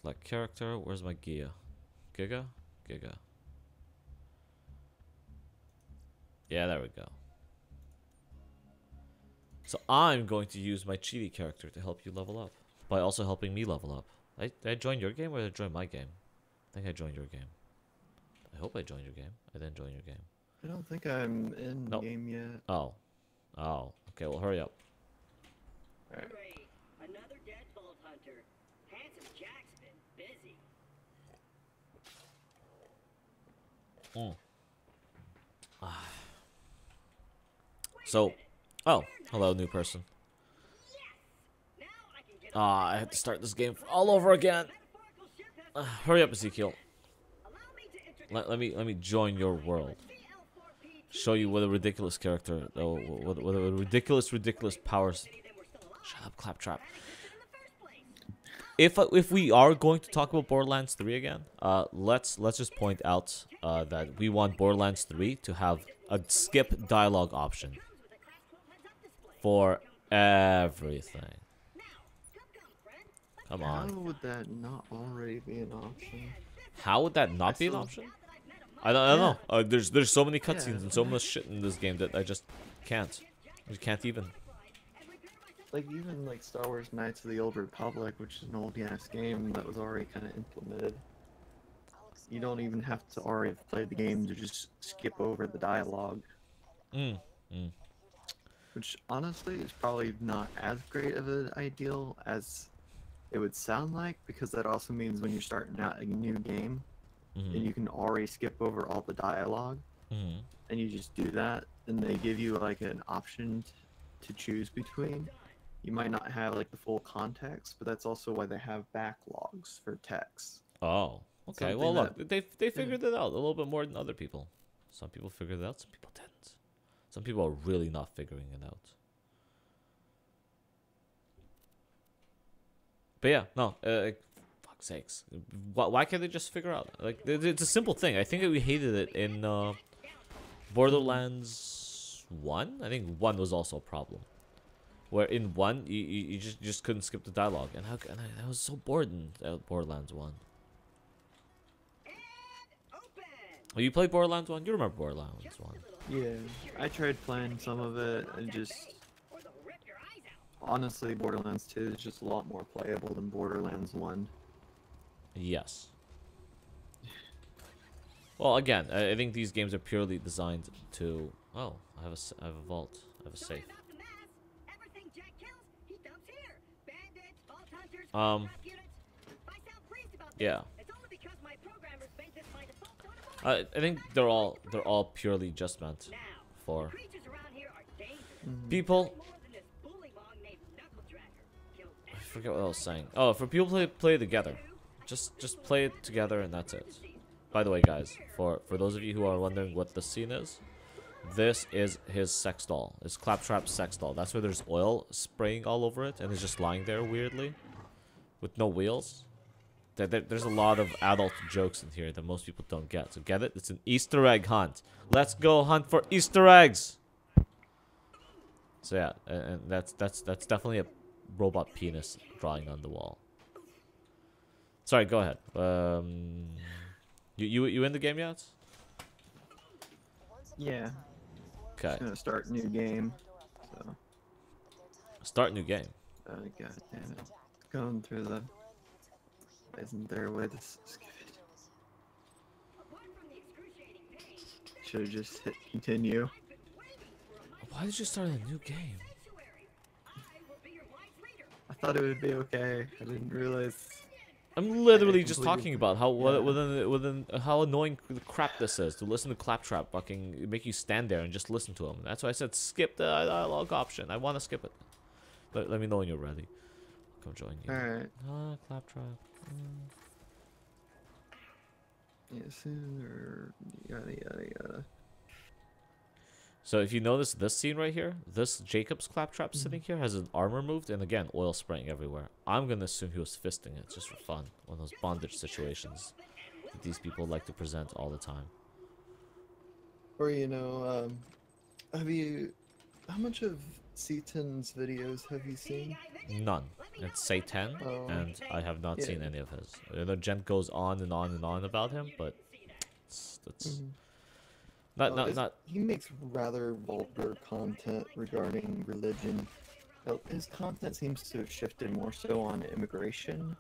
Select character. Where's my Giga? Giga? Giga. Yeah, there we go. So I'm going to use my chibi character to help you level up. By also helping me level up. Did I join your game or did I join my game? I think I joined your game. I hope I joined your game. I didn't join your game. I don't think I'm in the game yet. Oh. Oh. Okay, well hurry up. Alright. Another deadbolt hunter. Handsome Jack's been busy. So, oh, hello, new person. I have to start this game all over again. Hurry up, Ezekiel. Let me join your world. Show you what a ridiculous character, what a ridiculous powers. Shut up, Claptrap. If we are going to talk about Borderlands 3 again, let's just point out that we want Borderlands 3 to have a skip dialogue option for everything. Come on. How would that not already be an option? How would that not be an option? I don't know. There's so many cutscenes and so much shit in this game that I just can't. I can't even. Like even like Star Wars Knights of the Old Republic, which is an old ass game that was already kind of implemented. You don't even have to already have played the game to just skip over the dialogue. Which honestly is probably not as great of an ideal as it would sound like, because that also means when you're starting out a new game, and you can already skip over all the dialogue, and you just do that, and they give you like an option to choose between. You might not have like the full context, but that's also why they have backlogs for text. Oh, okay. Something Well, look, they figured it out a little bit more than other people. Some people figured it out, some people didn't. Some people are really not figuring it out. But yeah, no, fuck's sakes. Why can't they just figure out? Like, it's a simple thing. I think that we hated it in Borderlands 1. I think 1 was also a problem. Where in 1, you just couldn't skip the dialogue. And I was so bored in Borderlands 1. Oh, you played Borderlands 1? You remember Borderlands 1? Yeah, I tried playing some of it and just... Honestly, Borderlands 2 is just a lot more playable than Borderlands 1. Yes. Well, again, I think these games are purely designed to... Oh, I have a vault. I have a safe. Yeah. I think they're all purely just meant for people. I forget what I was saying. Oh, for people to play together. Just play it together and that's it. By the way, guys, for those of you who are wondering what the scene is, this is his sex doll. It's Claptrap's sex doll. That's where there's oil spraying all over it and it's just lying there weirdly with no wheels. There's a lot of adult jokes in here that most people don't get. So get it? It's an Easter egg hunt. Let's go hunt for Easter eggs. So yeah, and that's definitely a robot penis drawing on the wall. Sorry, go ahead. You in the game yet? Yeah. Okay. Just gonna start a new game. So. Start new game. Oh god damn it! Going through the. Isn't there a way to skip it? Should have just hit continue. Why did you start a new game? I thought it would be okay. I didn't realize. I'm literally just talking about how how annoying the crap this is to listen to Claptrap fucking make you stand there and just listen to him. That's why I said skip the dialogue option. I want to skip it. Let me know when you're ready. I'll come join you. Alright. Ah, Claptrap. Yeah, sooner. Yada yada yada. So if you notice this scene right here, this Jacob's Claptrap sitting here has his armor moved and again oil spraying everywhere. I'm gonna assume he was fisting it just for fun. One of those bondage situations that these people like to present all the time. Or you know, how much of Seaton's videos have you seen? None. It's Satan, Oh, and I have not yeah. seen any of his. The gent goes on and on and on about him, but that's Mhm. not. He makes rather vulgar content regarding religion. His content seems to have shifted more so on immigration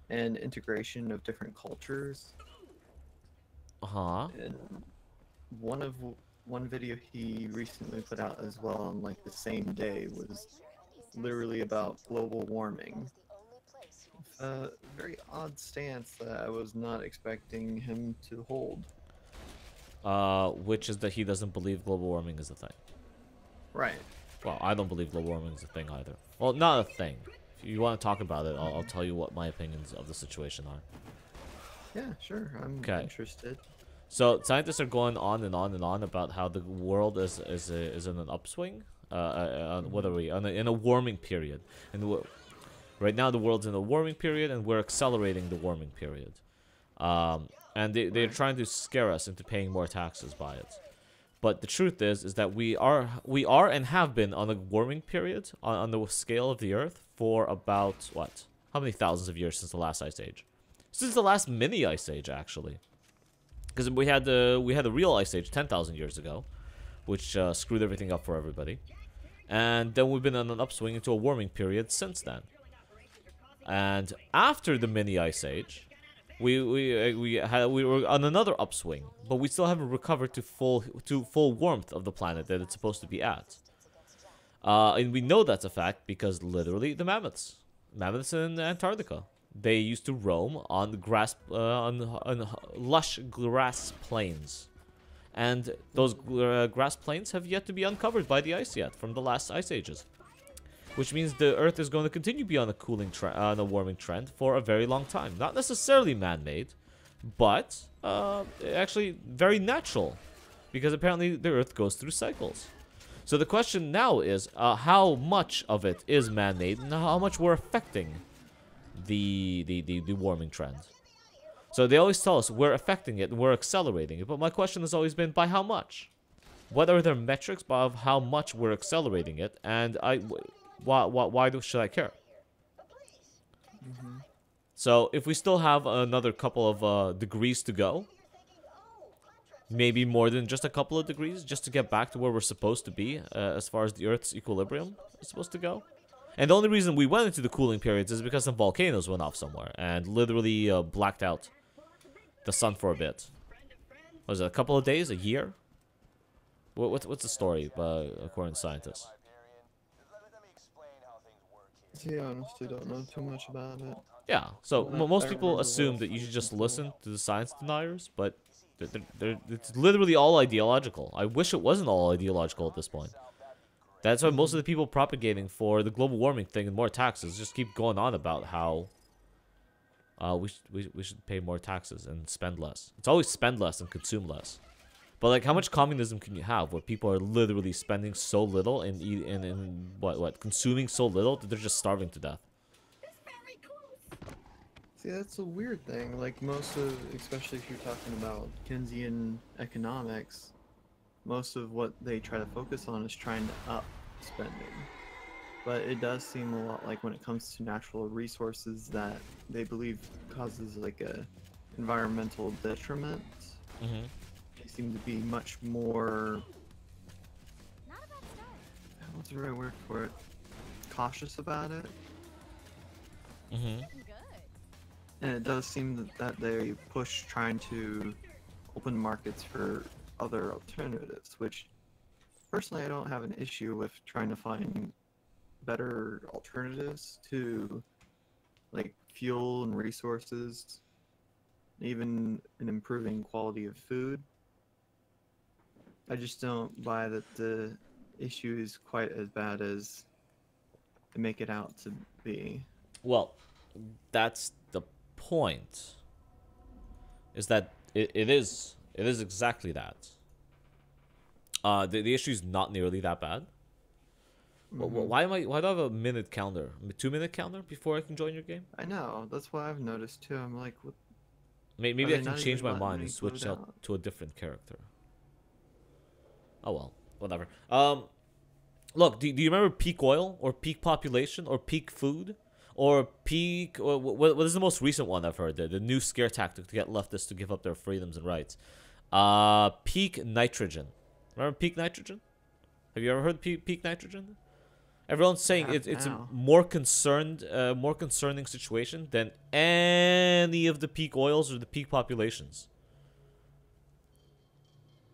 and integration of different cultures. Huh? And one of one video he recently put out as well on like the same day was literally about global warming. A very odd stance that I was not expecting him to hold. Which is that he doesn't believe global warming is a thing. Right. Well, I don't believe global warming is a thing either. Well, not a thing. If you want to talk about it, I'll tell you what my opinions of the situation are. Yeah, sure. I'm Okay. interested. So scientists are going on and on and on about how the world is in an upswing. What are we in a warming period? And right now the world's in a warming period, and we're accelerating the warming period. And they're trying to scare us into paying more taxes by it. But the truth is that we are and have been on a warming period on the scale of the Earth for about what? How many thousands of years since the last ice age? Since the last mini ice age, actually. Because we had the real ice age 10,000 years ago, which screwed everything up for everybody. And then we've been on an upswing into a warming period since then. And after the mini ice age, we were on another upswing, but we still haven't recovered to full warmth of the planet that it's supposed to be at. And we know that's a fact because literally the mammoths in Antarctica, they used to roam on grass on lush grass plains, and those grass plains have yet to be uncovered by the ice yet from the last ice ages. Which means the Earth is going to continue to be on a on a warming trend for a very long time. Not necessarily man-made, but actually very natural, because apparently the Earth goes through cycles. So the question now is how much of it is man-made and how much we're affecting the warming trend. So they always tell us we're affecting it and we're accelerating it, but my question has always been by how much? What are their metrics of how much we're accelerating it, and why should I care? So if we still have another couple of degrees to go, maybe more than just a couple of degrees, just to get back to where we're supposed to be as far as the Earth's equilibrium is supposed to go. And the only reason we went into the cooling periods is because some volcanoes went off somewhere and literally blacked out the sun for a bit. Was it a couple of days, a year? What's the story according to scientists? See, I honestly don't know too much about it. Yeah, so most I people remember assume what that you should just before. listen to the science deniers, but it's literally all ideological. I wish it wasn't all ideological at this point. That's why most of the people propagating for the global warming thing and more taxes just keep going on about how we should pay more taxes and spend less. It's always spend less and consume less. But like, how much communism can you have where people are literally spending so little and consuming so little that they're just starving to death? See, that's a weird thing. Like most of, especially if you're talking about Keynesian economics, most of what they try to focus on is trying to up spending. But it does seem a lot like when it comes to natural resources that they believe causes like a environmental detriment. Mm-hmm. They seem to be much more, what's the right word for it? Cautious about it. Mm-hmm. And it does seem that they push trying to open markets for other alternatives, which personally I don't have an issue with trying to find better alternatives to like fuel and resources, even in improving quality of food. I just don't buy that the issue is quite as bad as they make it out to be. Well, that's the point. Is that it is exactly that. The issue is not nearly that bad. Why do I have a minute counter, a 2-minute counter before I can join your game? I know, that's what I've noticed too. I'm like, what? Maybe Are I they can not change even my letting mind me and switch load out out? to a different character. Oh well, whatever. Look, do you remember peak oil or peak population or peak food or peak? What is the most recent one I've heard? The new scare tactic to get leftists to give up their freedoms and rights. Peak nitrogen. Remember peak nitrogen? Have you ever heard peak nitrogen? Everyone's saying it's a more concerning situation than any of the peak oils or the peak populations.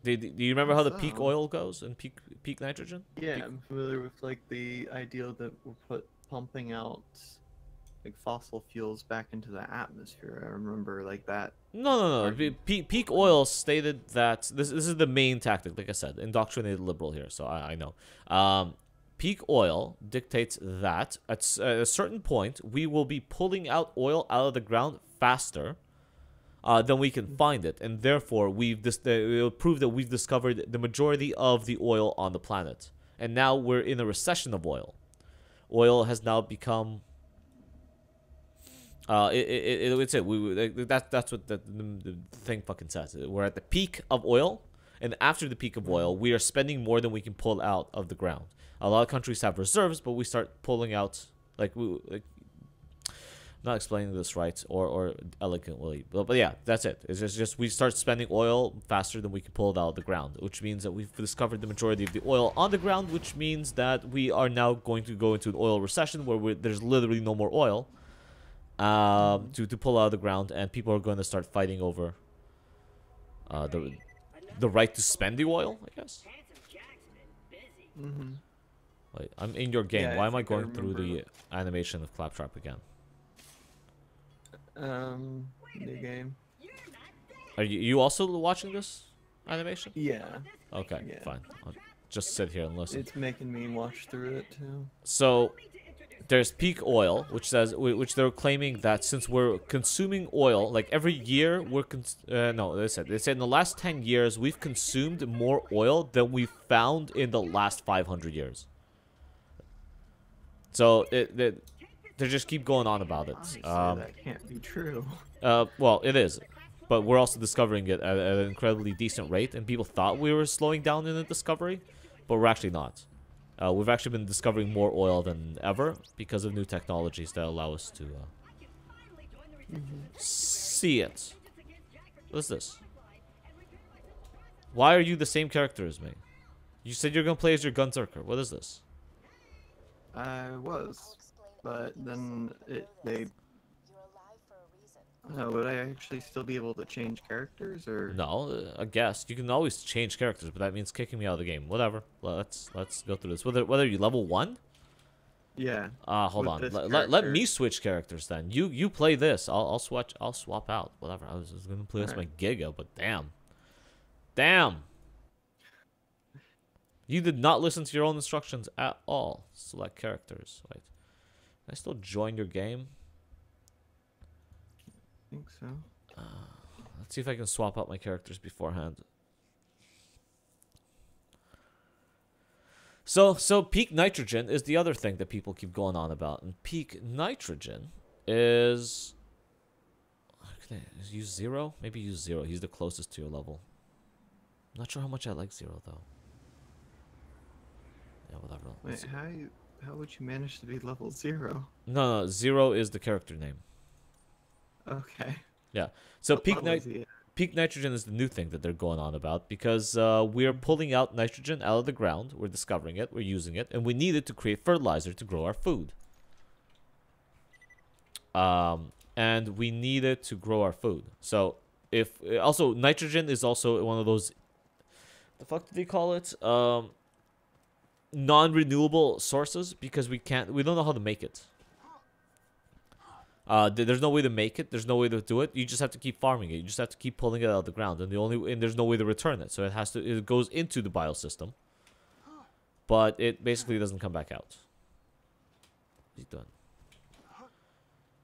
Do you remember how the peak oil goes and peak nitrogen? Yeah, Peak... I'm familiar with like the idea that we're pumping out like fossil fuels back into the atmosphere. I remember like that. No. Peak oil stated that this is the main tactic. Like I said, indoctrinated liberal here, so I know. Peak oil dictates that at a certain point we will be pulling out oil out of the ground faster then we can find it, and therefore it'll prove that we've discovered the majority of the oil on the planet. And now we're in a recession of oil. Oil has now become it's it. That's what the thing fucking says. We're at the peak of oil, and after the peak of oil, we are spending more than we can pull out of the ground. A lot of countries have reserves, but we start pulling out not explaining this right or eloquently, but yeah, that's it. It's just we start spending oil faster than we can pull it out of the ground, which means that we've discovered the majority of the oil on the ground, which means that we are now going to go into an oil recession where there's literally no more oil to pull out of the ground, and people are going to start fighting over the right to spend the oil, I guess. Like, I'm in your game. Yeah, Why am I going through the animation of Claptrap again? New game. Are you also watching this animation? Yeah. Okay, Yeah. fine. I'll just sit here and listen. It's making me watch through it too. So there's peak oil, which they're claiming that since we're consuming oil, like every year they said in the last 10 years we've consumed more oil than we found in the last 500 years. So they just keep going on about it. That can't be true. Well, it is, but we're also discovering it at an incredibly decent rate, and people thought we were slowing down in the discovery, but we're actually not. We've actually been discovering more oil than ever because of new technologies that allow us to see it. What is this? Why are you the same character as me? You said you're gonna play as your Gunzerker. What is this? I was, but then they. Would I actually still be able to change characters, or? No, I guess you can always change characters, but that means kicking me out of the game. Whatever. Let's go through this. Whether you level 1? Yeah. Hold on. Let me switch characters then. You play this. I'll swap out. Whatever. I was gonna play as my Giga, but damn. You did not listen to your own instructions at all. Select characters. Wait. Can I still join your game? I think so. Let's see if I can swap out my characters beforehand. So peak nitrogen is the other thing that people keep going on about, and peak nitrogen is. Can I use 0? Maybe use 0. He's the closest to your level. I'm not sure how much I like 0 though. Yeah, whatever. Wait, how would you manage to be level 0? No, 0 is the character name. Okay. Yeah. So peak nitrogen is the new thing that they're going on about, because we're pulling out nitrogen out of the ground. We're discovering it. We're using it, and we need it to create fertilizer to grow our food. And we need it to grow our food. So also nitrogen is also one of those. The fuck did they call it? Non-renewable sources, because we don't know how to make it. There's no way to make it. There's no way to do it. You just have to keep farming it. You just have to keep pulling it out of the ground, and there's no way to return it. So it goes into the biosystem, but it basically doesn't come back out. He's done.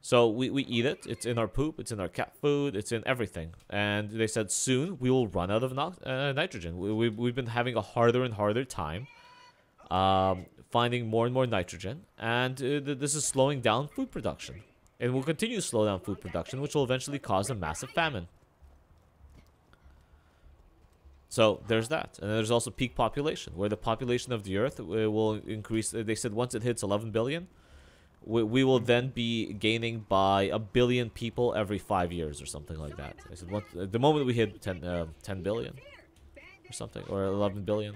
So we eat it. It's in our poop. It's in our cat food. It's in everything. And they said soon we will run out of nitrogen. We've been having a harder and harder time finding more and more nitrogen, and this is slowing down food production. And will continue to slow down food production, which will eventually cause a massive famine. So there's that. And there's also peak population, where the population of the Earth will increase. They said once it hits 11 billion, we will then be gaining by 1 billion people every 5 years or something like that. I said the moment we hit 10 billion or something, or 11 billion,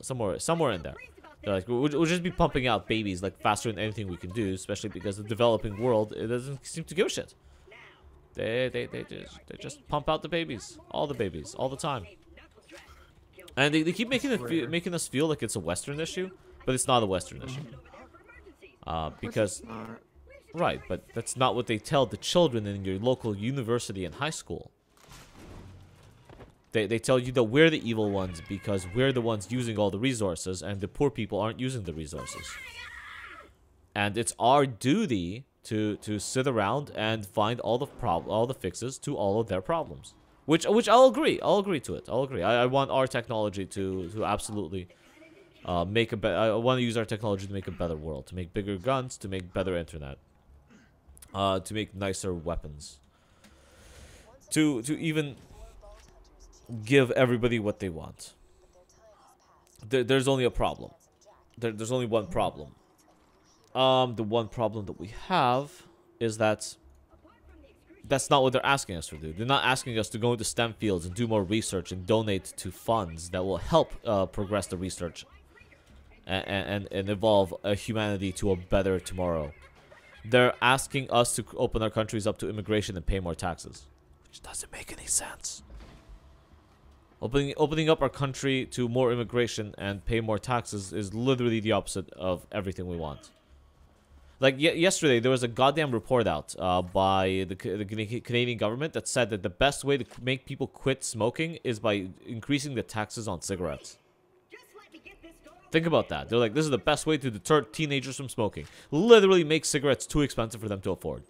somewhere in there. They're like, we'll just be pumping out babies like faster than anything we can do, especially because the developing world, it doesn't seem to give a shit. They just pump out the babies, all the time. And they keep making us feel like it's a Western issue, but it's not a Western issue. Because, right, but that's not what they tell the children in your local university and high school. They tell you that we're the evil ones because we're the ones using all the resources and the poor people aren't using the resources. And it's our duty to sit around and find all the fixes to all of their problems. Which I'll agree. I'll agree to it. I'll agree. I want our technology to absolutely make a better. I want to use our technology to make a better world, to make bigger guns, to make better internet, to make nicer weapons, to even give everybody what they want. There's only a problem. There's only one problem. The one problem that we have is that that's not what they're asking us to do. They're not asking us to go into STEM fields and do more research and donate to funds that will help progress the research and evolve humanity to a better tomorrow. They're asking us to open our countries up to immigration and pay more taxes, which doesn't make any sense. Opening up our country to more immigration and pay more taxes is literally the opposite of everything we want. Like yesterday, there was a goddamn report out by the Canadian government that said that the best way to make people quit smoking is by increasing the taxes on cigarettes. Think about that. They're like, this is the best way to deter teenagers from smoking. Literally make cigarettes too expensive for them to afford.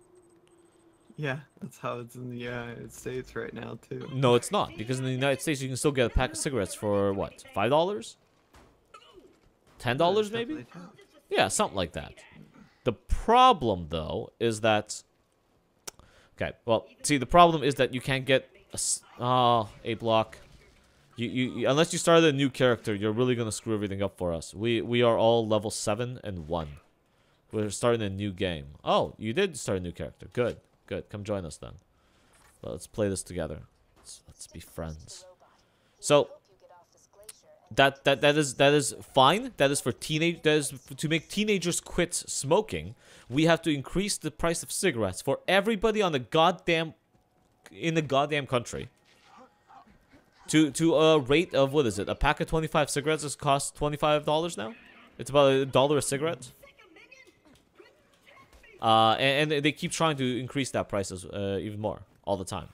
Yeah, that's how it's in the United States right now, too. No, it's not. Because in the United States, you can still get a pack of cigarettes for, what, $5? $10 maybe? Yeah, something like that. The problem, though, is that... Okay, well, see, the problem is that you can't get a block. You unless you started a new character, you're really going to screw everything up for us. We are all level 7 and 1. We're starting a new game. Oh, you did start a new character. Good. Good. Come join us then. Let's play this together. Let's be friends. So that is fine. That is for to make teenagers quit smoking. We have to increase the price of cigarettes for everybody on the goddamn country. To a rate of, what is it? A pack of 25 cigarettes has cost $25 now. It's about $1 a cigarette. And they keep trying to increase that prices even more all the time.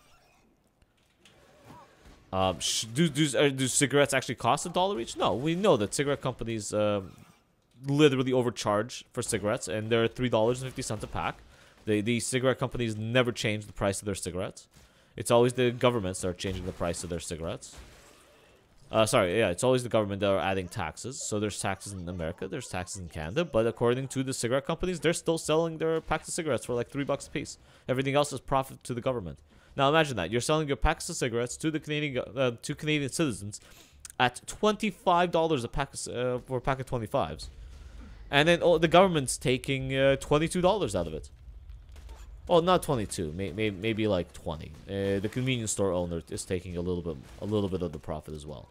Do cigarettes actually cost $1 each? No, we know that cigarette companies literally overcharge for cigarettes, and they're $3.50 a pack. The cigarette companies never change the price of their cigarettes. It's always the governments that are changing the price of their cigarettes. It's always the government that are adding taxes. So there's taxes in America, there's taxes in Canada, but according to the cigarette companies, they're still selling their packs of cigarettes for like $3 a piece. Everything else is profit to the government. Now imagine that you're selling your packs of cigarettes to the Canadian citizens at $25 a pack for a pack of 25s, and then the government's taking $22 out of it. Well, not 22, maybe like 20. The convenience store owner is taking a little bit of the profit as well,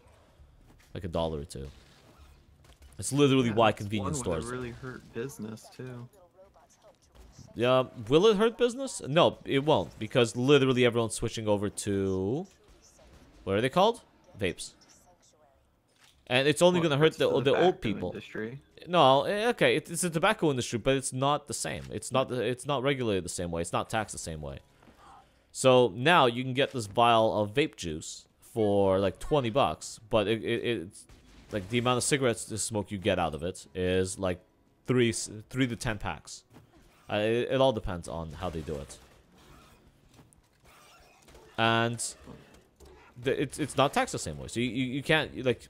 like $1 or $2. It's literally why convenience stores really hurt business too. Yeah, will it hurt business? No, it won't, because literally everyone's switching over to, what are they called? Vapes. And it's only going to hurt the old people. Industry. No, okay, it's a tobacco industry, but it's not the same. It's not regulated the same way. It's not taxed the same way. So now you can get this vial of vape juice for like $20, but it's like the amount of cigarettes to smoke you get out of it is like 3 to 10 packs. It all depends on how they do it. And it's not taxed the same way. So you can't, like,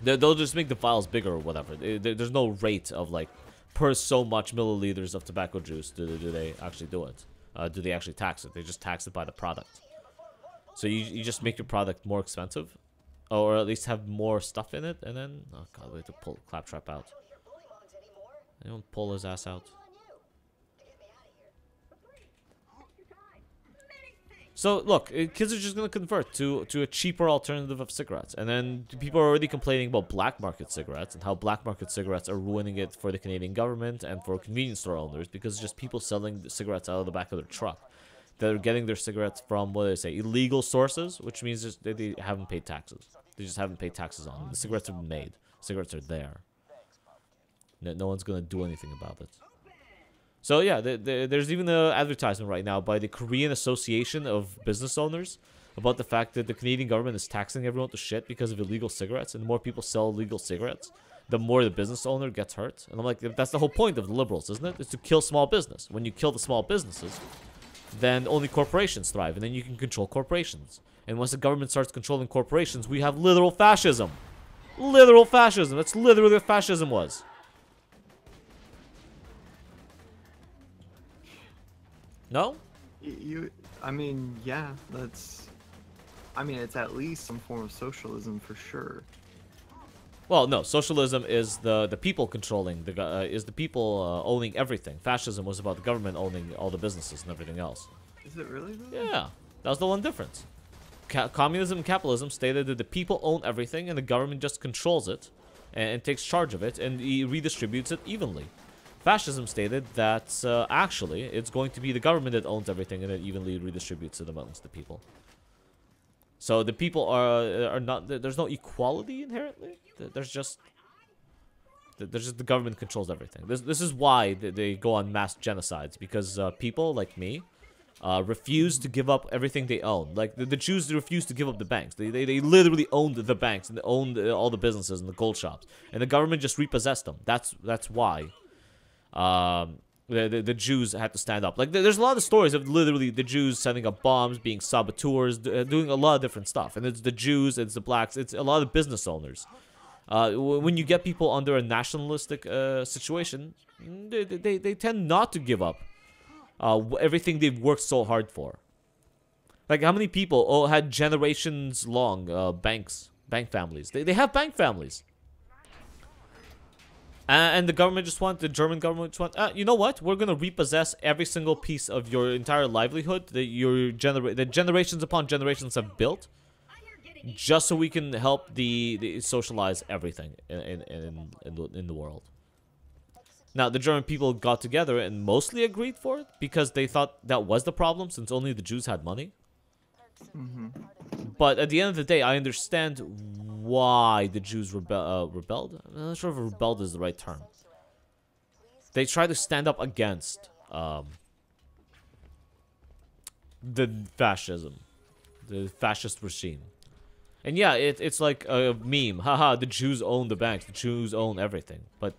they'll just make the vials bigger or whatever. There's no rate of, like, per so much milliliters of tobacco juice do they actually do it. Do they actually tax it? They just tax it by the product. So you just make your product more expensive. or at least have more stuff in it, and then oh god, we have to pull Claptrap out. Anyone pull his ass out? So look, kids are just gonna convert to a cheaper alternative of cigarettes, and then people are already complaining about black market cigarettes and how black market cigarettes are ruining it for the Canadian government and for convenience store owners because it's just people selling the cigarettes out of the back of their truck. They're getting their cigarettes from, what do they say, illegal sources, which means just they haven't paid taxes. They just haven't paid taxes on them. The cigarettes have been made. Cigarettes are there. No one's gonna do anything about it. So yeah, there's even an advertisement right now by the Korean Association of Business Owners about the fact that the Canadian government is taxing everyone to shit because of illegal cigarettes, and the more people sell illegal cigarettes, the more the business owner gets hurt. And I'm like, that's the whole point of the liberals, isn't it? It's to kill small business. When you kill the small businesses, then only corporations thrive, and then you can control corporations. And once the government starts controlling corporations, we have literal fascism. Literal fascism. That's literally what fascism was. No? I mean, yeah, that's... I mean, it's at least some form of socialism for sure. Well, no, socialism is the people controlling, is the people owning everything. Fascism was about the government owning all the businesses and everything else. Is it really though? Yeah, that was the one difference. Communism and capitalism stated that the people own everything and the government just controls it and takes charge of it and redistributes it evenly. Fascism stated that actually it's going to be the government that owns everything and it evenly redistributes it amongst the people. So the people are not, there's no equality inherently. There's just the government controls everything. This is why they go on mass genocides, because people like me refuse to give up everything they own. Like the Jews refuse to give up the banks. They literally owned the banks and they owned all the businesses and the gold shops, and the government just repossessed them. That's why the Jews had to stand up. Like there's a lot of stories of literally the Jews setting up bombs, being saboteurs, doing a lot of different stuff. And it's the Jews, it's the blacks, it's a lot of business owners. When you get people under a nationalistic situation, they tend not to give up everything they've worked so hard for. Like how many people had generations long bank families? They have bank families. And the government just the German government just you know what? We're going to repossess every single piece of your entire livelihood that generations upon generations have built, just so we can help the socialize everything in the world. Now, the German people got together and mostly agreed for it because they thought that was the problem, since only the Jews had money. Mm-hmm. But at the end of the day, I understand why the Jews rebelled. I'm not sure if rebelled is the right term. They tried to stand up against the fascism, the fascist regime. And yeah, it's like a meme. Haha, the Jews own the banks. The Jews own everything. But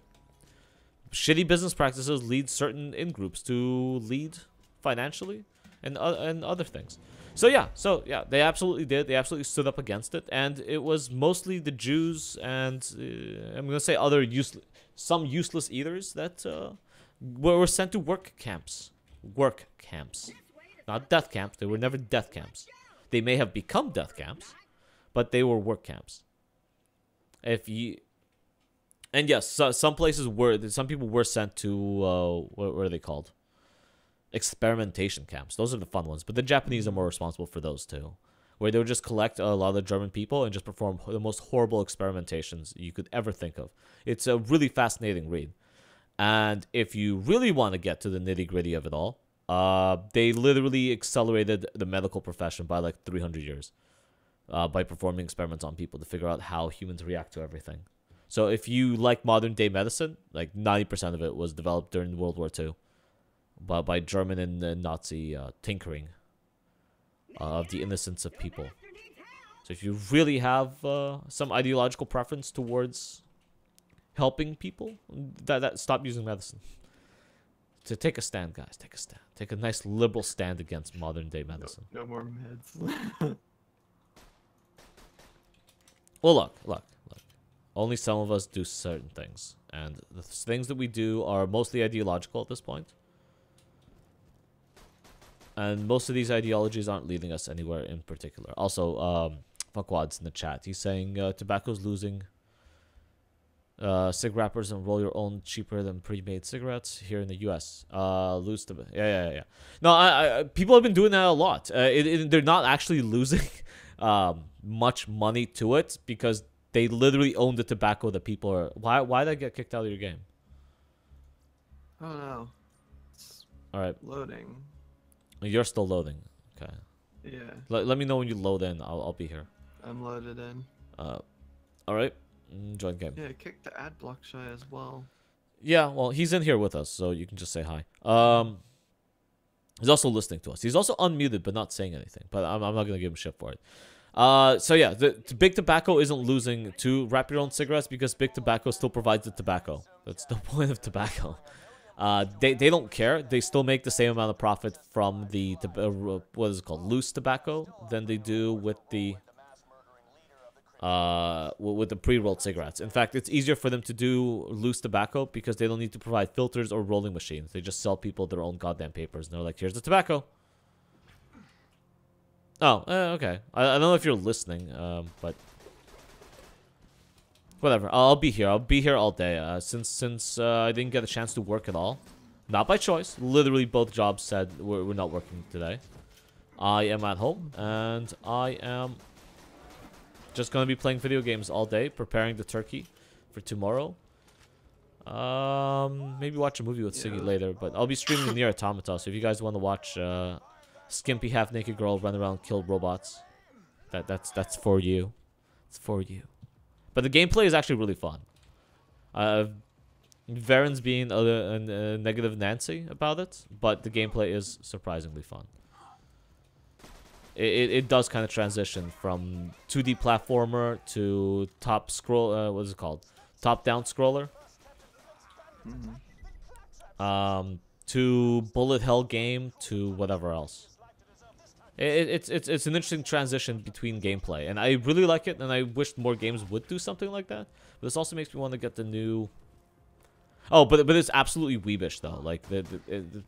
shitty business practices lead certain in-groups to lead financially and other things. So yeah, they absolutely did. They absolutely stood up against it, and it was mostly the Jews and I'm gonna say some useless eaters that were sent to work camps. Work camps, not death camps. They were never death camps. They may have become death camps, but they were work camps. And yes, some places some people were sent to what are they called? Experimentation camps. Those are the fun ones, but the Japanese are more responsible for those too, where they would just collect a lot of the German people and just perform the most horrible experimentations you could ever think of. It's a really fascinating read, and if you really want to get to the nitty-gritty of it all, they literally accelerated the medical profession by like 300 years by performing experiments on people to figure out how humans react to everything. So if you like modern day medicine, like 90% of it was developed during World War II. By German and Nazi tinkering of the innocence of people. So if you really have some ideological preference towards helping people, that stop using medicine. To take a stand, guys. Take a stand. Take a nice liberal stand against modern day medicine. No more meds. Well, look. Only some of us do certain things, and the things that we do are mostly ideological at this point. And most of these ideologies aren't leading us anywhere in particular. Also, Fuckwad's in the chat. He's saying tobacco's losing. Cig wrappers and roll your own cheaper than pre-made cigarettes here in the U.S. Lose to yeah. No, I people have been doing that a lot. They're not actually losing much money to it because they literally own the tobacco that people are. Why did I get kicked out of your game? Oh no. It's All right, loading. you're still loading. Okay. Yeah, Let me know when you load in. I'll be here. I'm loaded in. All right. Join game. Yeah, kick the ad block shy as well. Yeah, well, he's in here with us, so you can just say hi. He's also listening to us. He's also unmuted, but not saying anything. But I'm not gonna give him shit for it. So yeah, the Big Tobacco isn't losing to wrap your own cigarettes because Big Tobacco still provides the tobacco. That's the point of tobacco. They don't care. They still make the same amount of profit from the what is it called, loose tobacco than they do with the pre-rolled cigarettes. In fact, it's easier for them to do loose tobacco because they don't need to provide filters or rolling machines. They just sell people their own goddamn papers, and they're like, "Here's the tobacco." Oh, okay. I don't know if you're listening, but whatever. I'll be here. I'll be here all day. Since I didn't get a chance to work at all, not by choice. Literally, both jobs said we're not working today. I am at home, and I am just gonna be playing video games all day, preparing the turkey for tomorrow. Maybe watch a movie with Siggy later, but I'll be streaming Nier Automata. So if you guys want to watch skimpy half-naked girl run around kill robots, that's for you. It's for you. But the gameplay is actually really fun. Varen's being a negative Nancy about it, but the gameplay is surprisingly fun. It does kind of transition from 2D platformer to top scroll. What is it called? Top-down scroller. To bullet hell game to whatever else. It's an interesting transition between gameplay, and I really like it. And I wish more games would do something like that. But this also makes me want to get the new. Oh, but it's absolutely weebish though. Like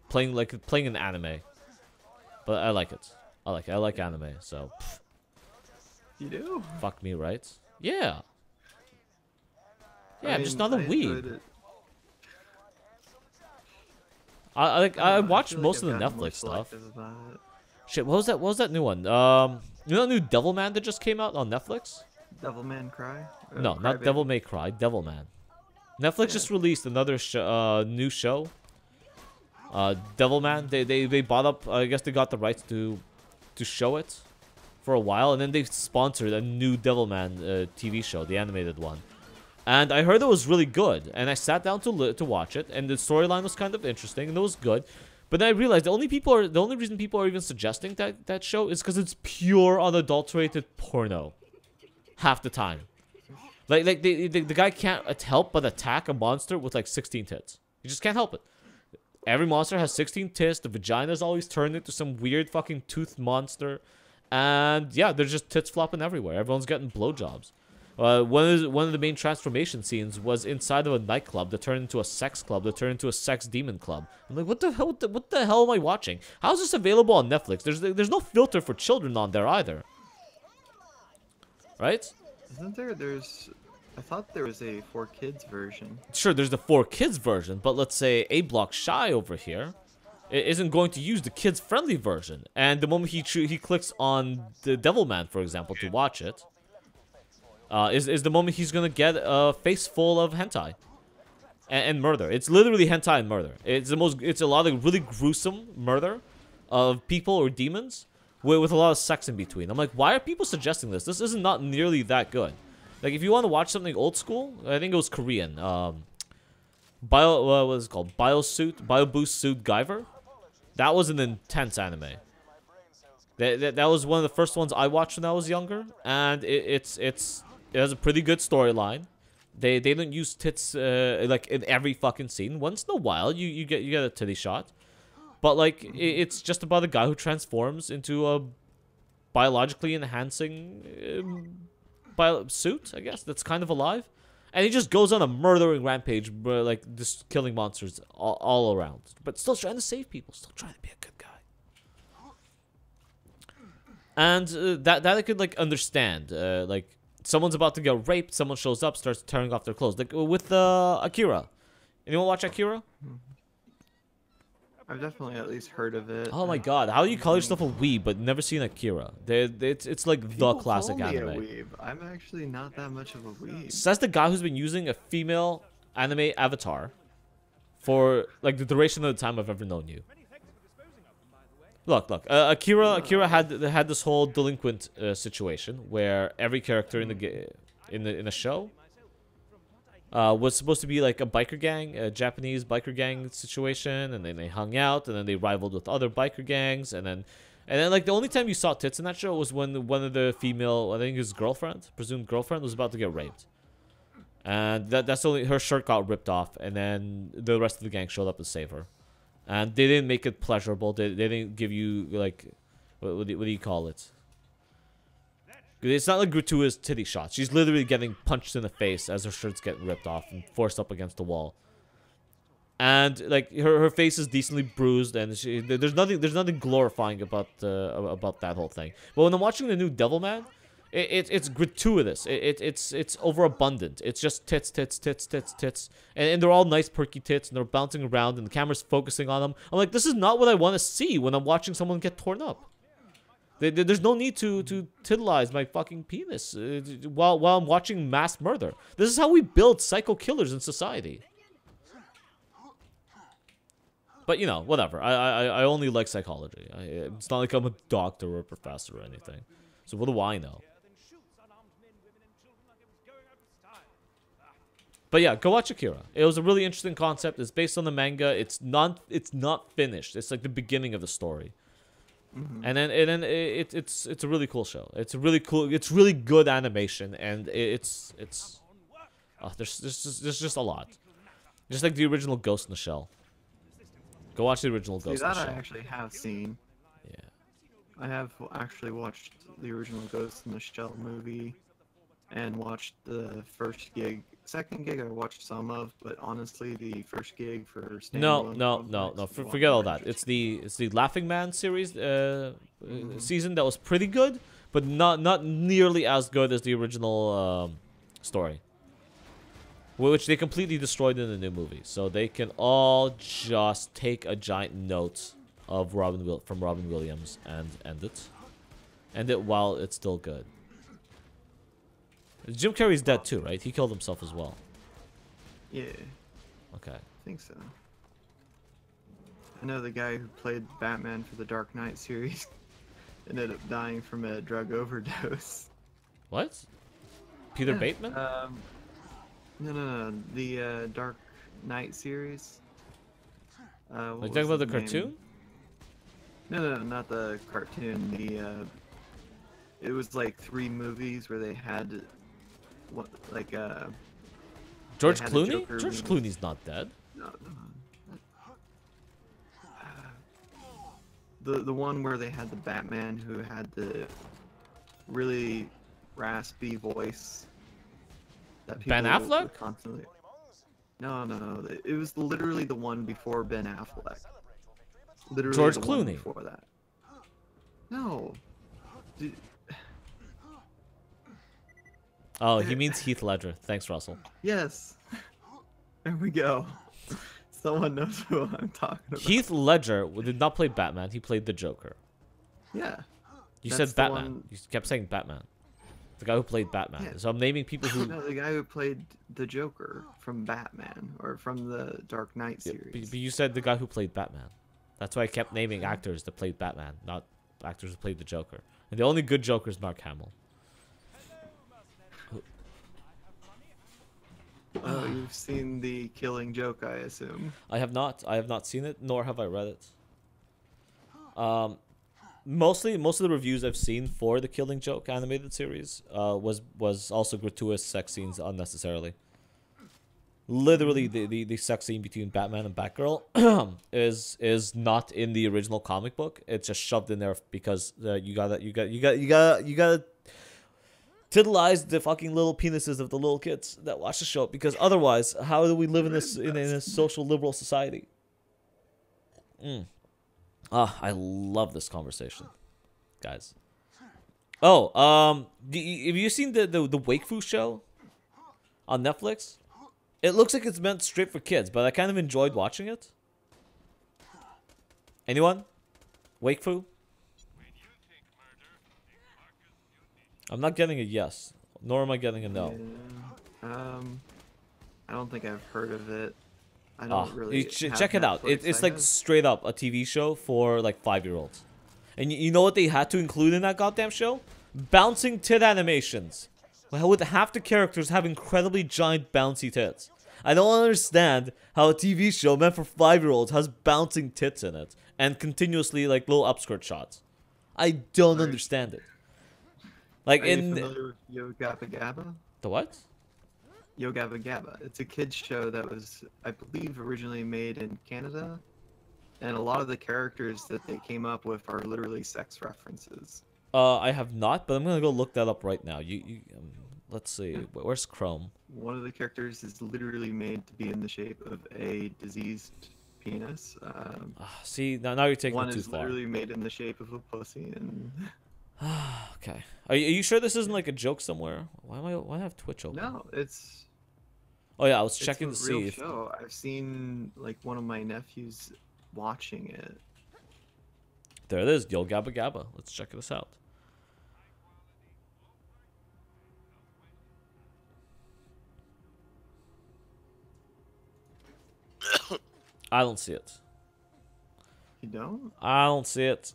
playing an anime. But I like it. I like anime, so You do? fuck me, right? Yeah. Yeah, I I'm just mean, not a I weeb. enjoyed it. I watched feel like most I've of the gotten more Netflix stuff. selective about it. Shit, what was that? What was that new one? You know that new Devilman that just came out on Netflix? Devilman Cry? No, Cry not Baby? Devil May Cry. Devilman. Netflix Yeah. just released another new show. Devilman. They bought up. I guess they got the rights to show it for a while, and then they sponsored a new Devilman TV show, the animated one. And I heard it was really good, and I sat down to watch it, and the storyline was kind of interesting, and it was good. But then I realized the only reason people are even suggesting that show is because it's pure unadulterated porno, half the time. Like the guy can't help but attack a monster with like 16 tits. He just can't help it. Every monster has 16 tits. The vagina's always turned into some weird fucking toothed monster. And yeah, there's just tits flopping everywhere. Everyone's getting blowjobs. One of the main transformation scenes was inside of a nightclub that turned into a sex club that turned into a sex demon club. I'm like, what the hell am I watching? How is this available on Netflix? There's no filter for children on there either. Right? Isn't there? I thought there was a 4Kids version. Sure, there's the 4Kids version, but let's say A Block Shy over here isn't going to use the kids-friendly version. And the moment he clicks on the Devilman, for example, to watch it, is the moment he's gonna get a face full of hentai and murder. It's literally hentai and murder. It's a lot of really gruesome murder of people or demons with a lot of sex in between. I'm like, why are people suggesting this? This is not nearly that good. Like, if you want to watch something old school, I think it was Korean. What was it called? BioBoost Suit Guyver. That was an intense anime. That was one of the first ones I watched when I was younger, and it has a pretty good storyline. They don't use tits like in every fucking scene. Once in a while, you get a titty shot, but like it's just about a guy who transforms into a biologically enhancing suit, I guess, that's kind of alive, and he just goes on a murdering rampage, like just killing monsters all around, but still trying to save people, still trying to be a good guy. And that I could like understand. Like someone's about to get raped, someone shows up, starts tearing off their clothes. Like with Akira. Anyone watch Akira? I've definitely at least heard of it. Oh my god, how do you call yourself a weeb but never seen Akira? It's like People the classic call me anime. a weeb. I'm actually not that much of a weeb. Says the guy who's been using a female anime avatar for like the duration of the time I've ever known you. Look. Akira had this whole delinquent situation where every character in the show was supposed to be like a biker gang, a Japanese biker gang situation, and then they hung out, and then they rivaled with other biker gangs, and then like the only time you saw tits in that show was when one of the female, I think his presumed girlfriend, was about to get raped, and that's only her shirt got ripped off, and then the rest of the gang showed up to save her, and they didn't make it pleasurable. They didn't give you like what do you call it? It's not like gratuitous titty shots. She's literally getting punched in the face as her shirt's getting ripped off and forced up against the wall. And like her face is decently bruised, and there's nothing glorifying about that whole thing. But when I'm watching the new Devilman, it's gratuitous. It's overabundant. It's just tits, and they're all nice perky tits, and they're bouncing around, and the camera's focusing on them. I'm like, this is not what I want to see when I'm watching someone get torn up. There's no need to titilize my fucking penis while I'm watching mass murder. This is how we build psycho killers in society. But you know, whatever. I only like psychology. It's not like I'm a doctor or a professor or anything. So what do I know? But yeah, go watch Akira. It was a really interesting concept. It's based on the manga. It's not finished. It's like the beginning of the story. Mm-hmm. And then it's a really cool show. It's really good animation, and there's just a lot. Just like the original Ghost in the Shell. Go watch the original Ghost in the Shell. I actually have seen. Yeah. I have actually watched the original Ghost in the Shell movie, and watched the first gig. Second gig I watched some of, but honestly, the first gig for standalone. No. Forget all that. It's the Laughing Man series season that was pretty good, but not nearly as good as the original story, which they completely destroyed in the new movie. So they can all just take a giant note of Robin Williams and end it while it's still good. Jim Carrey's dead too, right? He killed himself as well. Yeah. Okay. I think so. I know the guy who played Batman for the Dark Knight series ended up dying from a drug overdose. What? Peter Bateman? No. The Dark Knight series. Are you talking about the cartoon? No, not the cartoon. It was like 3 movies where they had George Clooney? George Clooney's not dead. No. The one where they had the Batman who had the really raspy voice. That Ben Affleck? Constantly. No. It was literally the one before Ben Affleck. Literally George the Clooney. One before that. No. Dude. Oh, he means Heath Ledger. Thanks, Russell. Yes. There we go. Someone knows who I'm talking about. Heath Ledger did not play Batman. He played the Joker. Yeah. You said Batman. You kept saying Batman. The guy who played Batman. Yeah. So I'm naming people who... No, the guy who played the Joker from Batman, or from the Dark Knight series. Yeah, but you said the guy who played Batman. That's why I kept naming actors that played Batman, not actors who played the Joker. And the only good Joker is Mark Hamill. Oh, you've seen The Killing Joke, I assume. I have not. I have not seen it, nor have I read it. Most of the reviews I've seen for the Killing Joke animated series was also gratuitous sex scenes unnecessarily. Literally, the sex scene between Batman and Batgirl is not in the original comic book. It's just shoved in there because you gotta titilize the fucking little penises of the little kids that watch the show, because otherwise, how do we live in a social liberal society? I love this conversation, guys. Oh, have you seen the Wakefoo show on Netflix? It looks like it's meant straight for kids, but I kind of enjoyed watching it. Anyone? Wakefoo? I'm not getting a yes, nor am I getting a no. Yeah. I don't think I've heard of it. I don't really check it out. It's like straight up a TV show for like 5-year-olds. And you know what they had to include in that goddamn show? Bouncing tit animations. With half the characters have incredibly giant bouncy tits. I don't understand how a TV show meant for 5-year-olds has bouncing tits in it. And continuously like little upskirt shots. I don't understand it. Like Are you familiar with Yo Gabba Gabba? The what? Yo Gabba Gabba. It's a kids show that was, I believe, originally made in Canada. And a lot of the characters that they came up with are literally sex references. I have not, but I'm gonna go look that up right now. Let's see. Where's Chrome? One of the characters is literally made to be in the shape of a diseased penis. See, now you're taking it too far. One is literally made in the shape of a pussy, and okay. Are you sure this isn't like a joke somewhere? Why do I have Twitch open? no, it's. Oh yeah, I was checking to It's a see. real show. I've seen like one of my nephews watching it. There it is, Yo Gabba Gabba. Let's check this out. I don't see it. You don't? I don't see it.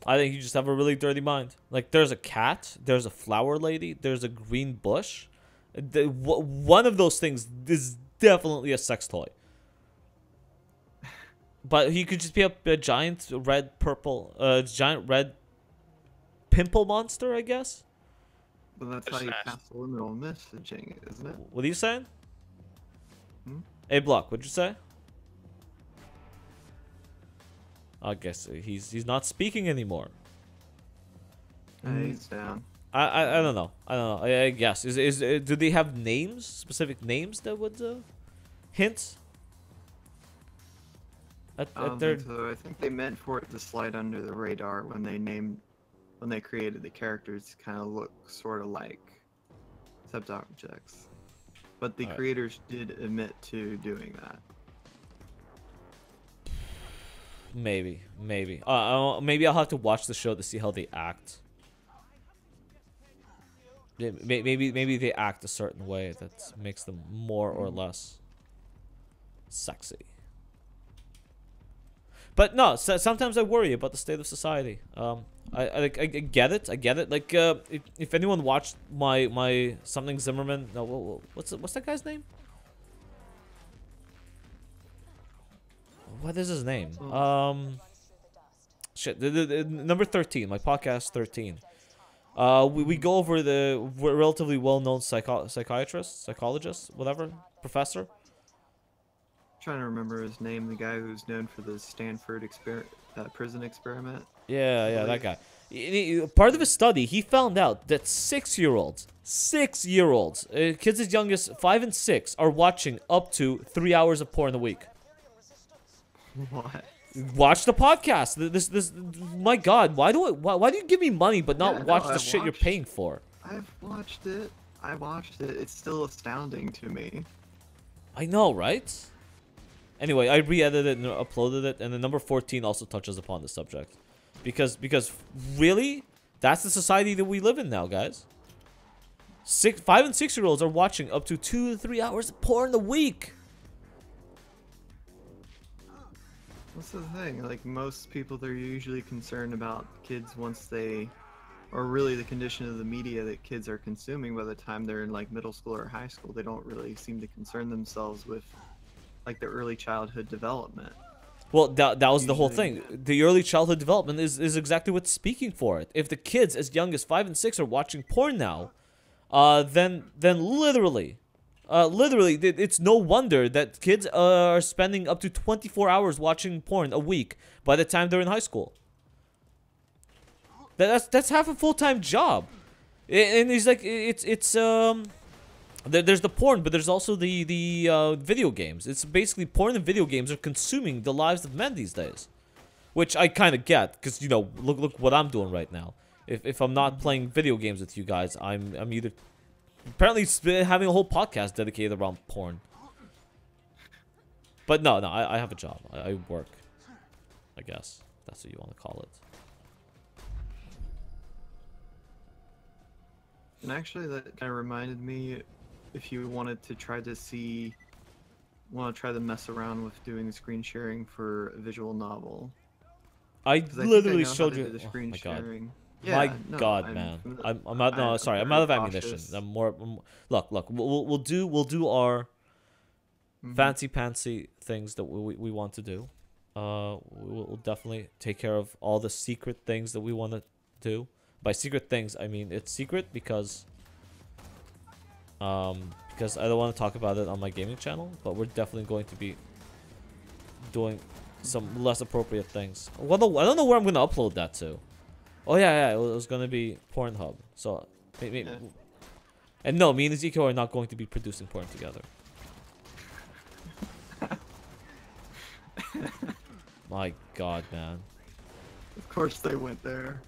I think you just have a really dirty mind. Like, there's a cat, there's a flower lady, there's a green bush. One of those things is definitely a sex toy. But he could just be a giant red pimple monster, I guess. But that's how you pass subliminal messaging, isn't it? What are you saying? Hmm? Hey, Block, what'd you say? I guess he's not speaking anymore. He's down. I don't know. I don't know. I guess do they have names, specific names that would hint? I don't think so. I think they meant for it to slide under the radar when they created the characters to kind of look sort of like concept objects. But the creators did admit to doing that. Maybe. Maybe I'll have to watch the show to see how they act. Maybe they act a certain way that makes them more or less sexy. But no, sometimes I worry about the state of society. I get it. I get it. Like, if anyone watched my something Zimmerman, no, what's that guy's name? What is his name? Shit. The number 13, my podcast 13. We go over the relatively well-known psychologist, whatever, professor. Trying to remember his name, the guy who's known for the Stanford prison experiment. Yeah, that guy. Part of his study, he found out that 6-year-olds, kids as young as 5 and 6, are watching up to 3 hours of porn a week. What? Watch the podcast. This. My God, why do you give me money but not watch the shit you're paying for? I've watched it. I watched it. It's still astounding to me. I know, right? Anyway, I re-edited and uploaded it, and the number 14 also touches upon the subject, because really, that's the society that we live in now, guys. 5 and 6-year-olds are watching up to 2 to 3 hours of porn a week. What's the thing? Like, most people, they're usually concerned about kids once they, or really the condition of the media that kids are consuming by the time they're in like middle school or high school. They don't really seem to concern themselves with like the early childhood development. Well, that was the whole thing. The early childhood development is exactly what's speaking for it. If the kids as young as 5 and 6 are watching porn now, then literally, it's no wonder that kids are spending up to 24 hours watching porn a week by the time they're in high school. That's half a full-time job. And he's like, there's the porn, but there's also the video games. It's basically porn and video games are consuming the lives of men these days. which I kind of get, because you know, look what I'm doing right now. If I'm not playing video games with you guys, I'm either apparently having a whole podcast dedicated around porn. But no, I have a job. I work, I guess that's what you want to call it. And actually, that kind of reminded me, if you wanted to try to mess around with doing screen sharing for a visual novel. I literally showed you. The screen oh my god. sharing. My god, man. I'm out. No, sorry. I'm out of ammunition. Cautious. Look. We'll do our fancy pantsy things that we want to do. We'll definitely take care of all the secret things that we want to do. By secret things, I mean it's secret because I don't want to talk about it on my gaming channel. But we're definitely going to be doing some less appropriate things. Well, I don't know where I'm gonna upload that to. Oh yeah, it was gonna be Pornhub. So, maybe, and no, me and Ezekiel are not going to be producing porn together. My god, man. Of course they went there.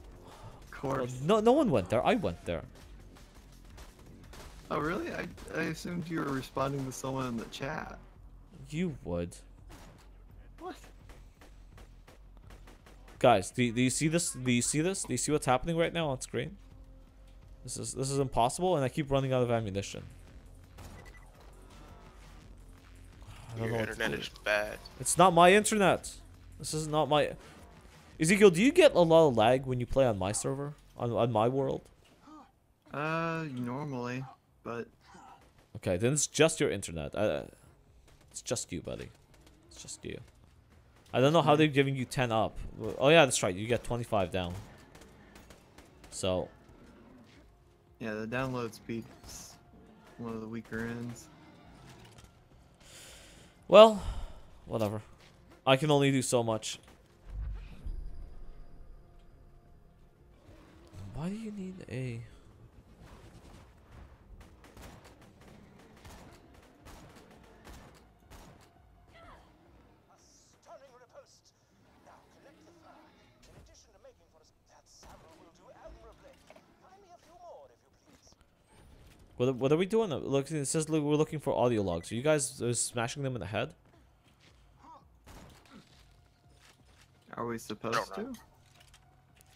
Of course. No one went there. I went there. Oh really? I assumed you were responding to someone in the chat. You would. What? Guys, do you see this? Do you see this? Do you see what's happening right now on screen? This is impossible, and I keep running out of ammunition. Your internet is bad. It's not my internet. This is not my... Ezekiel, do you get a lot of lag when you play on my server? On my world? Normally, but... Okay, then it's just your internet. It's just you, buddy. It's just you. I don't know how they're giving you 10 up. Oh yeah, that's right. You get 25 down. So... Yeah, the download speed's one of the weaker ends. Well, whatever. I can only do so much. Why do you need a... Stunning riposte. Now collect the flag. In addition to making for us, that saddle will do admirably. Find me a few more, if you please. What are we doing? Look, it says we're looking for audio logs. Are you guys smashing them in the head? Are we supposed to?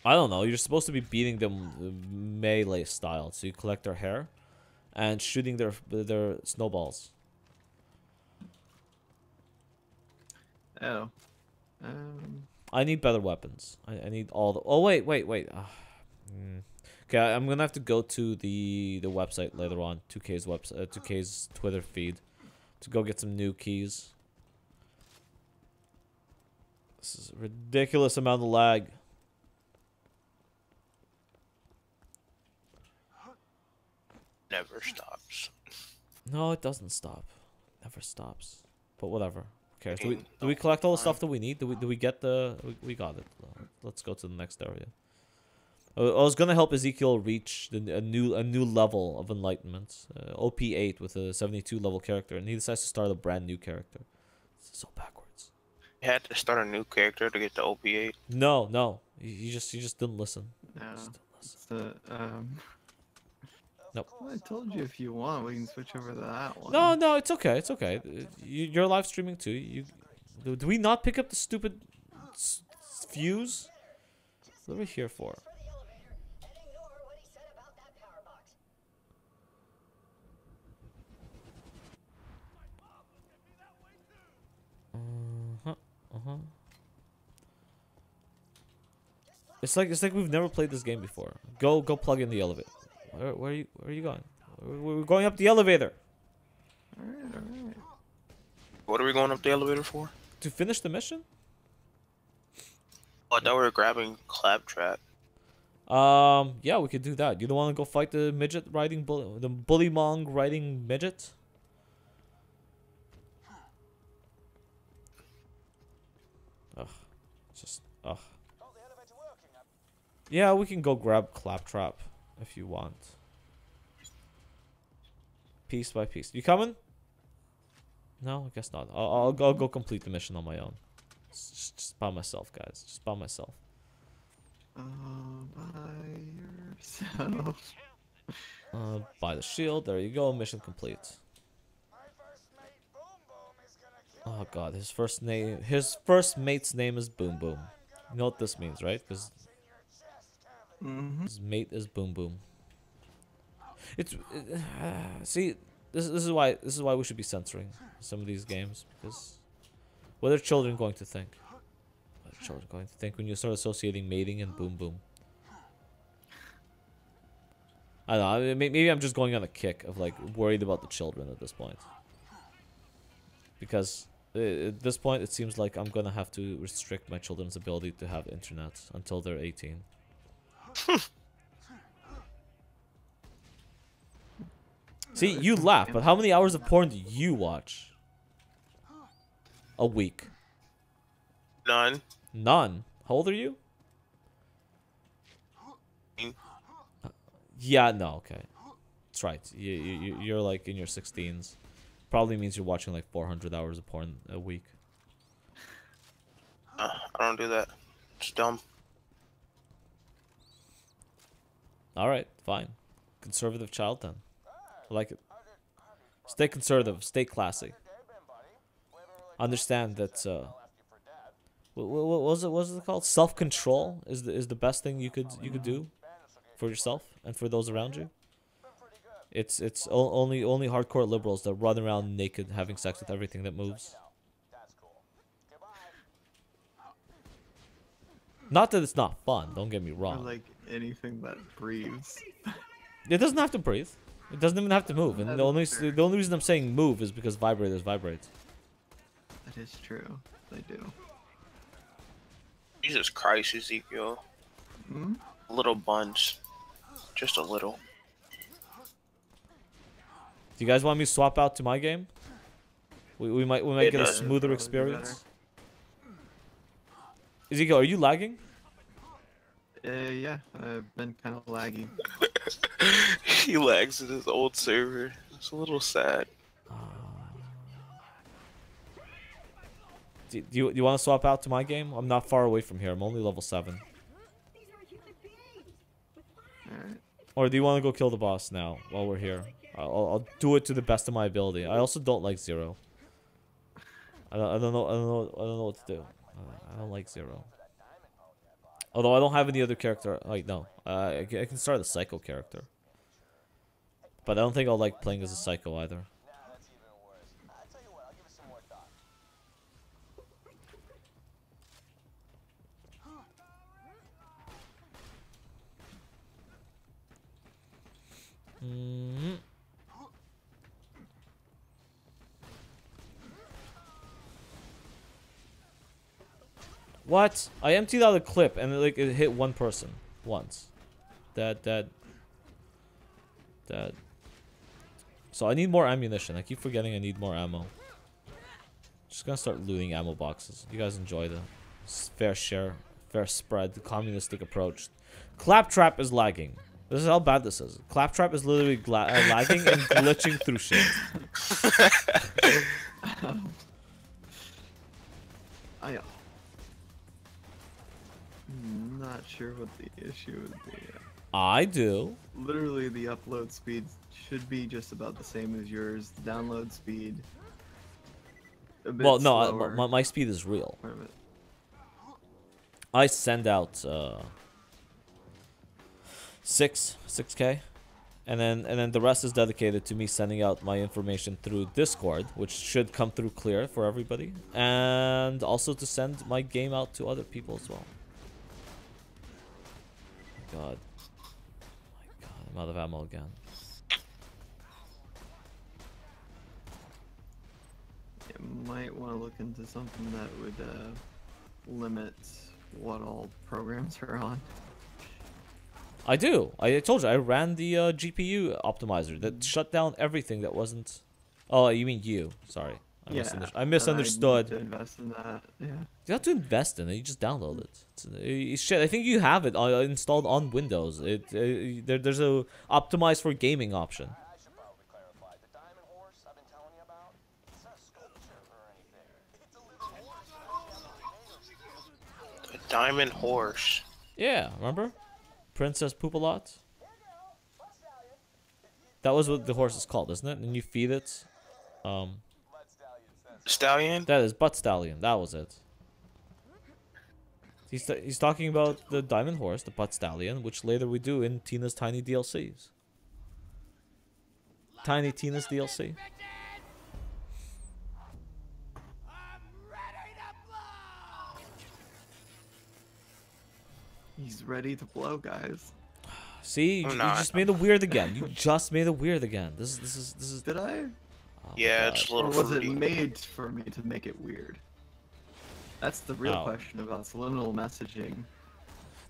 I don't know. You're supposed to be beating them melee style. So you collect their hair and shooting their snowballs. Oh. I need better weapons. I need all the... Oh, wait. Okay, I'm gonna have to go to the website later on. 2K's website, 2K's Twitter feed, to go get some new keys. This is a ridiculous amount of lag. Never stops. No, it doesn't stop. Never stops. But whatever. Who cares? Do we collect all the stuff that we need? Do we get the... We got it. Let's go to the next area. I was gonna help Ezekiel reach a new level of enlightenment. OP8 with a 72 level character, and he decides to start a brand new character. It's so backwards. You had to start a new character to get the OP8. No. He just didn't listen. No. Just didn't listen. Nope. Well, I told you if you want, we can switch over to that one. No, it's okay. It's okay. You're live streaming too. Do we not pick up the stupid fuse? What are we here for? It's like we've never played this game before. Go plug in the elevator. Where are you going? We're going up the elevator. Alright. What are we going up the elevator for? To finish the mission? Oh, I thought we were grabbing Claptrap. Yeah, we could do that. You don't want to go fight the midget riding the bullymong riding midget? Ugh. Yeah, we can go grab Claptrap if you want. Piece by piece. You coming? No, I guess not. I'll go complete the mission on my own. Just by myself, guys. Just by myself. By yourself. Buy the shield. There you go. Mission complete. Oh god, his first mate's name is Boom Boom. You know what this means, right? Because his mate is Boom Boom. See, this is why we should be censoring some of these games, because what are children going to think? What are children going to think when you start associating mating and Boom Boom? I don't know. Maybe I'm just going on a kick of like worried about the children at this point, because at this point it seems like I'm gonna have to restrict my children's ability to have internet until they're 18. See, you laugh, but how many hours of porn do you watch a week? None. None. How old are you? Yeah, no, okay. That's right. You're like in your 16s. Probably means you're watching like 400 hours of porn a week. I don't do that. It's dumb. Alright, fine. Conservative child then. I like it. Stay conservative. Stay classy. Understand that, what was it called? Self-control is the best thing you could do for yourself and for those around you. It's only hardcore liberals that run around naked having sex with everything that moves. Not that it's not fun, don't get me Or wrong. like anything that breathes. It doesn't have to breathe. It doesn't even have to move. And the only reason I'm saying move is because vibrators vibrate. That is true. They do. Jesus Christ, Ezekiel. Little buns. Just a little. Do you guys want me to swap out to my game? We might get a smoother experience. Ezekiel, are you lagging? Yeah, I've been kind of laggy. He lags in his old server. It's a little sad. Do you want to swap out to my game? I'm not far away from here. I'm only level 7. Alright. Or do you want to go kill the boss now while we're here? I'll do it to the best of my ability. I also don't like Zero. I don't know what to do. I don't like Zero. Although I don't have any other character. Like no, I can start a Psycho character. But I don't think I'll like playing as a Psycho either. What? I emptied out a clip and it hit one person once. That. So I need more ammunition. I keep forgetting I need more ammo. Just gonna start looting ammo boxes. You guys enjoy the fair share, fair spread, the communistic approach. Claptrap is lagging. This is how bad this is. Claptrap is literally lagging and glitching through shit. I'm not sure what the issue would be. I do. Literally, the upload speed should be just about the same as yours. The download speed. A bit Well, no, slower. my speed is real. Wait a minute. I send out 6K, and then the rest is dedicated to me sending out my information through Discord, which should come through clear for everybody, and also to send my game out to other people as well. God. My God, I'm out of ammo again. You might want to look into something that would limit what all programs are on. I do. I told you I ran the GPU optimizer that shut down everything that wasn't. Oh, you mean you? Sorry, I misunderstood. I need to invest in that. Yeah. You have to invest in it. You just download it. It's shit. I think you have it installed on Windows. There's a optimized for gaming option. I should probably clarify. The diamond horse I've been telling you about, it's not a sculpture or anything. It's a living horse. Diamond horse. Yeah, remember? Princess Poop-a-Lot? That was what the horse is called, isn't it? And you feed it. Stallion? That is Butt Stallion. That was it. He's talking about the diamond horse, the Butt Stallion, which later we do in Tina's Tiny DLCs. Tiny Tina's DLC. He's ready to blow, guys. See, you just made it weird again. You just made it weird again. This is. Did I? Oh Yeah, it's a Or little was it fruity. made for me to make it weird? That's the real question about subliminal messaging.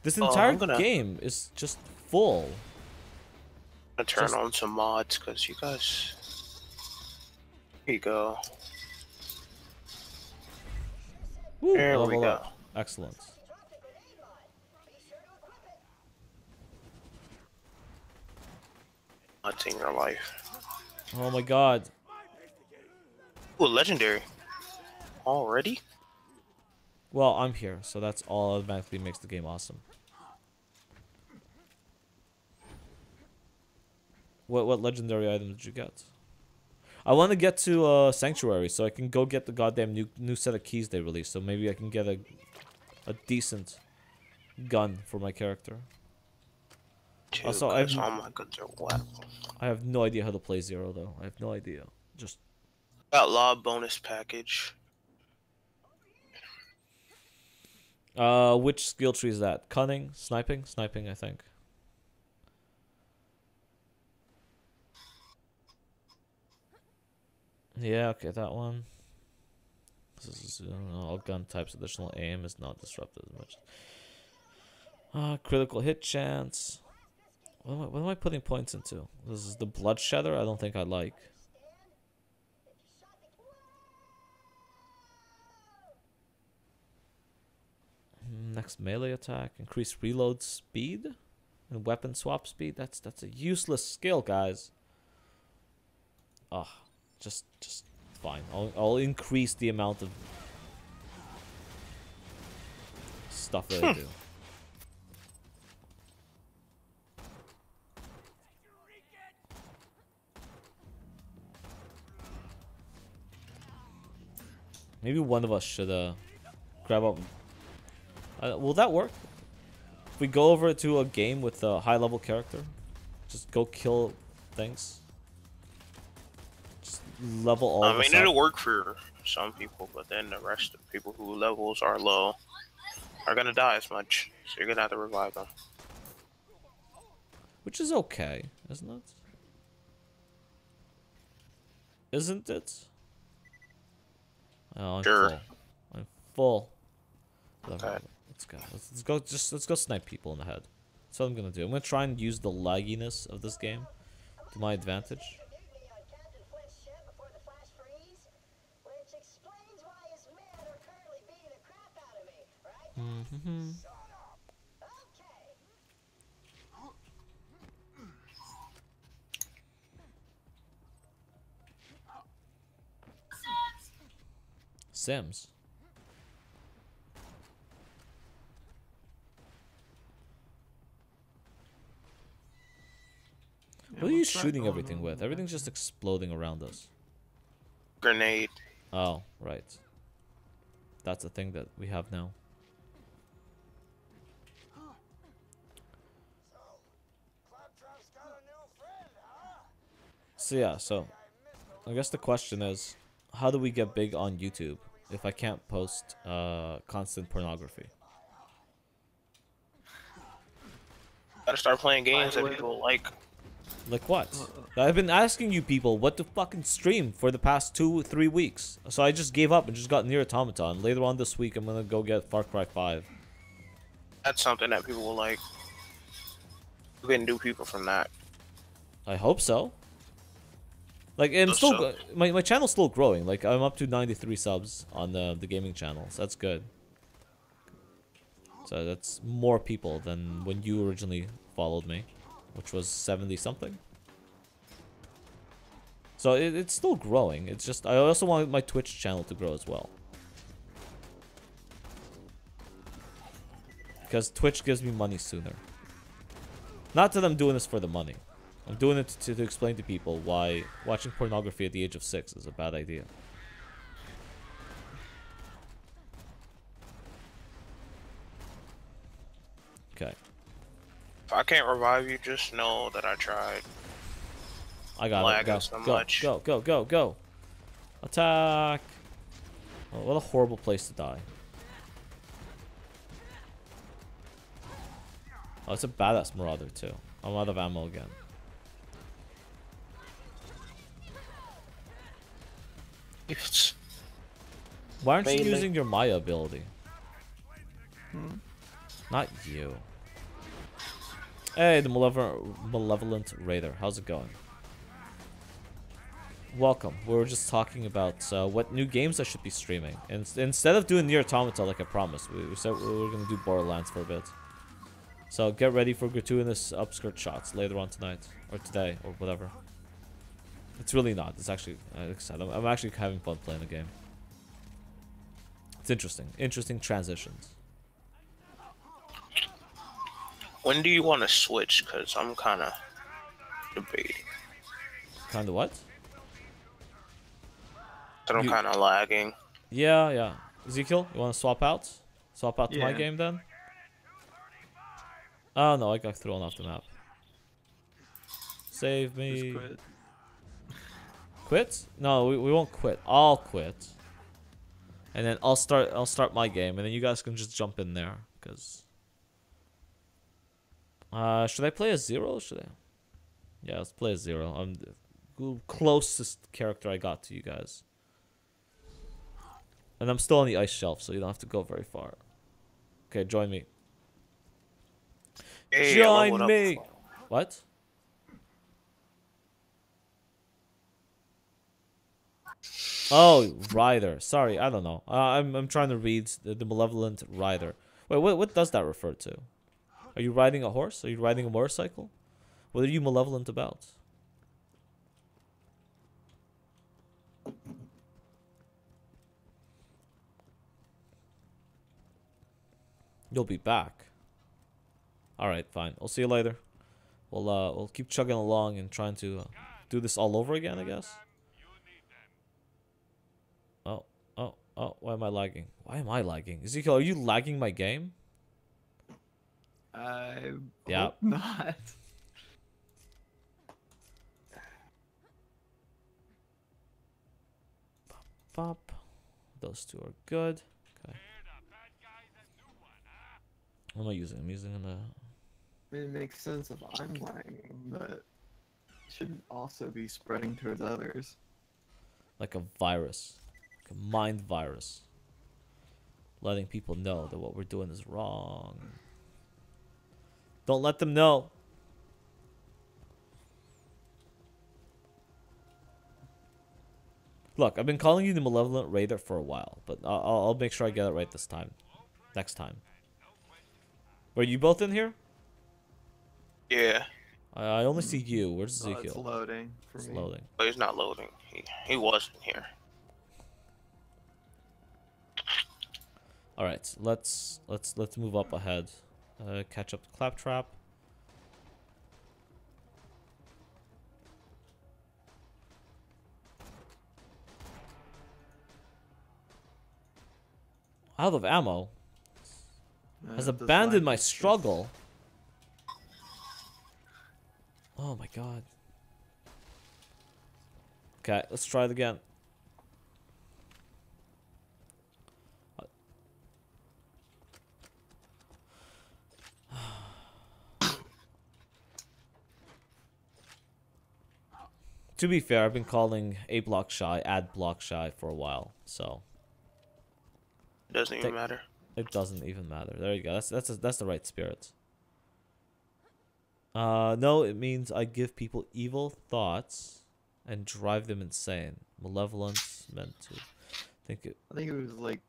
This entire I'm gonna- game is just full. I'm gonna turn on some mods because you guys. Here you go. Woo, There we level go. up. Excellent. Mods in your life. Oh my god. Ooh, legendary. Already? Well, I'm here, so that's all automatically makes the game awesome. What legendary item did you get? I want to get to Sanctuary so I can go get the goddamn new set of keys they released. So maybe I can get a decent gun for my character. Dude, Also, all my guns are wet. I have no idea how to play Zero though. I have no idea. Just Got law bonus package. which skill tree is that? Cunning, sniping, I think. Yeah, okay, that one. This is all gun types. Additional aim is not disrupted as much. Critical hit chance. What am I putting points into? This is the Bloodshedder. I don't think I like. Next melee attack, increase reload speed, and weapon swap speed. That's a useless skill, guys. Just fine. I'll increase the amount of stuff that I do. Maybe one of us should grab up. Will that work? If we go over to a game with a high level character, just go kill things. Just level all. I mean, it'll work for some people, but then the rest of the people who levels are low are gonna die as much, so you're gonna have to revive them. Which is okay, isn't it? Isn't it? Oh, I'm Sure. full. I'm full. Okay. Let's go. Let's go snipe people in the head. That's what I'm gonna do. I'm gonna try and use the lagginess of this game to my advantage. Mm-hmm. Sims. What are you shooting everything with? Everything's just exploding around us. Grenade. Oh, right. That's a thing that we have now. So yeah, so I guess the question is, how do we get big on YouTube if I can't post constant pornography? Gotta start playing games that people like. Like what? I've been asking you people what to fucking stream for the past 2-3 weeks. So I just gave up and just got Nier Automata. And later on this week, I'm gonna go get Far Cry 5. That's something that people will like. You can do people from that. I hope so. Like, I'm Hope still so. my channel's still growing. Like, I'm up to 93 subs on the gaming channel. So that's good. So that's more people than when you originally followed me, which was 70 something. So it's still growing. It's just I also want my Twitch channel to grow as well. Because Twitch gives me money sooner. Not that I'm doing this for the money. I'm doing it to explain to people why watching pornography at the age of 6 is a bad idea. Okay. If I can't revive you, just know that I tried. I got it. Lagging Go, so go, much. go, go, go, go. Attack. Oh, what a horrible place to die. Oh, it's a badass Marauder too. I'm out of ammo again. Why aren't you Mainly. using your Maya ability? Hmm? Not you. Hey, the malevolent Raider. How's it going? Welcome. We were just talking about what new games I should be streaming. And instead of doing Nier Automata like I promised, we said we were going to do Borderlands for a bit. So get ready for gratuitous upskirt shots later on tonight. Or today, or whatever. It's really not. It's actually, like I said, I'm actually having fun playing the game. It's interesting. Interesting transitions. When do you want to switch? Because I'm kind of debating. Kind of what? So I'm kind of lagging. Yeah, yeah. Ezekiel, you want to swap out? Swap out to my Yeah. game then? Oh no, I got thrown off the map. Save me. Just quit. Quit? No, we won't quit. I'll quit. And then I'll start my game, and then you guys can just jump in there, cause. Should I play a 0? Should I? Yeah, let's play a 0. I'm the closest character I got to you guys. And I'm still on the ice shelf, so you don't have to go very far. Okay, join me. Hey, I leveled Join up. me. What? Oh, Rider. Sorry, I don't know. I'm trying to read the malevolent Rider. Wait, what does that refer to? Are you riding a horse? Are you riding a motorcycle? What are you malevolent about? You'll be back. All right, fine. I'll see you later. We'll keep chugging along and trying to do this all over again, I guess. Oh, why am I lagging? Why am I lagging? Ezekiel, are you lagging my game? I Yeah. hope not. Pop. Those two are good. Okay. What am I using? I'm using I mean, it makes sense if I'm lagging, but it shouldn't also be spreading towards others. like a virus. Like a mind virus. Letting people know that what we're doing is wrong. Don't let them know. Look, I've been calling you the Malevolent Raider for a while, but I'll make sure I get it right this time. Next time. Were you both in here? Yeah, I only see you. Where's Oh, it's Ezekiel? loading for It's me. loading. but he's not loading. He wasn't here. All right, let's move up ahead. Catch up to Claptrap. Out of ammo. Has This abandoned lag my is just- struggle. Oh my god. Okay, let's try it again. To be fair, I've been calling A block shy, ad block shy for a while, so It doesn't even matter. it doesn't even matter. There you go. That's the right spirit. No, it means I give people evil thoughts and drive them insane. Malevolence meant to think it. I think it was like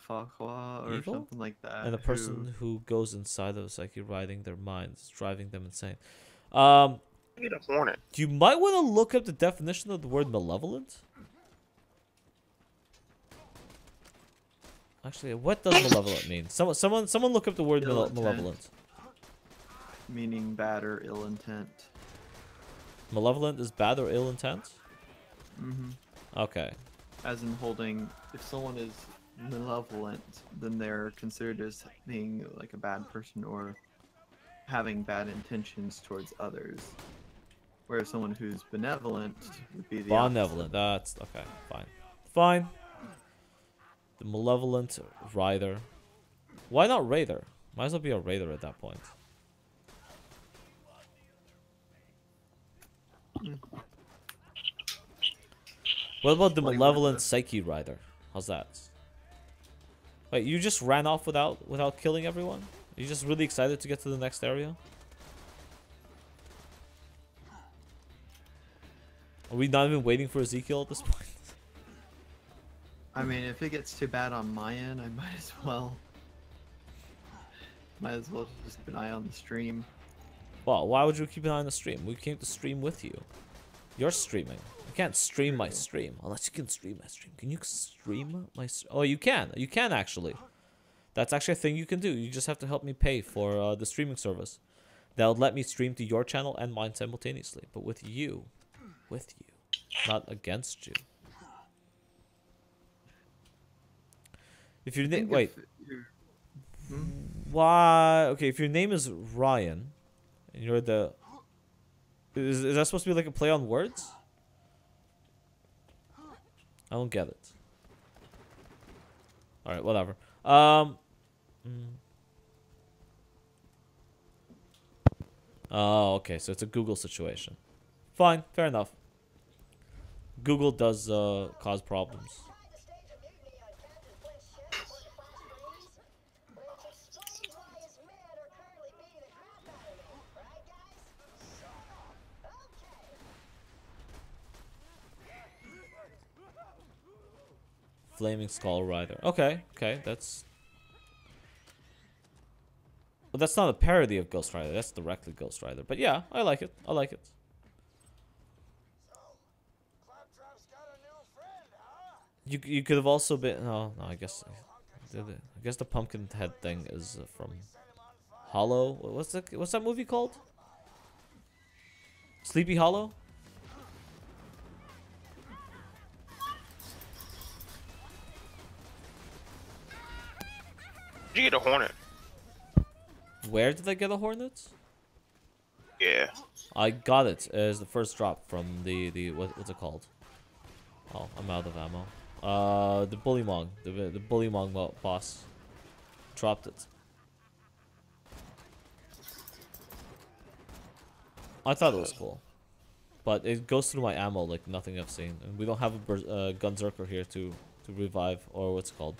Fakwa or Evil? something like that. And the who- person who goes inside of a psyche, riding their minds, driving them insane. I need a hornet. You might want to look up the definition of the word malevolent. Actually, what does malevolent mean? Someone look up the word Ill intent. malevolent. Meaning bad or ill intent. Malevolent is bad or ill intent? Mm-hmm. Okay. As in holding, if someone is malevolent, then they're considered as being like a bad person or having bad intentions towards others. Whereas someone who's benevolent would be the Benevolent. That's okay. Fine. Fine. The malevolent rider. Why not raider? Might as well be a raider at that point. What about the malevolent psyche rider? How's that? Wait, you just ran off without killing everyone? Are you just really excited to get to the next area? Are we not even waiting for Ezekiel at this point? I mean, if it gets too bad on my end, I might as well just keep an eye on the stream. Well, why would you keep an eye on the stream? We came to stream with you. You're streaming. I can't stream my stream unless you can stream my stream. Can you stream my? Oh, you can. You can actually. That's actually a thing you can do. You just have to help me pay for the streaming service. That'll let me stream to your channel and mine simultaneously, but with you, not against you. If your name, wait, why? Okay, if your name is Ryan, and you're the, is that supposed to be like a play on words? I don't get it. All right, whatever. Oh, okay, so it's a Google situation. Fine, fair enough. Google does cause problems. Flaming Skull Rider. Okay, that's... Well, that's not a parody of Ghost Rider. That's directly Ghost Rider. But yeah, I like it. I like it. You could have also been... No, I guess the pumpkin head thing is from Hollow. What's that movie called? Sleepy Hollow? Did you get a hornet? Where did I get a hornet? Yeah. I got it as the first drop from the what's it called? Oh, I'm out of ammo. The Bullymong, the Bullymong boss dropped it. I thought it was cool, but it goes through my ammo like nothing I've seen, and we don't have a Gunzerker here to revive, or what's it called,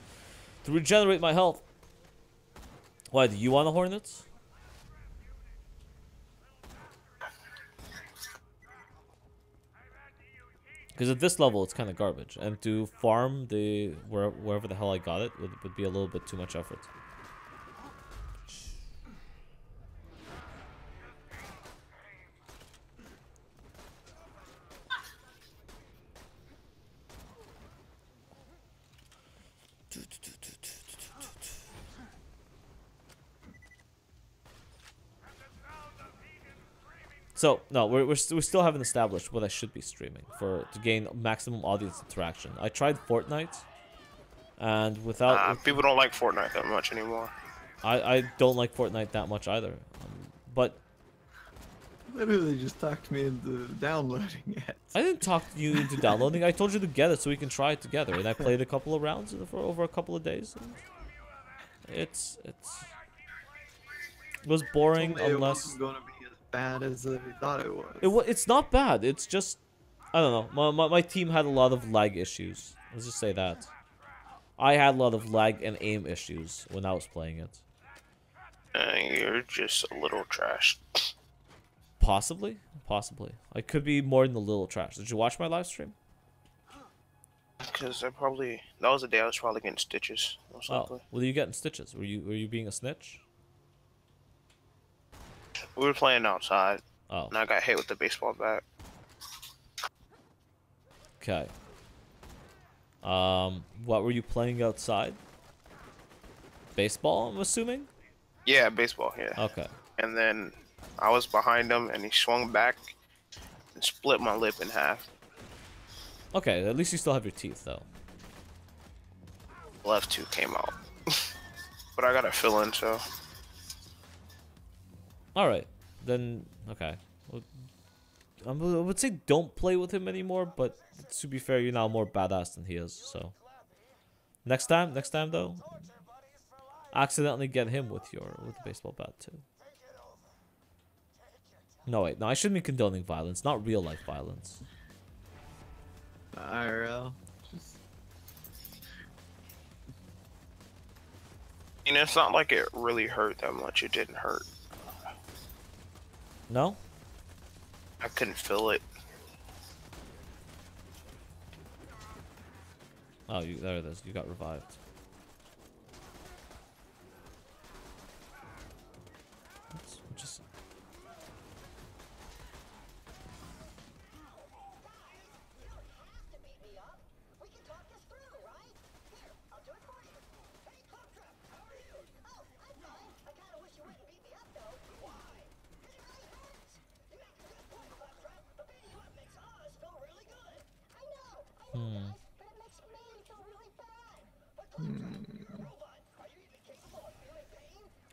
to regenerate my health. Why, do you want a hornet? Because at this level, it's kind of garbage. And to farm the wherever the hell I got it would be a little bit too much effort. So no, we still haven't established what I should be streaming to gain maximum audience interaction. I tried Fortnite, and without people don't like Fortnite that much anymore. I don't like Fortnite that much either, but Literally just talked me into downloading it. I didn't talk you into downloading. I told you to get it so we can try it together, and I played a couple of rounds for over a couple of days. It was boring unless. It wasn't gonna be as bad as I thought it was. It's not bad. It's just, I don't know. My team had a lot of lag issues. Let's just say that. I had a lot of lag and aim issues when I was playing it. You're just a little trash. Possibly. I could be more than a little trash. Did you watch my live stream? Because that was the day I was probably getting stitches. Most likely. What are you getting stitches? Were you being a snitch? We were playing outside. Oh. And I got hit with the baseball bat. Okay. What were you playing outside? baseball, I'm assuming? Yeah, baseball. Yeah. Okay. And then I was behind him, and he swung back and split my lip in half. Okay, at least you still have your teeth, though. Left tooth came out. But I got a fill in, so. Alright. Then, okay. Well, I would say don't play with him anymore, but to be fair, you're now more badass than he is, so. Next time though, accidentally get him with the baseball bat too. No wait, no, I shouldn't be condoning violence, not real life violence. IRL. You know, it's not like it really hurt that much. It didn't hurt. No? I couldn't feel it. Oh, there it is. You got revived. Let's just.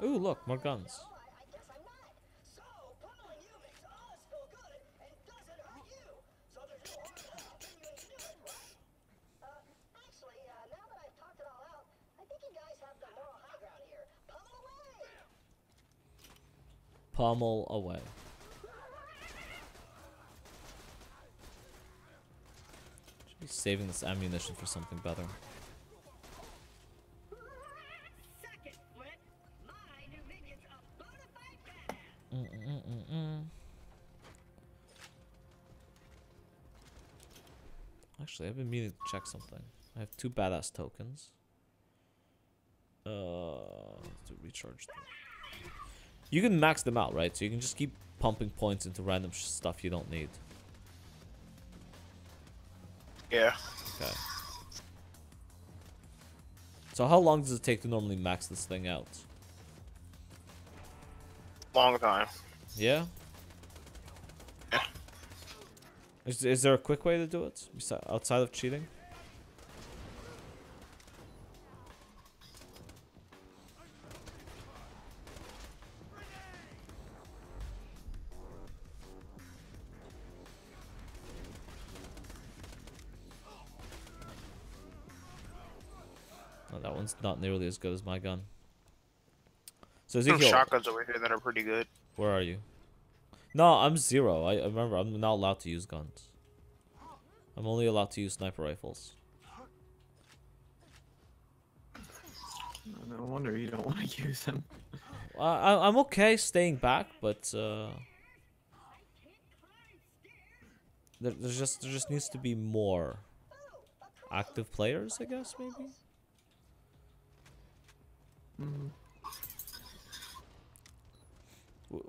Ooh, look, more guns. Pummel away. Should be saving this ammunition for something better. Actually, I've been meaning to check something. I have 2 badass tokens. To recharge them. You can max them out, right? So you can just keep pumping points into random stuff you don't need. Yeah. Okay. So how long does it take to normally max this thing out? Long time. Yeah? Yeah. Is there a quick way to do it? Outside of cheating? Oh, that one's not nearly as good as my gun. So Some Ezekiel, shotguns over here that are pretty good. where are you? No, I'm 0. I remember, I'm not allowed to use guns. I'm only allowed to use sniper rifles. No wonder you don't want to use them. I'm okay staying back, but there just needs to be more active players, I guess, maybe.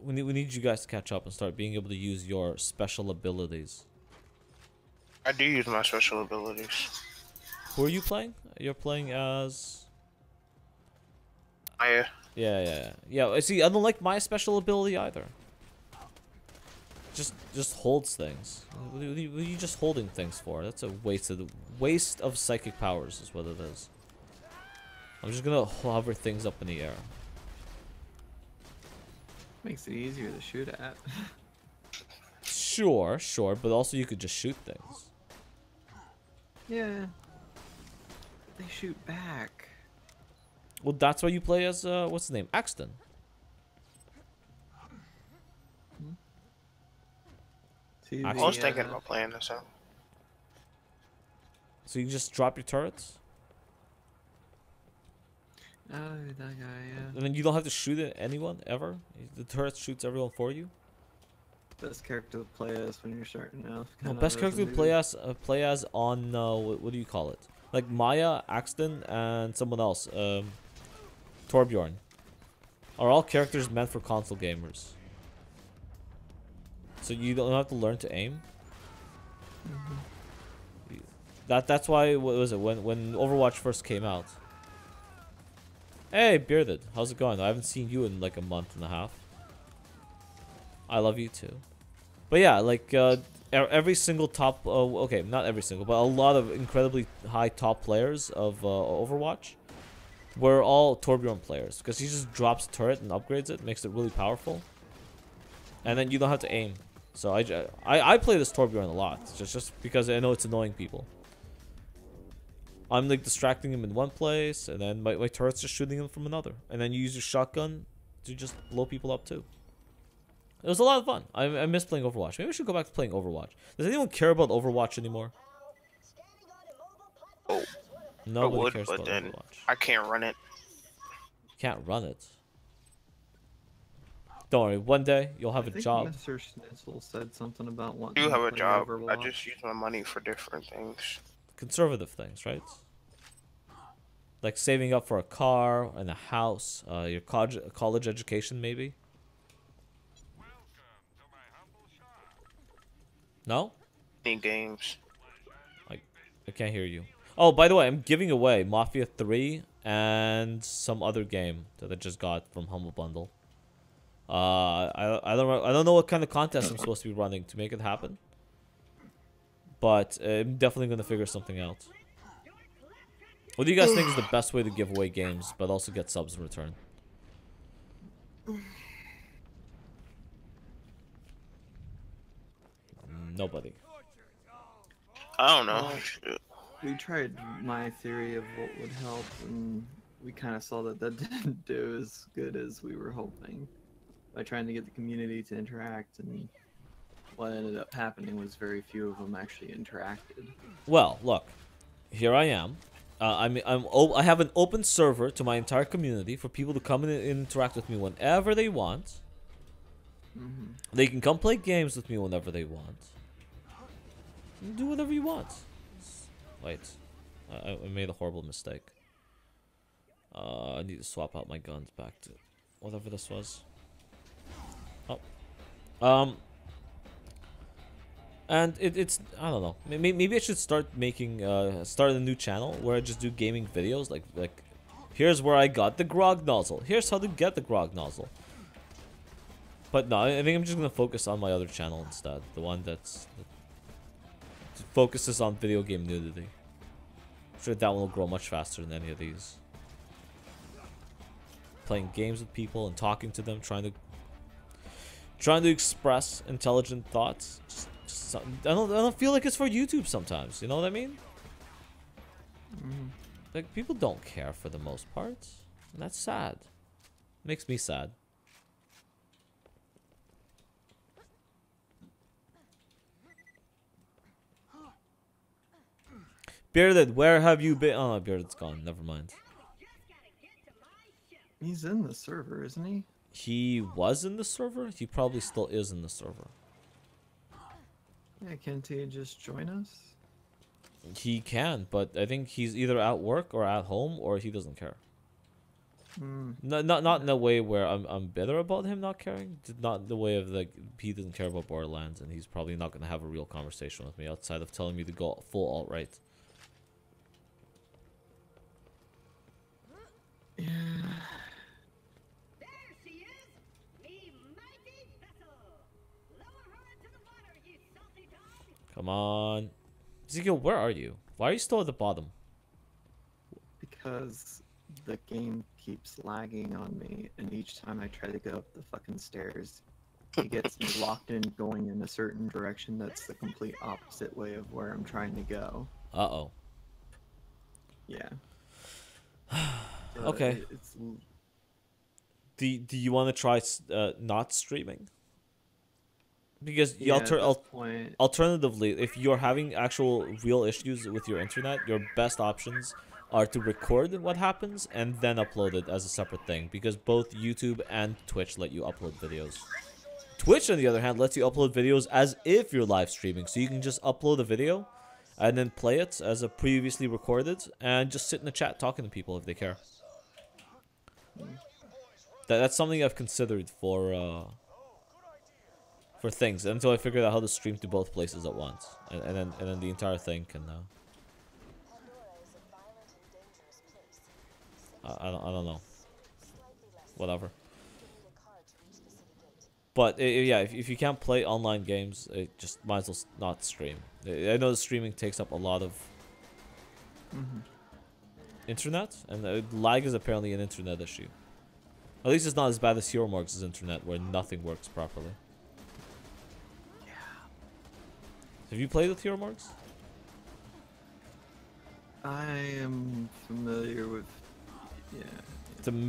We need you guys to catch up and start being able to use your special abilities. I do use my special abilities. Who are you playing? You're playing as... Yeah. Yeah, I see, I don't like my special ability either. Just holds things. What are you just holding things for? That's a waste of psychic powers is what it is. I'm just gonna hover things up in the air. Makes it easier to shoot at. Sure, but also you could just shoot things. Yeah. They shoot back. Well, that's why you play as, what's his name? Axton. See, I was thinking about playing this out. So you can just drop your turrets? Oh, that guy, yeah. And then you don't have to shoot at anyone, ever? The turret shoots everyone for you? Best character to play as when you're starting out. No, best character to play as on, what do you call it? Like Maya, Axton, and someone else. Torbjorn. Are all characters meant for console gamers. So you don't have to learn to aim? That's why, what was it, when Overwatch first came out. Hey, Bearded. How's it going? I haven't seen you in like a month and a half. I love you too. But yeah, like, every single top... okay, not every single, but a lot of incredibly high top players of Overwatch were all Torbjorn players. Because he just drops a turret and upgrades it, makes it really powerful. And then you don't have to aim. So I play this Torbjorn a lot, just because I know it's annoying people. I'm like distracting him in one place, and then my turret's just shooting him from another. And then you use your shotgun to just blow people up too. It was a lot of fun. I miss playing Overwatch. Maybe I should go back to playing Overwatch. Does anyone care about Overwatch anymore? Oh, Nobody I would, cares but about then Overwatch. I can't run it. Can't run it. Don't worry, one day you'll have I a think job. Mr. Schnitzel said something about I wanting do to have a play job. I Overwatch. just use my money for different things. Conservative things, right? Like saving up for a car and a house, your college education maybe. No? Any games. I can't hear you. Oh, by the way, I'm giving away Mafia 3 and some other game that I just got from Humble Bundle. I don't know what kind of contest I'm supposed to be running to make it happen. But I'm definitely gonna figure something out. What do you guys think is the best way to give away games, but also get subs in return? Nobody. I don't know. Well, Shit. we tried my theory of what would help, and we kind of saw that that didn't do as good as we were hoping. By trying to get the community to interact, and what ended up happening was very few of them actually interacted. Well, look, here I am. I have an open server to my entire community for people to come in and interact with me whenever they want. They can come play games with me whenever they want. Do whatever you want. Wait, I made a horrible mistake. I need to swap out my guns back to whatever this was. Oh, and it's I don't know. Maybe I should start making start a new channel where I just do gaming videos. Like, here's where I got the grog nozzle. Here's how to get the grog nozzle. But no, I think I'm just gonna focus on my other channel instead. The one that focuses on video game nudity. I'm sure that one will grow much faster than any of these. Playing games with people and talking to them, trying to express intelligent thoughts. Just, I don't feel like it's for YouTube sometimes. You know what I mean? Like, people don't care for the most part, and that's sad. Makes me sad. Bearded, where have you been? Oh, Bearded's gone. Never mind. He's in the server, isn't he? He was in the server? He probably still is in the server. Yeah, can't he just join us? He can, but I think he's either at work or at home, or he doesn't care. No, not in a way where I'm bitter about him not caring. Not in the way of like he doesn't care about Borderlands, and he's probably not gonna have a real conversation with me outside of telling me to go full alt-right. Yeah. There she is, me mighty vessel. Lower her into the water, you salty dog. Come on, Ezekiel, where are you? Why are you still at the bottom? Because the game keeps lagging on me, and each time I try to go up the fucking stairs, it gets me locked in going in a certain direction that's the complete opposite way of where I'm trying to go. Uh-oh. Yeah. Okay. It's Do you want to try not streaming? Because the yeah, at this point, alternatively, if you're having actual real issues with your internet, your best options are to record what happens and then upload it as a separate thing, because both YouTube and Twitch let you upload videos. Twitch, on the other hand, lets you upload videos as if you're live streaming, so you can just upload a video and then play it as a previously recorded and just sit in the chat talking to people if they care. That's something I've considered for things until I figured out how to stream to both places at once, and then the entire thing can. I don't know. whatever. But yeah, if you can't play online games, it just might as well not stream. I know the streaming takes up a lot of internet, and lag is apparently an internet issue. At least it's not as bad as Hero Morgs' internet, where nothing works properly. Yeah. Have you played with Hero Morgs? I am familiar with. Yeah.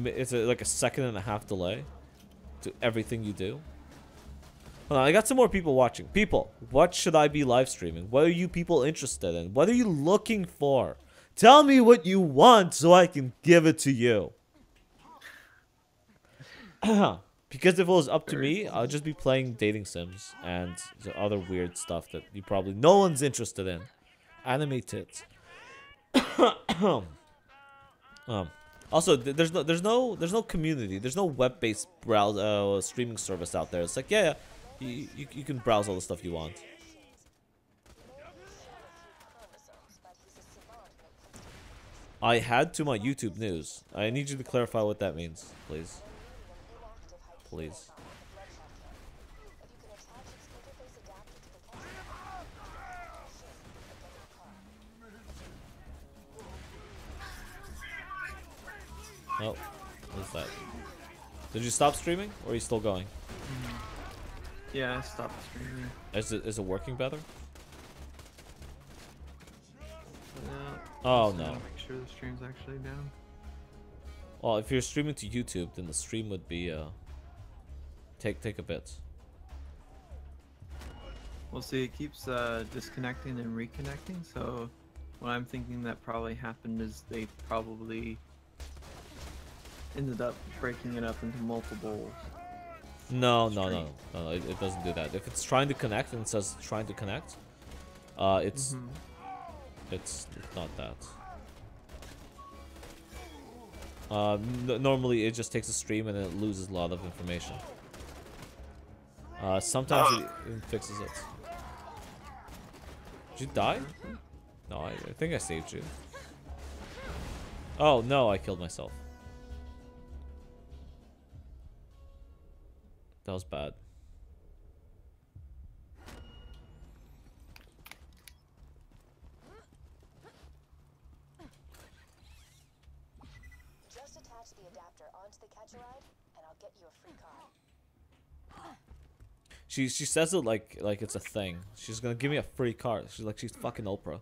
It's like a 1.5 second delay to everything you do. Hold on, I got some more people watching. People, what should I be live streaming? What are you people interested in? What are you looking for? Tell me what you want so I can give it to you. Because if it was up to me, I'll just be playing dating sims and the other weird stuff that you probably no one's interested in. Anime tits. Also, there's no community. There's no web-based browse streaming service out there. It's like yeah, you can browse all the stuff you want. I had to my YouTube news. I need you to clarify what that means, please. Please. Oh, what's that? Did you stop streaming, or are you still going? Yeah, I stopped streaming. Is it working better? No. Oh no. Make sure the stream's actually down. Well, if you're streaming to YouTube, then the stream would be take a bit. Well, see, it keeps disconnecting and reconnecting. So, what I'm thinking that probably happened is they probably ended up breaking it up into multiple. No, it doesn't do that. If it's trying to connect and it says trying to connect, it's not that. Normally it just takes a stream and then it loses a lot of information. Sometimes it even fixes it. Did you die? No, I think I saved you. Oh no, I killed myself. That was bad. Just attach the adapter onto the catch a ride, and I'll get you a free car. She says it like it's a thing. She's gonna give me a free car. She's like she's fucking Oprah.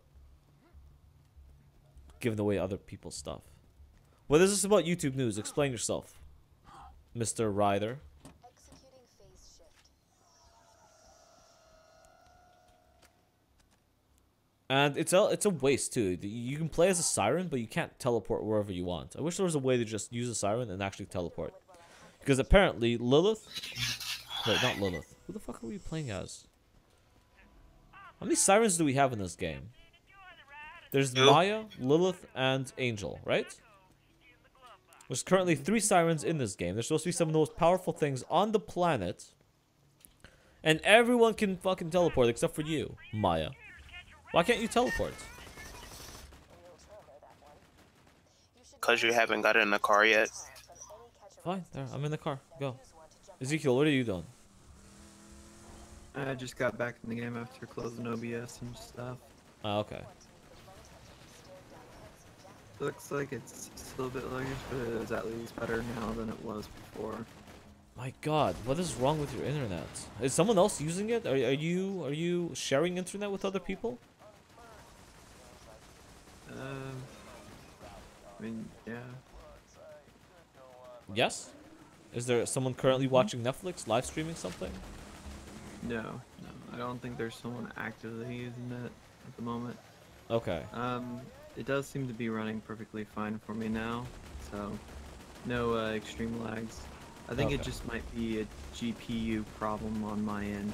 Giving away other people's stuff. What is this about YouTube news? Explain yourself, Mr. Ryder. Executing phase shift. And it's a waste too. You can play as a siren, but you can't teleport wherever you want. I wish there was a way to just use a siren and actually teleport. Because apparently Lilith... Wait, not Lilith. Who the fuck are we playing as? How many sirens do we have in this game? There's Maya, Lilith, and Angel, right? There's currently 3 sirens in this game. They're supposed to be some of the most powerful things on the planet. And everyone can fucking teleport except for you, Maya. Why can't you teleport? Because you haven't got in the car yet. Fine, there, I'm in the car. Go. Ezekiel, what are you doing? I just got back in the game after closing OBS and stuff. Oh, okay. Looks like it's still a bit sluggish, but it is at least better now than it was before. My God, what is wrong with your internet? Is someone else using it? Are you sharing internet with other people? I mean, yeah. Yes? Is there someone currently watching Netflix, live streaming something? No, I don't think there's someone actively using it at the moment. Okay. It does seem to be running perfectly fine for me now, so no extreme lags. I think it just might be a GPU problem on my end.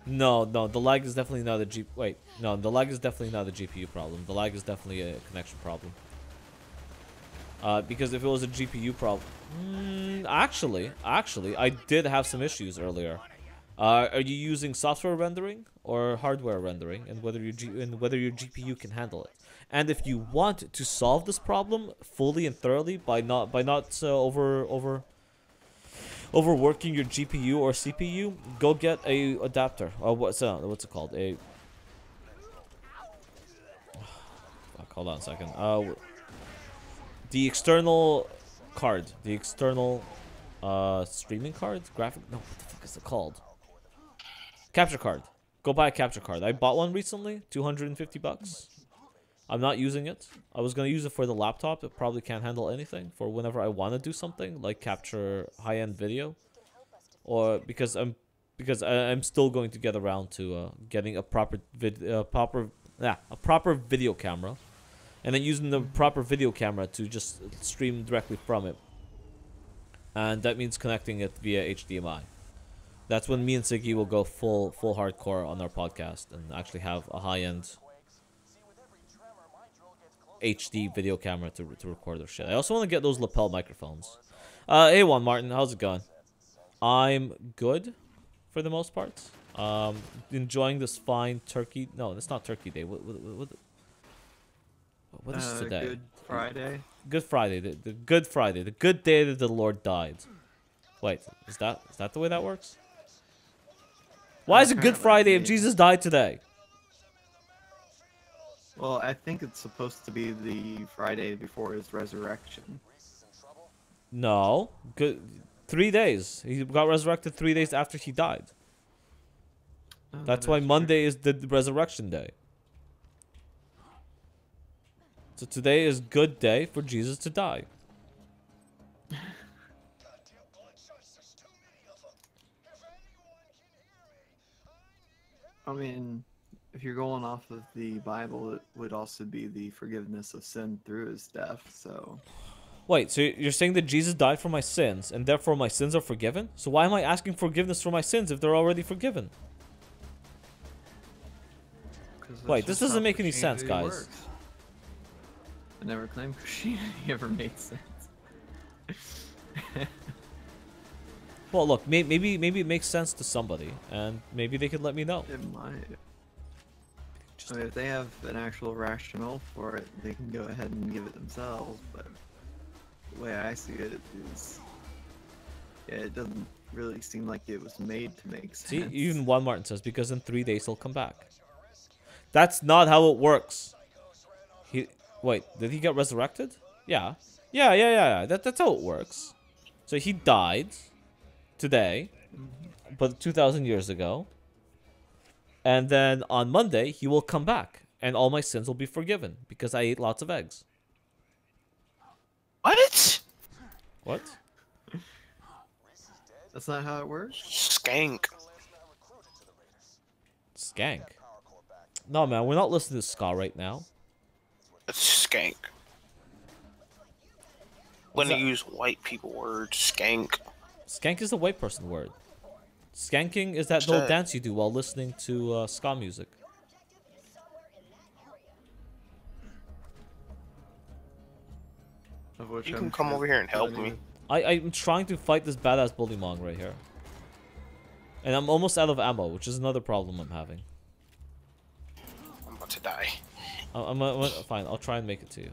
No, the lag is definitely not a the lag is definitely not a GPU problem. The lag is definitely a connection problem. Because if it was a GPU problem, actually, I did have some issues earlier. Are you using software rendering or hardware rendering, and whether your GPU can handle it? And if you want to solve this problem fully and thoroughly by not overworking your GPU or CPU, go get a adapter. Or what's it called? Fuck, hold on a second. The external card, the external streaming card, graphic. No, what the fuck is it called? Capture card. Go buy a capture card. I bought one recently, $250. I'm not using it. I was gonna use it for the laptop. It probably can't handle anything for whenever I want to do something like capture high-end video, or because I'm still going to get around to getting a proper video camera, and then using the proper video camera to just stream directly from it. And that means connecting it via HDMI. That's when me and Siggy will go full hardcore on our podcast and actually have a high-end HD video camera to record their shit. I also want to get those lapel microphones. Hey, Juan Martin, how's it going? I'm good for the most part. Enjoying this fine turkey. No, it's not Turkey Day. What is today? Good Friday. Good Friday. The Good Friday. The good day that the Lord died. Wait, is that the way that works? Why is it Good Friday if Jesus died today? Well, I think it's supposed to be the Friday before his resurrection. No. Good. 3 days. He got resurrected 3 days after he died. Oh, That's that why is Monday is the resurrection day. So today is good day for Jesus to die. I mean, if you're going off of the Bible, it would also be the forgiveness of sin through his death, so... Wait, so you're saying that Jesus died for my sins, and therefore my sins are forgiven? So why am I asking forgiveness for my sins if they're already forgiven? Wait, this doesn't make any sense, guys. Works. I never claimed Christianity ever made sense. Well, look, maybe it makes sense to somebody, and maybe they could let me know. It might. I mean, if they have an actual rationale for it, they can go ahead and give it themselves, but the way I see it is, yeah, it doesn't really seem like it was made to make sense. See, even Juan Martin says, because in 3 days he'll come back. That's not how it works. Wait, did he get resurrected? Yeah. Yeah. That's how it works. So he died today, but 2,000 years ago. And then on Monday, he will come back. And all my sins will be forgiven because I ate lots of eggs. What? What? That's not how it works? Skank. Skank? No, man, we're not listening to ska right now. It's skank. When you use white people words, skank. Skank is the white person word. Skanking is that little dance you do while listening to ska music. You can come over here and help me. I'm trying to fight this badass bullymong right here. And I'm almost out of ammo, which is another problem I'm having. I'm about to die. Fine, I'll try and make it to you.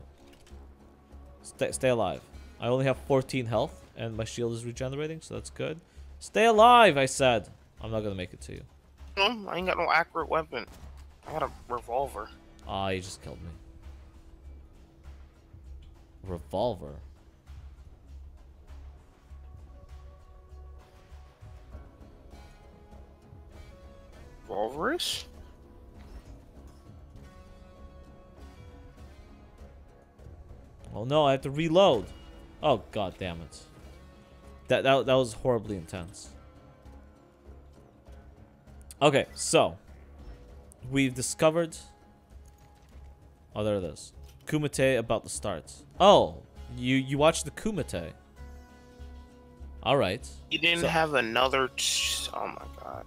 Stay alive. I only have 14 health, and my shield is regenerating, so that's good. Stay alive, I said. I'm not gonna make it to you. No, I ain't got no accurate weapon. I got a revolver. Ah, you just killed me. Revolver? Revolverish? Oh no, I have to reload. Oh god damn it. That was horribly intense. Okay, so we've discovered. Oh, there it is. Kumite about to start. Oh, you watched the Kumite. All right. You didn't have another. Oh my god.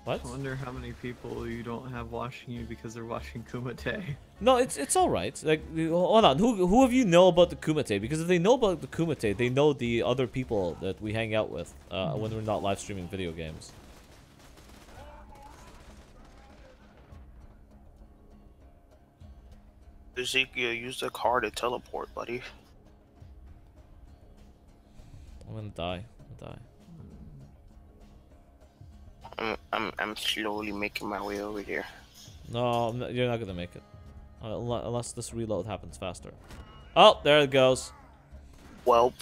What? I wonder how many people you don't have watching you because they're watching Kumite. No, it's all right. Like, hold on. Who of you know about the Kumite? Because if they know about the Kumite, they know the other people that we hang out with when we're not live streaming video games. Ezekiel, use the car to teleport, buddy. I'm gonna die. I'm gonna die. I'm slowly making my way over here. No, you're not gonna make it. Unless this reload happens faster. Oh, there it goes. Welp.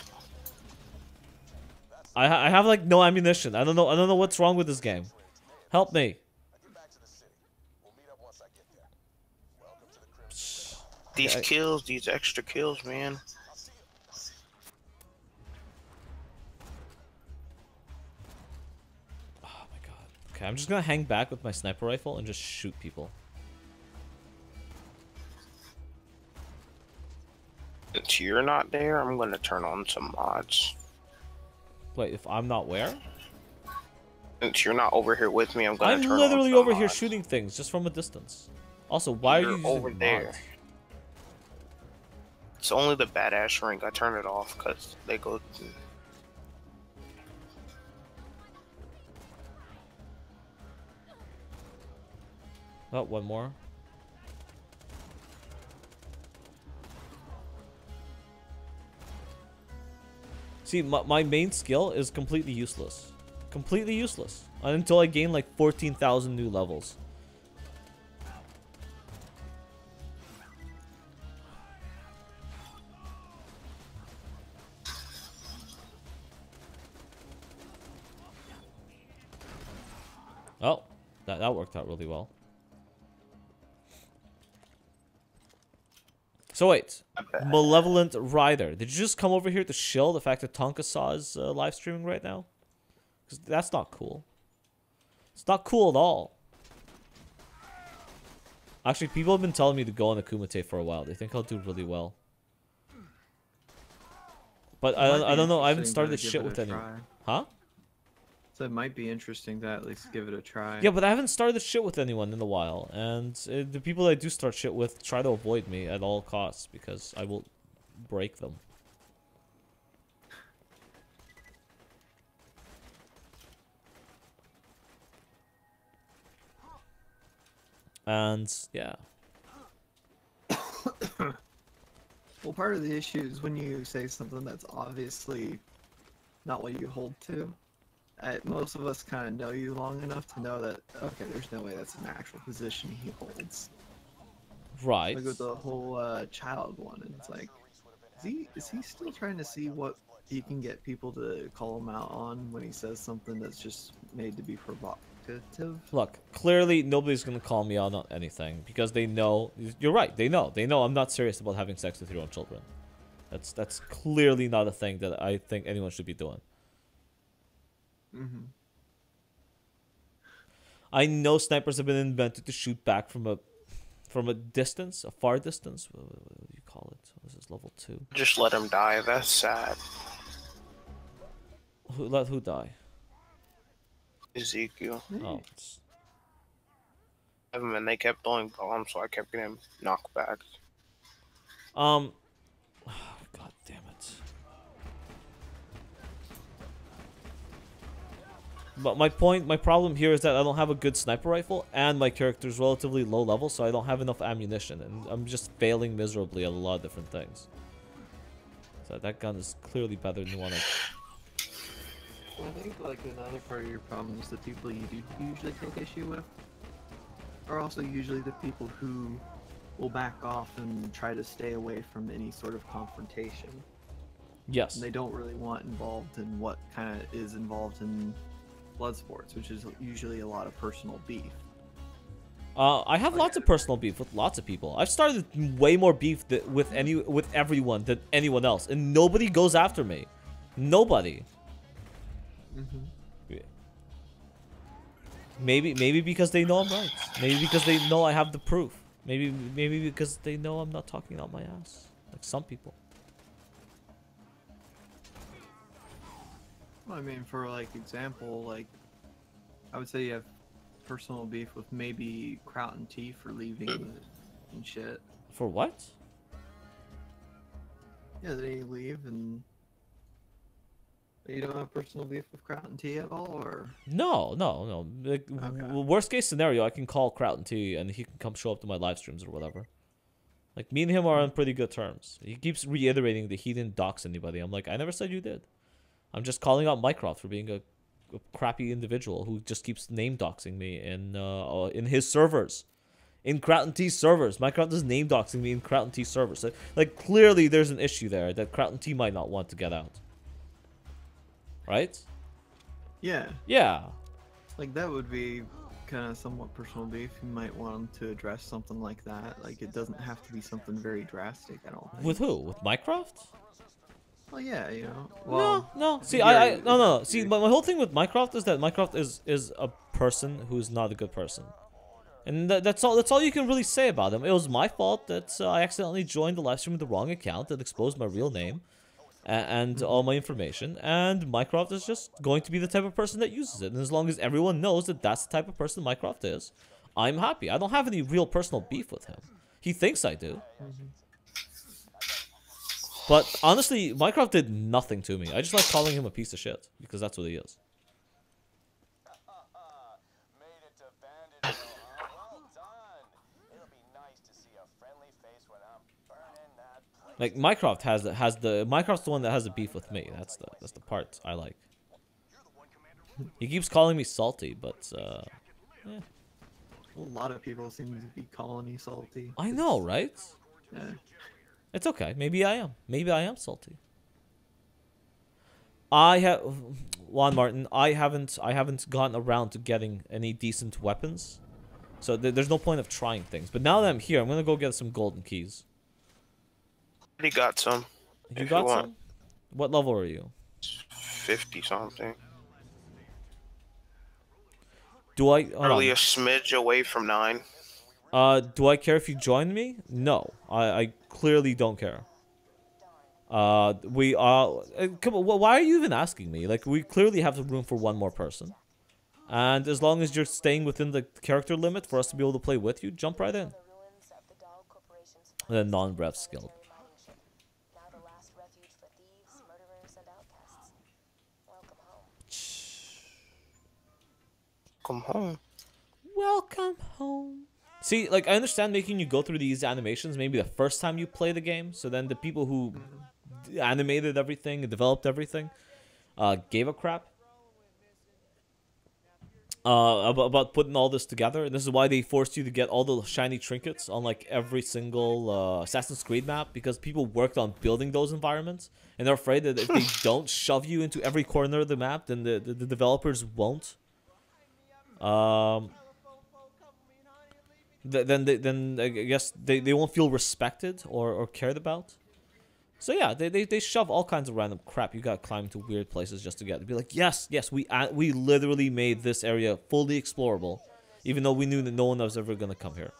I have like no ammunition. I don't know what's wrong with this game. Help me. These kills, these extra kills, man. Oh my god. Okay, I'm just gonna hang back with my sniper rifle and just shoot people. Since you're not there, I'm gonna turn on some mods. Wait, if I'm not where? Since you're not over here with me, I'm gonna turn on literally some over here mods. shooting things just from a distance. Also, why You're are you using over there? mods? It's only the badass rank. I turn it off because they go. Oh, one more. See, my main skill is completely useless. Completely useless. Until I gain like 14,000 new levels. Oh, that worked out really well. So wait, Malevolent Rider, did you just come over here to shill the fact that Tonka Saw is live streaming right now? Because that's not cool. It's not cool at all. Actually, people have been telling me to go on Akumite for a while. They think I'll do really well. But I don't know, I haven't started shit with anyone. Huh? So it might be interesting to at least give it a try. Yeah, but I haven't started shit with anyone in a while, and the people I do start shit with try to avoid me at all costs because I will break them. And yeah. Well, part of the issue is when you say something that's obviously not what you hold to. Most of us kind of know you long enough to know that, okay, there's no way that's an actual position he holds. Right. Like with the whole child one, and it's like, is he still trying to see what he can get people to call him out on when he says something that's just made to be provocative? Look, clearly nobody's gonna call me out on anything because they know. You're right. They know. They know I'm not serious about having sex with your own children. That's clearly not a thing that I think anyone should be doing. Mm-hmm. I know snipers have been invented to shoot back from a distance, a far distance. What do you call it? This is level 2. Just let him die. That's sad. Who die? Ezekiel. Oh. And they kept throwing bombs, so I kept getting knocked back. God damn it. But my problem here is that I don't have a good sniper rifle, and my character's relatively low level, so I don't have enough ammunition, and I'm just failing miserably at a lot of different things. So that gun is clearly better than the one I... Well, I think like another part of your problem is the people you do usually take issue with are also usually the people who will back off and try to stay away from any sort of confrontation. Yes. And they don't really want involved in what kind of is involved in blood sports, which is usually a lot of personal beef. I have lots of personal beef with lots of people. I've started way more beef with everyone than anyone else, and nobody goes after me. Nobody. Mm-hmm. Maybe because they know I'm right. Maybe because they know I have the proof. Maybe because they know I'm not talking out my ass, like some people. Well, I mean, for like example, like I would say you have personal beef with maybe Kraut and T for leaving and shit. For what? Yeah, they leave and you don't have personal beef with Kraut and T at all, or? No. Like, Okay. worst case scenario, I can call Kraut and T, and he can come show up to my live streams or whatever. Like, me and him are on pretty good terms. He keeps reiterating that he didn't dox anybody. I'm like, I never said you did. I'm just calling out Mycroft for being a crappy individual who just keeps name doxing me in his servers. In Kraton T servers. Mycroft is name doxing me in Kraton T servers. So, like, clearly there's an issue there that Kraton T might not want to get out. Right? Yeah. Yeah. Like, that would be kind of somewhat personal beef. You might want him to address something like that. Like, it doesn't have to be something very drastic, I don't think. With who? With Mycroft? Well, yeah, you know. Well, no. See, yeah, no. See, my whole thing with Mycroft is that Mycroft is a person who's not a good person. And that's all you can really say about him. It was my fault that I accidentally joined the live stream with the wrong account that exposed my real name and all my information. And Mycroft is just going to be the type of person that uses it. And as long as everyone knows that that's the type of person Mycroft is, I'm happy. I don't have any real personal beef with him. He thinks I do. But honestly, Mycroft did nothing to me. I just like calling him a piece of shit because that's what he is. Made it to Bandit, huh? Well done. It'll be nice to see a friendly face when I'm burning that place. Like, Mycroft Mycroft's the one that has the beef with me. That's the part I like. He keeps calling me salty, but yeah. a lot of people seem to be calling me salty. I know, right? Yeah. It's okay. Maybe I am. Maybe I am salty. Juan Martin, I haven't gotten around to getting any decent weapons. So there's no point of trying things. But now that I'm here, I'm going to go get some golden keys. Already got some. You if got you want. some? What level are you? 50 something. Do I Probably a smidge away from 9. Do I care if you join me? No. I clearly don't care. We are... come on, why are you even asking me? Like, we clearly have room for one more person. And as long as you're staying within the character limit for us to be able to play with you, jump right in. The non-breath skill. Now the last refuge for thieves, murderers, and outcasts. Welcome home. Come home. Welcome home. See, like, I understand making you go through these animations maybe the first time you play the game, so then the people who animated everything and developed everything gave a crap about putting all this together. And this is why they forced you to get all the shiny trinkets on, like, every single Assassin's Creed map, because people worked on building those environments, and they're afraid that if they don't shove you into every corner of the map, then the developers won't. Then I guess they won't feel respected or cared about. So yeah, they shove all kinds of random crap. You gotta climb to weird places just to get to be like, yes, we literally made this area fully explorable, even though we knew that no one was ever gonna come here.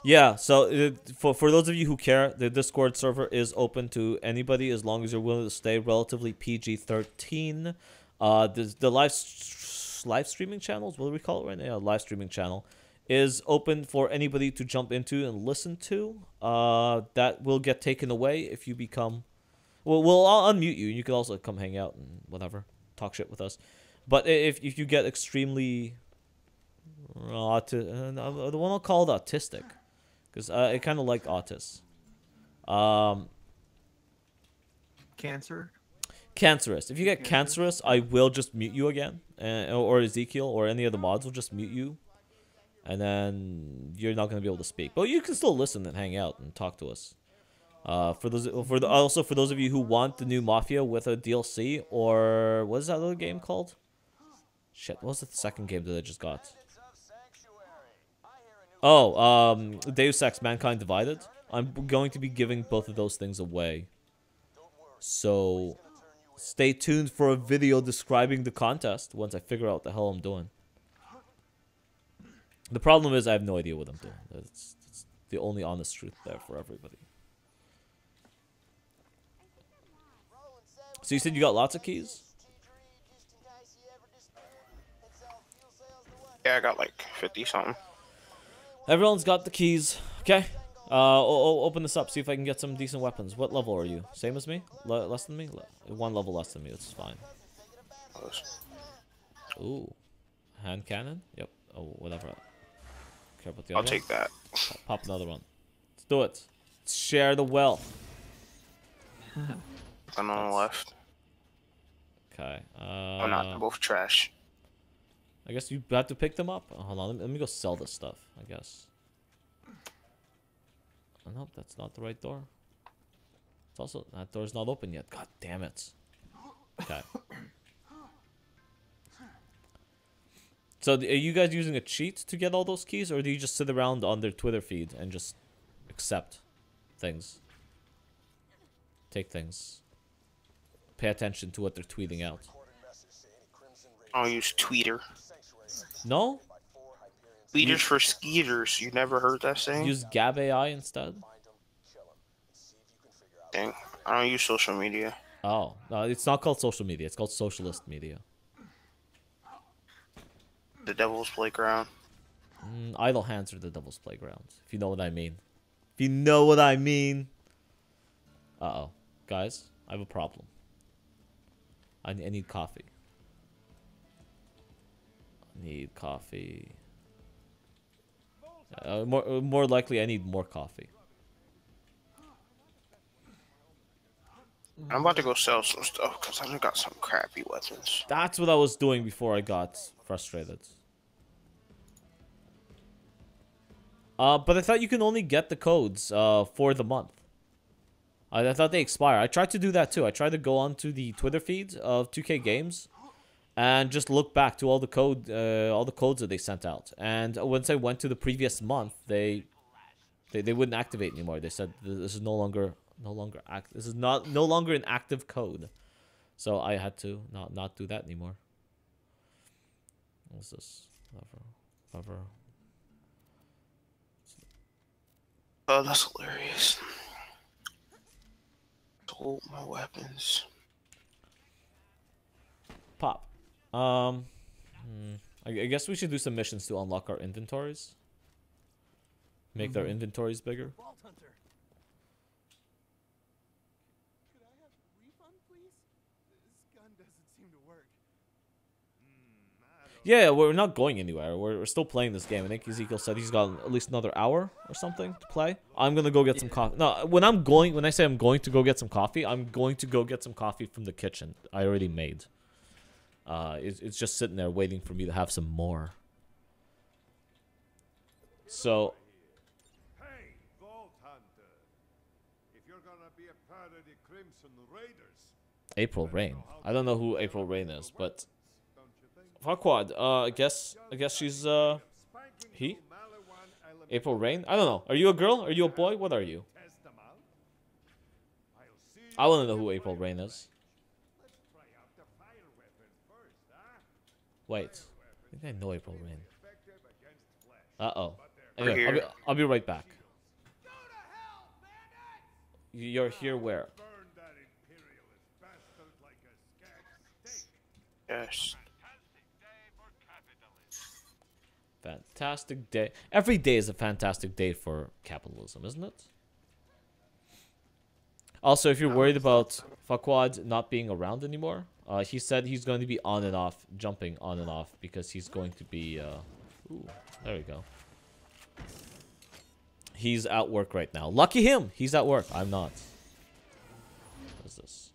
Yeah, so for those of you who care, the Discord server is open to anybody as long as you're willing to stay relatively PG-13. The live streaming channels, what do we call it right now? Yeah, live streaming channel is open for anybody to jump into and listen to. That will get taken away if you become... Well, I'll unmute you. You can also come hang out and whatever. Talk shit with us. But if you get extremely... the one I'll call it autistic. Because I kind of like autists. Cancer? Cancerous. If you get cancerous, I will just mute you again. Or Ezekiel or any of the mods will just mute you. And then you're not going to be able to speak. But you can still listen and hang out and talk to us. Also for those of you who want the new Mafia with a DLC, or what is that other game called? Shit, what was the second game that I just got? Oh, Deus Ex Mankind Divided. I'm going to be giving both of those things away. So stay tuned for a video describing the contest once I figure out what the hell I'm doing. The problem is I have no idea what I'm doing. It's the only honest truth there for everybody. So you said you got lots of keys? Yeah, I got like 50 something. Everyone's got the keys. Okay. Open this up. See if I can get some decent weapons. What level are you? Same as me? Less than me? One level less than me. That's fine. Ooh. Hand cannon? Yep. Oh, whatever. Care about the I'll other take that. one? Pop another one. Let's do it. Let's share the wealth. None on the left. Okay. Oh, not. They're both trash. I guess you have to pick them up. Oh, hold on. Let me go sell this stuff, I guess. Oh, nope, that's not the right door. It's also... That door's not open yet. God damn it. Okay. So, are you guys using a cheat to get all those keys? Or do you just sit around on their Twitter feed and just accept things? Take things. Pay attention to what they're tweeting out. I don't use Tweeter. No? Tweeters for skeeters. You never heard that saying? Use Gab AI instead? Dang. I don't use social media. Oh, no, it's not called social media. It's called socialist media. The devil's playground. Idle hands are the devil's playground, if you know what I mean. If you know what I mean. Uh-oh. Guys, I have a problem. I need coffee. I need coffee. More likely, I need more coffee. I'm about to go sell some stuff because I got some crappy weapons. That's what I was doing before I got frustrated. But I thought you can only get the codes for the month. I thought they expire. I tried to do that too. I tried to go onto the Twitter feed of 2K Games and just look back to all the codes that they sent out. And once I went to the previous month, they wouldn't activate anymore. They said this is no longer an active code. So I had to not do that anymore. What's this? Whatever. Oh, that's hilarious. Sold my weapons. Pop. I guess we should do some missions to unlock our inventories. Make their inventories bigger. Vault Hunter. Could I have a refund, please? This gun doesn't seem to work. Yeah, we're not going anywhere. We're still playing this game. I think Ezekiel said he's got at least another hour or something to play. I'm gonna go get some coffee. No, when I say I'm going to go get some coffee, I'm going to go get some coffee from the kitchen. I already made. It's just sitting there waiting for me to have some more. So. Hey, Vault Hunter. If you're gonna be a part of the Crimson Raiders, April Rain. I don't know who April Rain is, but don't you think? Farquad, I guess she's he? April Rain? I don't know. Are you a girl? Are you a boy? What are you? Test them out. I'll see you. I want to know who April Rain is. Let's try out the fire weapon first, huh? Wait. I think I know April Rain. Effective against flesh. Uh-oh. We're Anyway, here. I'll be right back. Go to hell, bandits! You're here where? Burn that imperialist bastard like a scared steak. Yes. Fantastic day. Every day is a fantastic day for capitalism, isn't it? Also, if you're worried about Farquad not being around anymore, he said he's going to be on and off, jumping on and off, because he's going to be, ooh, there we go. He's at work right now. Lucky him! He's at work. I'm not. What is this?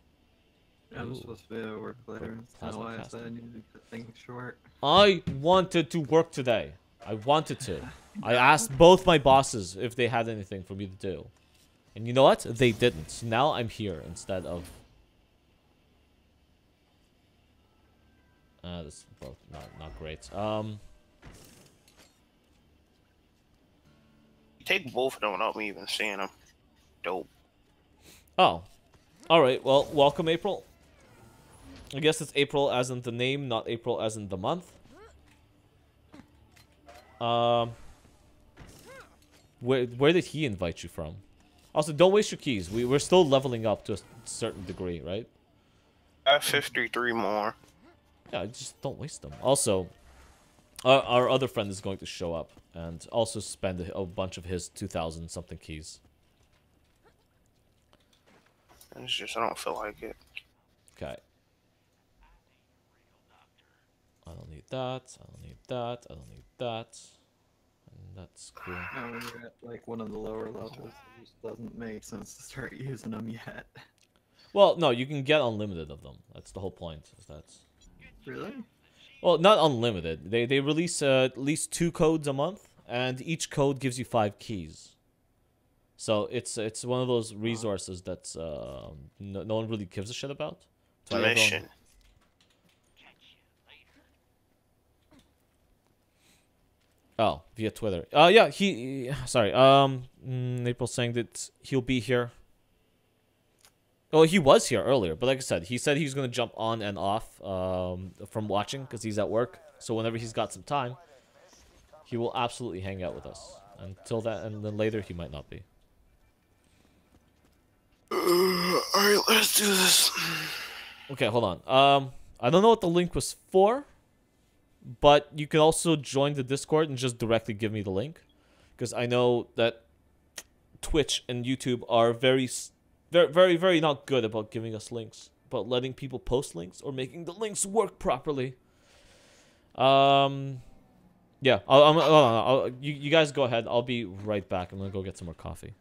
I'm Ooh. supposed to be at work later. That's Plasma why I casting. said I needed to cut things short. I wanted to work today. I wanted to. I asked both my bosses if they had anything for me to do. And you know what? They didn't. So now I'm here instead of... this is both not great. You take both of them without me even seeing them. Dope. Oh. Alright, well, welcome April. I guess it's April as in the name, not April as in the month. Where did he invite you from? Also, don't waste your keys. We're still leveling up to a certain degree, right? I have 53 more. Yeah, just don't waste them. Also, our other friend is going to show up and also spend a bunch of his 2,000 something keys. It's just, I don't feel like it. Okay. I don't need that. I don't need that. I don't need that. And that's cool. Now when you're at like one of the lower levels, it just doesn't make sense to start using them yet. Well, no, you can get unlimited of them. That's the whole point. Is that? Really? Well, not unlimited. They release at least 2 codes a month, and each code gives you 5 keys. So it's one of those resources that's no one really gives a shit about. That's why everyone- Mission. Oh, via Twitter. Yeah, sorry. April's saying that he'll be here. Oh, he was here earlier, but like I said, he said he's gonna jump on and off from watching because he's at work. So whenever he's got some time, he will absolutely hang out with us. Until that, and then later he might not be. Alright, let's do this. Okay, hold on. I don't know what the link was for, but you can also join the Discord and just directly give me the link, because I know that Twitch and YouTube are very, very not good about giving us links, about letting people post links or making the links work properly. Yeah, you guys go ahead. I'll be right back. I'm gonna go get some more coffee.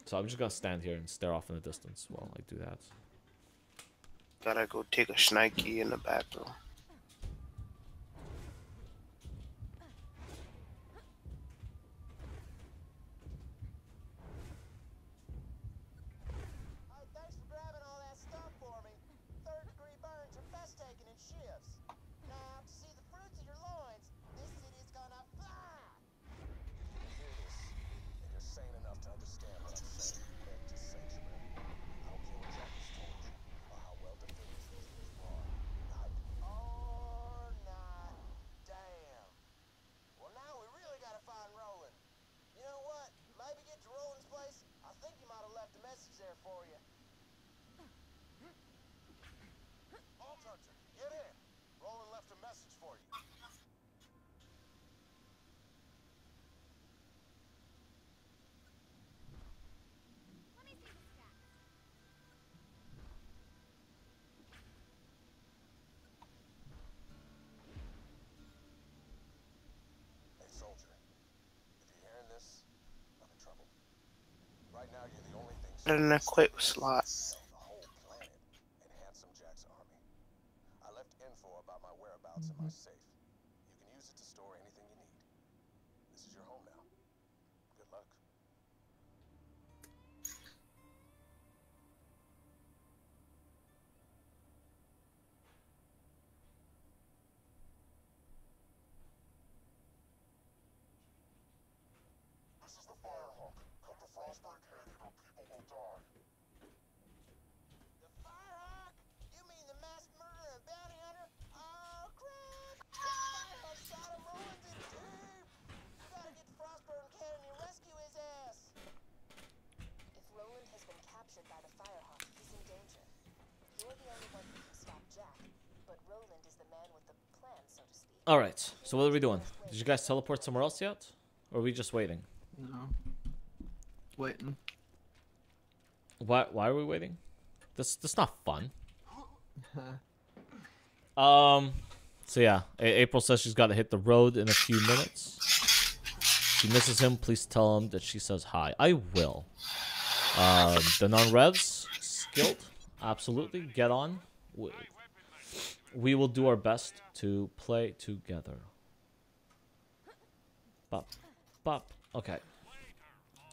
So I'm just gonna stand here and stare off in the distance while I do that. Gotta go take a schnikey in the bathroom. Hey, thanks for grabbing all that stuff for me. Third-degree burns are best taken in shifts. Now, to see the fruits of your loins, this city's gonna fly. You hear this, and you're sane enough to understand what I'm saying. Head to sanctuary. I don't care what Jackie's told you, or how well defended these things are. Not or not. Damn. Well, now we really gotta find Roland. You know what? Maybe get to Roland's place. I think he might have left a message there for you. Alt Hunter, get in. Roland left a message for you. Hey, soldier. If you're hearing this, I'm in trouble. Right now, you're the only thing Get an equip slot. the whole planet and Handsome Jack's army. I left info about my whereabouts in my safe. You can use it to store anything you need. This is your home now. Good luck. This is the Firehawk. Cut the frostbite candy or people will die. The Firehawk? You mean the mass murderer and bounty hunter? Oh, crap! The Firehawk's got him ruined in deep! You gotta get to Frostburn Canyon and rescue his ass! If Roland has been captured by the Firehawk, he's in danger. You're the only one who can stop Jack, but Roland is the man with the plan, so to speak. All right. So what are we doing? Did you guys teleport somewhere else yet, or are we just waiting? No. Waiting. Why are we waiting? That's not fun. So yeah, April says she's got to hit the road in a few minutes. She misses him. Please tell him that she says hi. I will. The non-revs skilled. Absolutely. Get on. We will do our best to play together. Bop. Bop. Okay.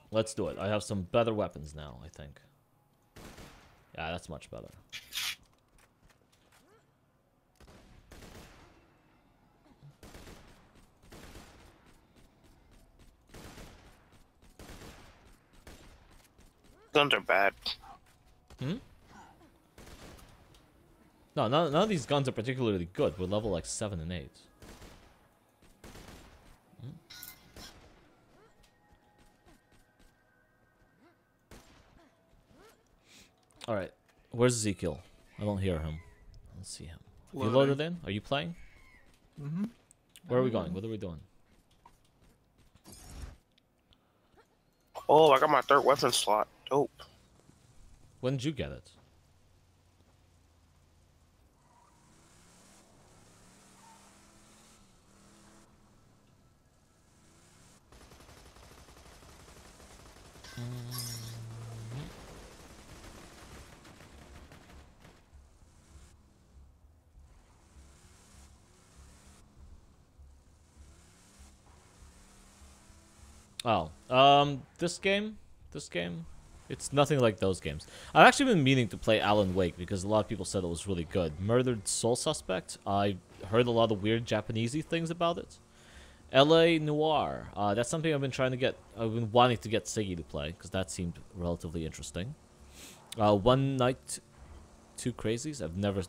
Let's do it. I have some better weapons now, I think. Yeah, that's much better. Guns are bad. Hmm? No, none of these guns are particularly good. We're level like 7 and 8. Alright. Where's Ezekiel? I don't hear him. I don't see him. Have you loaded in? Are you playing? Mm-hmm. Where are we going? What are we doing? Oh, I got my third weapon slot. Dope. When did you get it? Oh, this game, it's nothing like those games. I've actually been meaning to play Alan Wake because a lot of people said it was really good. Murdered Soul Suspect, I heard a lot of weird Japanesey things about it. LA Noire, that's something I've been wanting to get Siggy to play because that seemed relatively interesting. One Night, Two Crazies, I've never,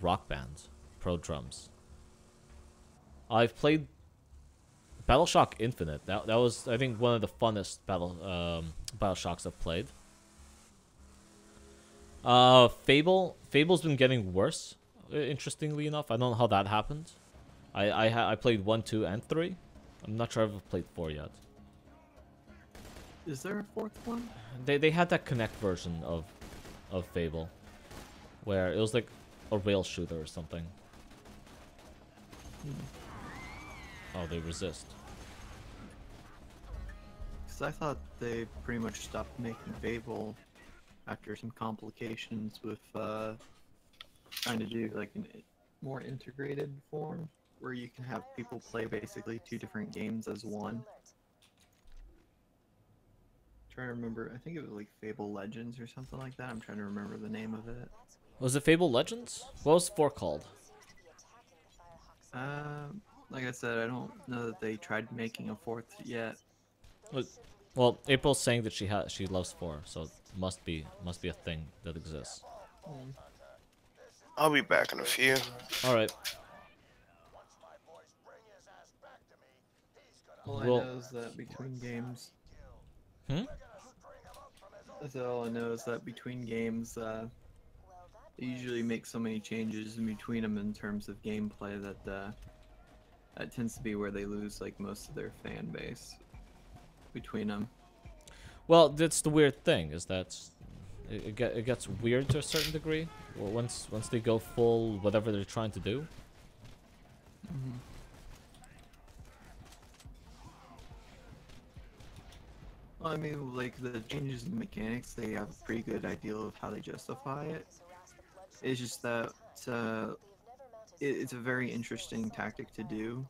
Rock Band, Pro Drums. I've played BattleShock Infinite. That was, I think, one of the funnest BattleShocks I've played. Fable's been getting worse, interestingly enough. I don't know how that happened. I played 1, 2, and 3. I'm not sure I've played 4 yet. Is there a fourth one? They had that Connect version of Fable, where it was like a rail shooter or something. Oh, they resist. Because I thought they pretty much stopped making Fable after some complications with trying to do like a more integrated form where you can have people play basically 2 different games as one. Trying to remember, I think it was like Fable Legends or something like that. I'm trying to remember the name of it. Was it Fable Legends? What was 4 called? Like I said, I don't know that they tried making a 4th yet. Well, April's saying that she loves 4, so it must be a thing that exists. I'll be back in a few. All right. All Well- I know is that between games. Hmm? That's all I know is that between games, they usually make so many changes in between them in terms of gameplay that that tends to be where they lose like most of their fan base between them. Well, that's the weird thing, is that it gets weird to a certain degree. Well, once they go full whatever they're trying to do. Well, I mean, like the changes in mechanics, they have a pretty good idea of how they justify it. It's just that it's a very interesting tactic to do,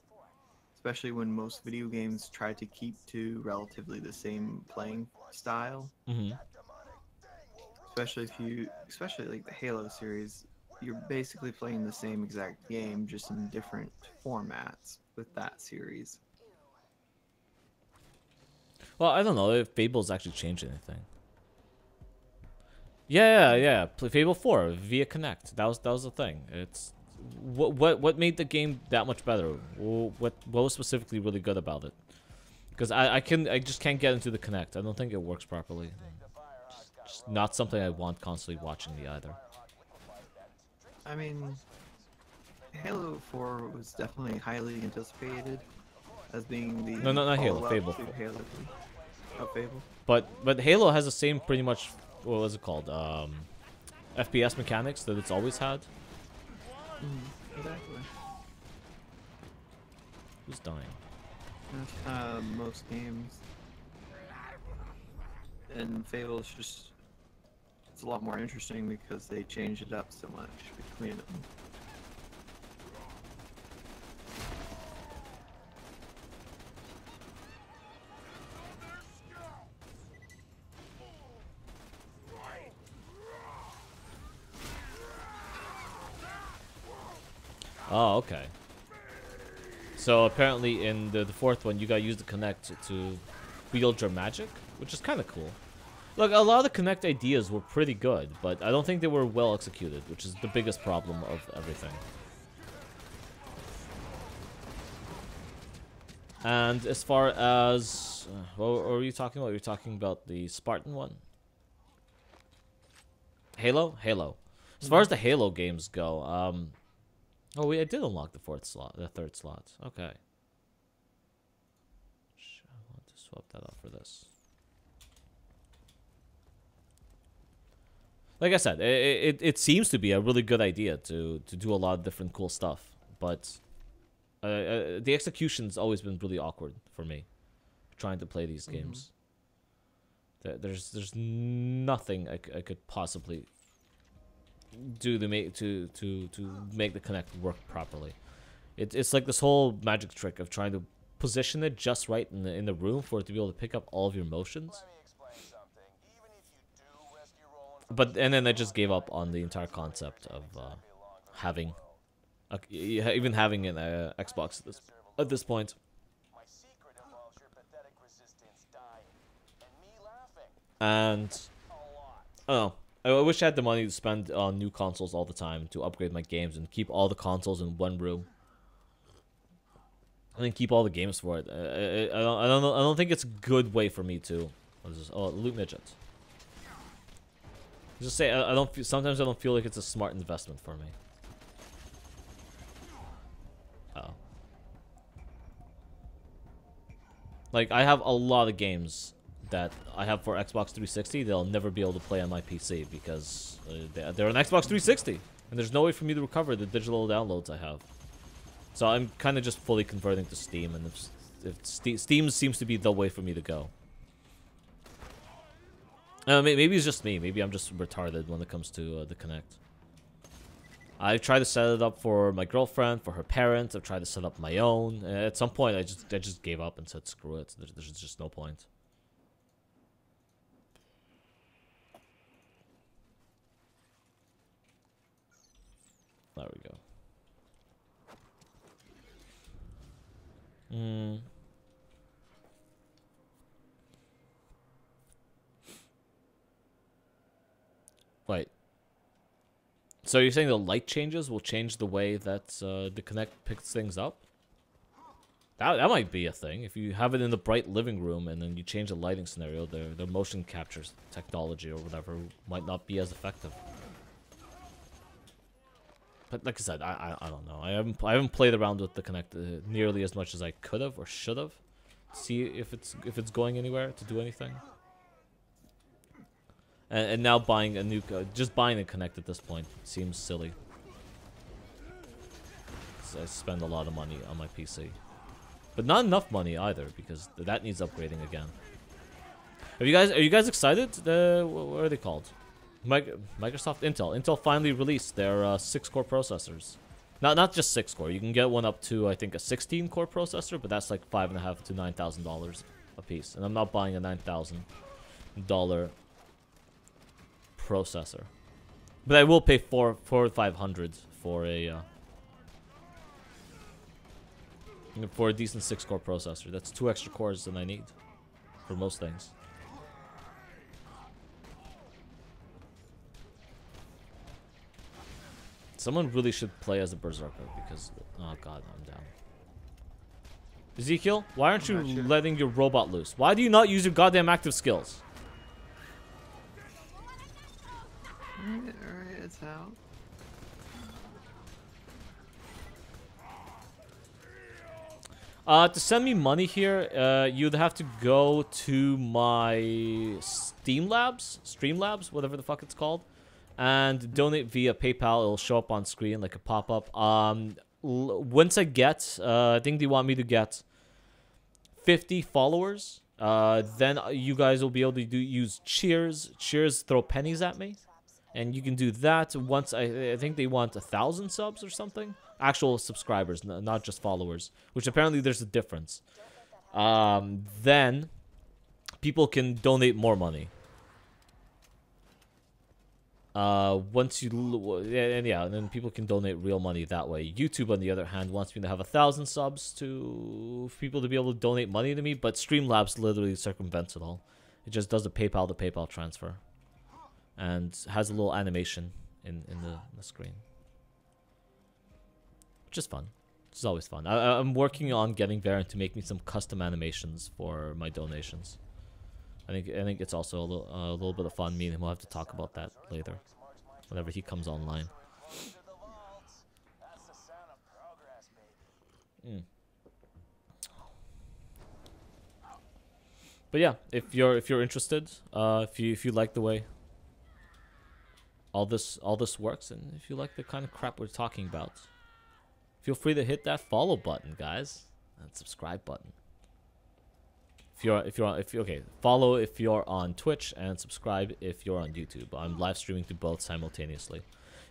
especially when most video games try to keep to relatively the same playing style. Mm-hmm. Especially like the Halo series, you're basically playing the same exact game, just in different formats with that series. Well, I don't know if Fable's actually changed anything. Yeah. Fable 4 via Connect. That was the thing. It's what made the game that much better? What was specifically really good about it? Because I just can't get into the Connect. I don't think it works properly. Just not something I want constantly watching me either. I mean, Halo 4 was definitely highly anticipated as being the No, not Halo, follow-up Fable. to Halo 3. Oh, Fable. But Halo has the same pretty much, what was it called? FPS mechanics that it's always had. Exactly. Who's dying? That's most games. And Fable's just, it's a lot more interesting because they changed it up so much between them. Oh, okay. So apparently in the 4th one, you gotta use the Connect to wield your magic, which is kind of cool. Look, a lot of the Connect ideas were pretty good, but I don't think they were well executed, which is the biggest problem of everything. And as far as what were you talking about? You were talking about the Spartan one. Halo. As far as the Halo games go, oh wait, I did unlock the 3rd slot. Okay. I want to swap that out for this. Like I said, it seems to be a really good idea to do a lot of different cool stuff, but the execution's always been really awkward for me, trying to play these games. There's nothing I could possibly do to make the Connect work properly. It's like this whole magic trick of trying to position it just right in the room for it to be able to pick up all of your motions. Let me explain something. Even if you do rescue Roland from But and then I just gave up on the entire concept of having, even having an Xbox at this point. my secret involves your pathetic resistance dying. And me laughing. And A lot. I don't know. I wish I had the money to spend on new consoles all the time to upgrade my games and keep all the consoles in one room. And then keep all the games for it. I don't know. I don't think it's a good way for me to. What is this? Oh, loot midgets. Just say I don't. Sometimes I don't feel like it's a smart investment for me. Oh. Like I have a lot of games that I have for Xbox 360 they'll never be able to play on my PC because they're on Xbox 360 and there's no way for me to recover the digital downloads I have. So I'm kind of just fully converting to Steam, and if Steam seems to be the way for me to go. Maybe it's just me. Maybe I'm just retarded when it comes to the Kinect. I've tried to set it up for my girlfriend, for her parents. I've tried to set up my own. At some point, I just gave up and said screw it. There's just no point. There we go. Wait. So you're saying the light changes will change the way that the Kinect picks things up? That might be a thing. If you have it in the bright living room and then you change the lighting scenario, their motion capture technology or whatever might not be as effective. But like I said, I don't know. I haven't played around with the Kinect nearly as much as I could have or should have. See if it's going anywhere to do anything. And now buying a new, just buying a Kinect at this point seems silly. I spend a lot of money on my PC, but not enough money either because that needs upgrading again. Are you guys excited? What are they called? Microsoft Intel finally released their 6-core processors. Not just 6-core. You can get one up to I think a 16-core processor, but that's like $5,500 to $9,000 a piece. And I'm not buying a $9,000 processor, but I will pay $4,500 for a decent 6-core processor. That's 2 extra cores than I need for most things. Someone really should play as a berserker because oh god, I'm down. Ezekiel, why aren't you letting your robot loose? Why do you not use your goddamn active skills? Alright, it's out. To send me money here, you'd have to go to my Streamlabs, whatever the fuck it's called, and donate via PayPal. It'll show up on screen like a pop-up. Once I get, I think they want me to get 50 followers. Then you guys will be able to use cheers. Cheers throw pennies at me. And you can do that once, I think they want 1,000 subs or something. Actual subscribers, not just followers. Which apparently there's a difference. Then people can donate more money. Once you, and then people can donate real money that way. YouTube, on the other hand, wants me to have 1,000 subs to people to be able to donate money to me. But Streamlabs literally circumvents it all. It just does a PayPal to PayPal transfer. And has a little animation in the screen. Which is fun. It's always fun. I'm working on getting Varen to make me some custom animations for my donations. I think it's also a little bit of fun. Me and him will have to talk about that later. Whenever he comes online. But yeah, if you're interested, if you like the way all this works, and if you like the kind of crap we're talking about, feel free to hit that follow button, guys, and subscribe button. Follow if you're on Twitch, and subscribe if you're on YouTube. I'm live streaming to both simultaneously.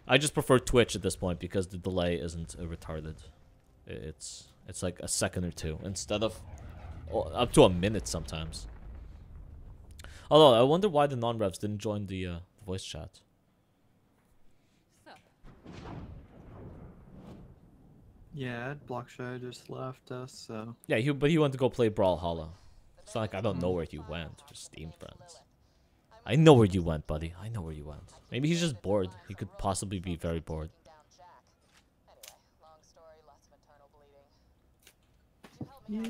I just prefer Twitch at this point because the delay isn't retarded. It's It's like a second or two instead of up to a minute sometimes. Although I wonder why the non-revs didn't join the voice chat. Yeah, Blockshy just left us, so... Yeah, but he went to go play Brawlhalla. It's not like I don't know where you went for Steam friends. I know where you went, buddy. I know where you went. Maybe he's just bored. He could possibly be very bored. Yeah.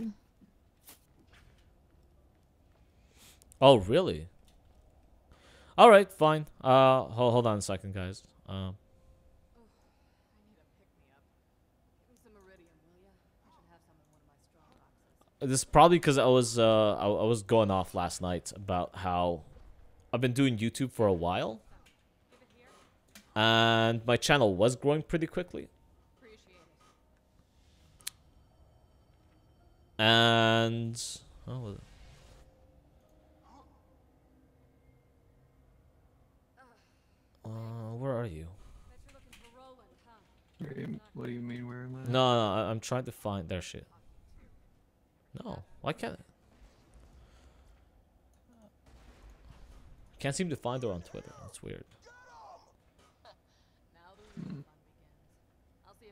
Oh, really? Alright, fine. Hold on a second, guys. This is probably because I was going off last night about how I've been doing YouTube for a while, and my channel was growing pretty quickly. And where are you? What do you mean, where am I? No, I'm trying to find their shit. No, why can't it? Can't seem to find her on Twitter. That's weird.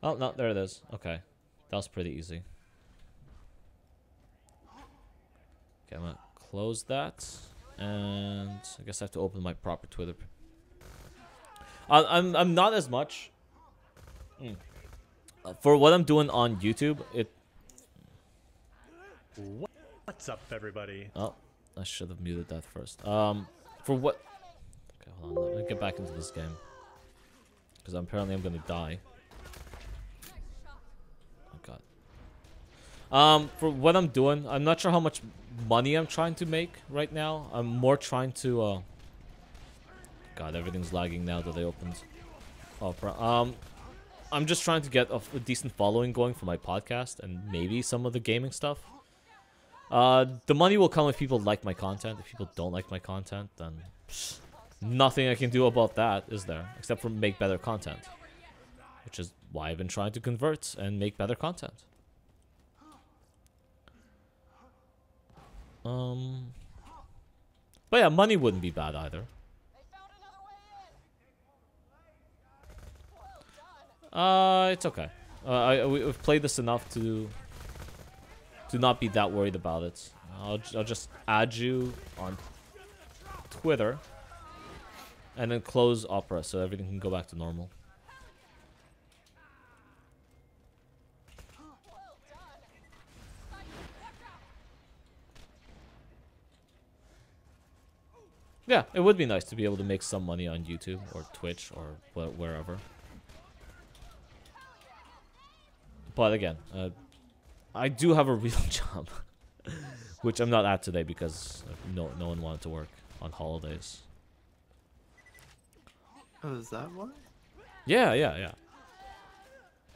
Oh, no, there it is. Okay. That was pretty easy. Okay, I'm gonna close that. And I guess I have to open my proper Twitter. I'm not as much. For what I'm doing on YouTube, What's up, everybody? Oh, I should have muted that first. For what... Okay, hold on. Let me get back into this game. Because apparently I'm gonna die. Oh, God. For what I'm doing, I'm not sure how much money I'm trying to make right now. I'm more trying to, God, everything's lagging now that I opened Opera. I'm just trying to get a decent following going for my podcast and maybe some of the gaming stuff. The money will come if people like my content. If people don't like my content, then nothing I can do about that, is there? Except for make better content. Which is why I've been trying to convert and make better content. But yeah, money wouldn't be bad either. It's okay. We've played this enough to not be that worried about it. I'll just add you on Twitter and then close Opera so everything can go back to normal. Yeah, it would be nice to be able to make some money on YouTube or Twitch or wherever. But again, I do have a real job, which I'm not at today because no one wanted to work on holidays. Oh, is that why? Yeah.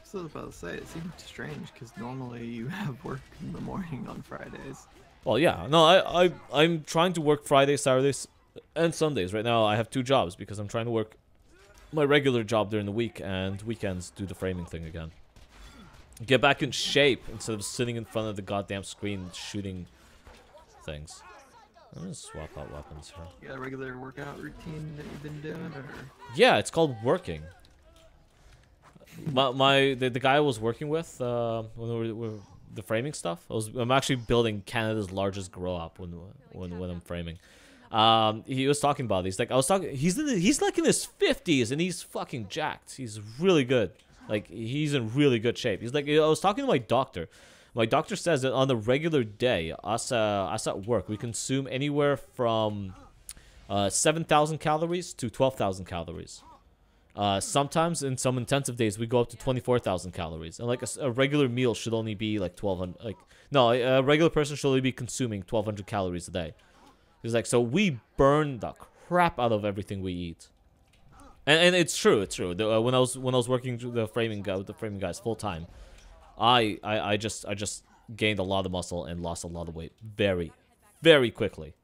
So I was about to say, it seemed strange because normally you have work in the morning on Fridays. Well, yeah. No, I'm trying to work Fridays, Saturdays, and Sundays. Right now, I have 2 jobs because I'm trying to work my regular job during the week and weekends do the framing thing again. Get back in shape instead of sitting in front of the goddamn screen shooting things. I'm gonna swap out weapons here. You got a regular workout routine that you've been doing, or? Yeah, it's called working. The guy I was working with when we were the framing stuff. I'm actually building Canada's largest grow up when I'm framing. He was talking about it. He's like, he's like in his 50s and he's fucking jacked. He's really good. Like, he's in really good shape. He's like, I was talking to my doctor. My doctor says that on a regular day, us at work, we consume anywhere from 7,000 calories to 12,000 calories. Sometimes in some intensive days, we go up to 24,000 calories. And like a regular meal should only be like 1,200. Like, no, a regular person should only be consuming 1,200 calories a day. He's like, so we burn the crap out of everything we eat. And it's true, it's true. When I was working through the framing guys full time, I just gained a lot of muscle and lost a lot of weight very, very quickly.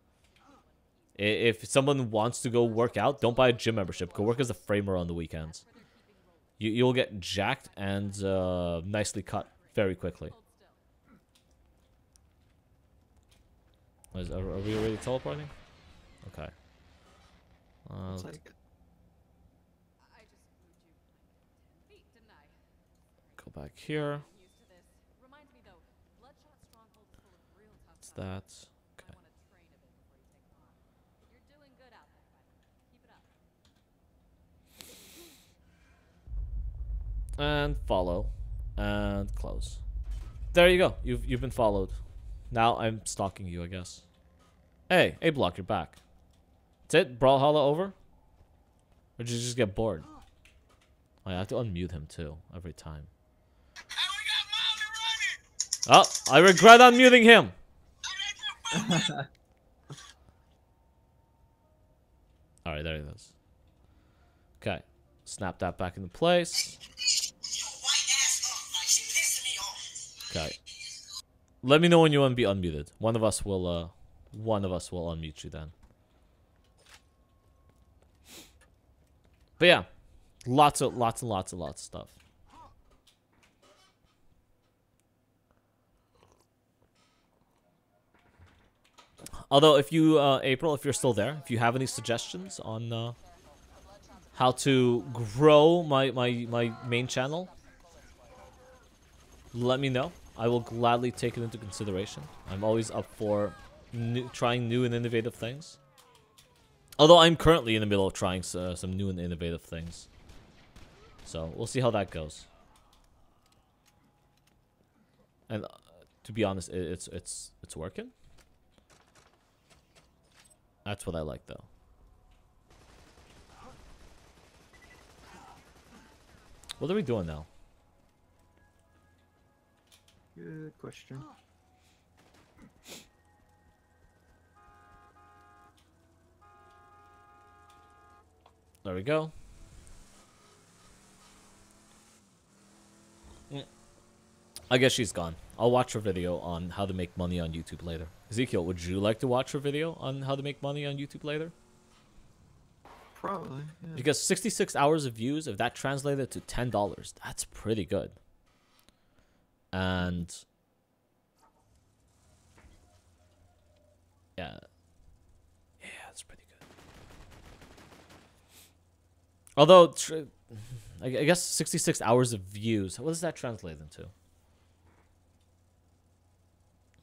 If someone wants to go work out, don't buy a gym membership. Go work as a framer on the weekends. You'll get jacked and nicely cut very quickly. Are we already teleporting? Okay. It's like I just moved you like 10 feet, didn't I? Go back here. Used to this. Reminds me though, Bloodshot Stronghold is full of real tough What's guys. that? I Okay. want to train a bit before you take them on. You're doing good out there, by the way. Keep it up. And follow. And close. There you go. You've been followed. Now I'm stalking you, I guess. Hey, A-Block, you're back. That's it? Brawlhalla over? Or did you just get bored? Oh, I have to unmute him too, every time. Oh, I regret unmuting him! Alright, there he is. Okay. Snap that back into place. Okay. Let me know when you want to be unmuted. One of us will unmute you then. But yeah, lots of stuff. Although, if you, April, if you're still there, if you have any suggestions on how to grow my main channel, let me know. I will gladly take it into consideration. I'm always up for trying new and innovative things. Although I'm currently in the middle of trying some new and innovative things. So, we'll see how that goes. And to be honest, it's working. That's what I like, though. What are we doing now? good question. There we go. I guess she's gone. I'll watch her video on how to make money on YouTube later. Ezekiel, would you like to watch her video on how to make money on YouTube later? Probably, yeah. Because 66 hours of views, if that translated to $10, that's pretty good. And yeah, that's pretty good. Although, I guess 66 hours of views, what does that translate into?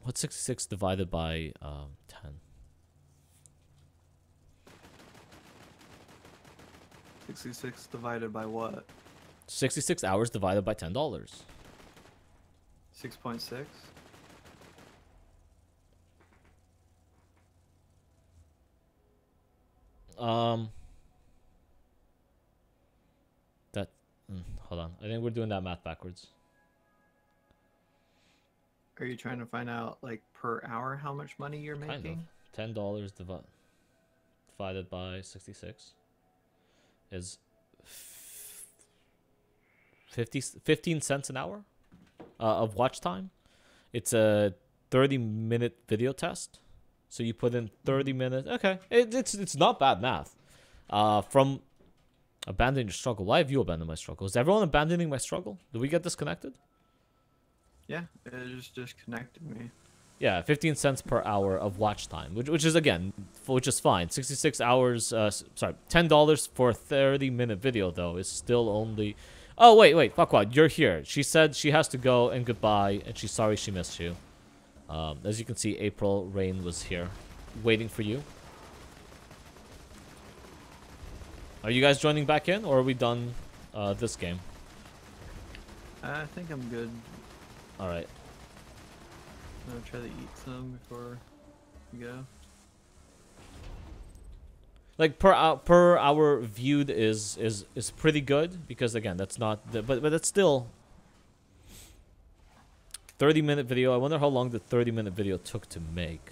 What's 66 divided by 10? 66 divided by what? 66 hours divided by $10. 6.6? That hold on. I think we're doing that math backwards. Are you trying to find out, like, per hour how much money you're making? Kind of. $10 divided by 66 is 15 cents an hour of watch time. It's a 30-minute video test. So you put in 30 minutes. Okay, it's not bad math. From abandoning your struggle. Why have you abandoned my struggle? Is everyone abandoning my struggle? Did we get disconnected? Yeah, it just disconnected me. Yeah, 15 cents per hour of watch time, which is, again, which is fine. 66 hours, sorry, $10 for a 30-minute video, though, is still only... Oh, wait, Fuckwad, you're here. She said she has to go and goodbye, and she's sorry she missed you. As you can see, April Rain was here, waiting for you. Are you guys joining back in, or are we done this game? I think I'm good. Alright. I'll try to eat some before we go. Like per hour viewed is pretty good, because again, that's not but it's still 30-minute video. I wonder how long the 30-minute video took to make.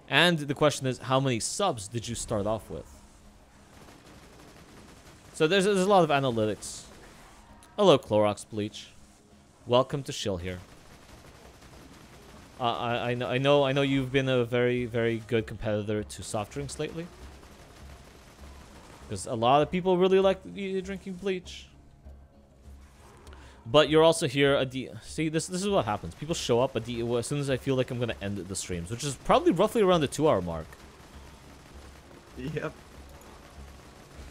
And the question is, how many subs did you start off with? So there's a lot of analytics. Hello, Clorox Bleach. Welcome to Shill here. I know you've been a very, very good competitor to soft drinks lately. Because a lot of people really like drinking bleach. But you're also here at the... See, this is what happens. People show up at the... as soon as I feel like I'm going to end the streams, which is probably roughly around the 2-hour mark. Yep.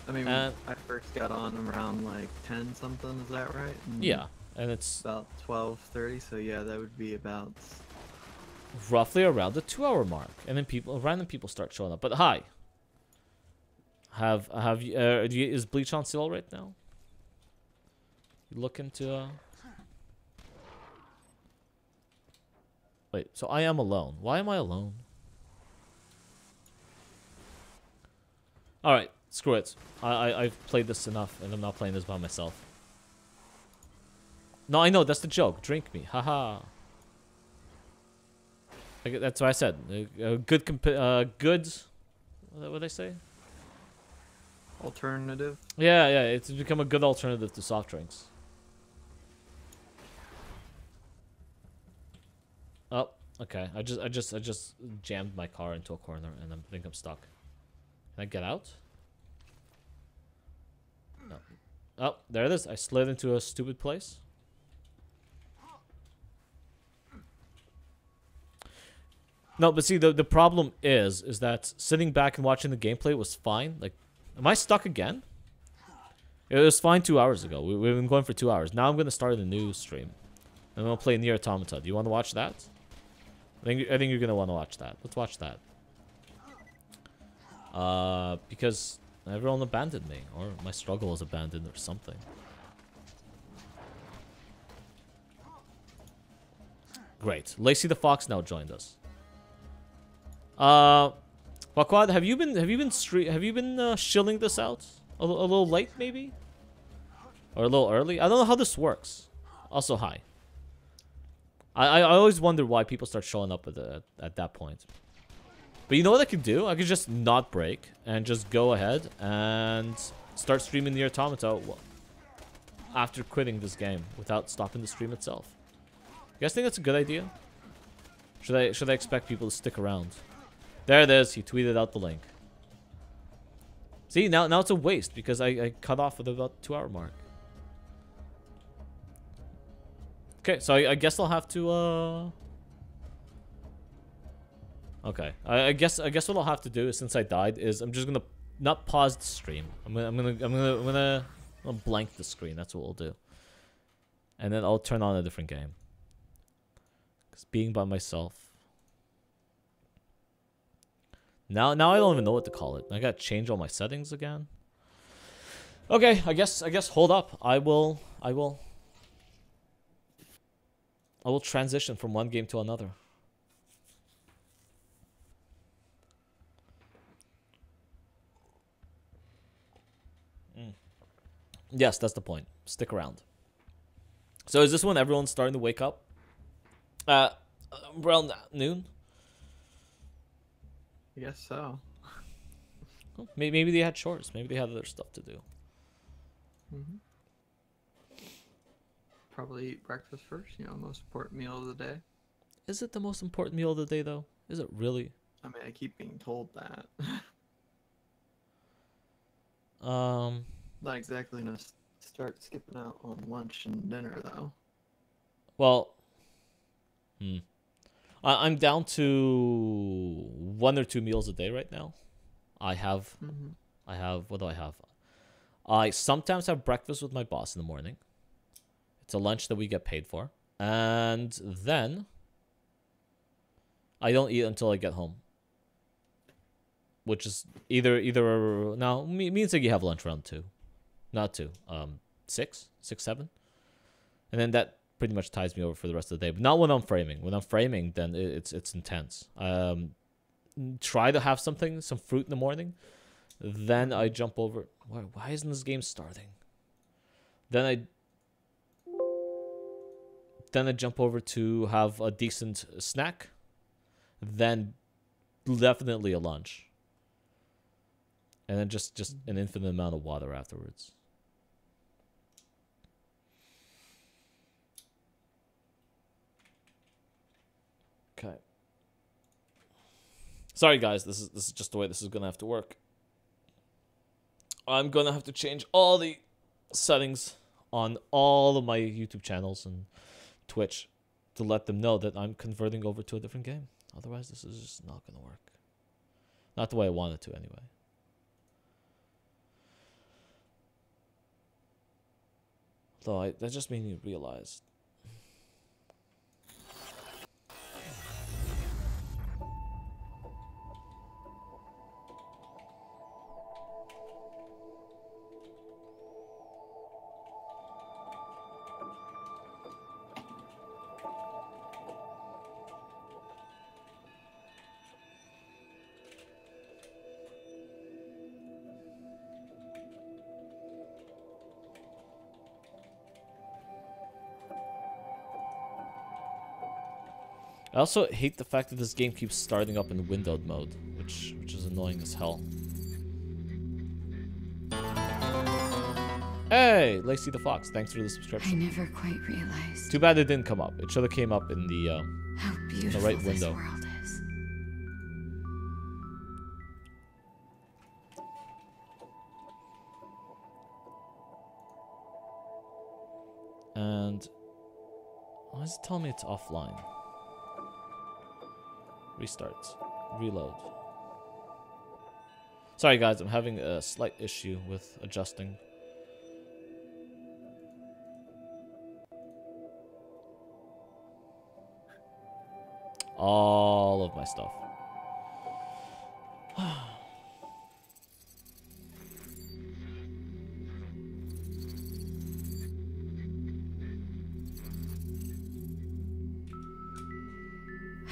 I mean, And- I first got on around like 10 something, is that right? And Yeah, and it's about 12:30, so yeah, that would be about. roughly around the 2-hour mark. And then random people start showing up. But hi. Have you... is Bleach on sale right now? You looking to... Wait, so I am alone. Why am I alone? Alright, screw it. I've played this enough, and I'm not playing this by myself. No, I know, that's the joke. Drink me. Haha. That's what I said. Good... What did I say? Alternative. Yeah, it's become a good alternative to soft drinks. Oh, okay. I just jammed my car into a corner, and I think I'm stuck. Can I get out? No. Oh, there it is. I slid into a stupid place. No, but see, the problem is that sitting back and watching the gameplay was fine. Like, am I stuck again? It was fine 2 hours ago. We've been going for 2 hours. Now I'm going to start a new stream. I'm going to play Nier Automata. Do you want to watch that? I think you're going to want to watch that. Let's watch that. Because everyone abandoned me. Or my struggle was abandoned or something. Great. Lacey the Fox now joined us. Bakwad, have you been shilling this out? A little late, maybe? Or a little early? I don't know how this works. Also, hi. I always wonder why people start showing up at that point. But you know what I could do? I could just not break and just go ahead and start streaming the Automata after quitting this game without stopping the stream itself. You guys think that's a good idea? Should I expect people to stick around? There it is. He tweeted out the link. See, now it's a waste because I cut off at about 2-hour mark. Okay, so I guess I'll have to okay, I guess what I'll have to do is, since I died, is I'm just gonna not pause the stream. I'm gonna blank the screen. That's what we'll do. And then I'll turn on a different game. Cause being by myself. Now I don't even know what to call it. I gotta change all my settings again. Okay, I guess hold up. I will transition from one game to another. Yes, that's the point. Stick around. So is this when everyone's starting to wake up? Around noon? I guess so. Well, maybe they had chores. Maybe they had other stuff to do. Probably eat breakfast first, you know, most important meal of the day. Is it the most important meal of the day, though? Is it really? I mean, I keep being told that. Not exactly gonna start skipping out on lunch and dinner, though. Well, I'm down to 1 or 2 meals a day right now. I have, what do I have? I sometimes have breakfast with my boss in the morning. It's a lunch that we get paid for. And then I don't eat until I get home. Which is either now means that you have lunch around 2. Not 2. 6, 7. And then that pretty much ties me over for the rest of the day. But not when I'm framing. When I'm framing, then it's intense. Try to have some fruit in the morning. Then I jump over. Why isn't this game starting? Then I jump over to have a decent snack. Then definitely a lunch. And then just an infinite amount of water afterwards. Okay. Sorry guys, this is just the way this is gonna have to work. I'm gonna have to change all the settings on all of my YouTube channels and Twitch to let them know that I'm converting over to a different game. Otherwise, this is just not going to work. Not the way I want it to, anyway. Though that just made me realize. I also hate the fact that this game keeps starting up in windowed mode, which is annoying as hell. Hey, Lacey the Fox, thanks for the I subscription. never quite realized Too bad it didn't come up. It should have came up in the how beautiful right this window. world is. And why is it telling me it's offline? Restart. Reload. Sorry guys, I'm having a slight issue with adjusting. All of my stuff.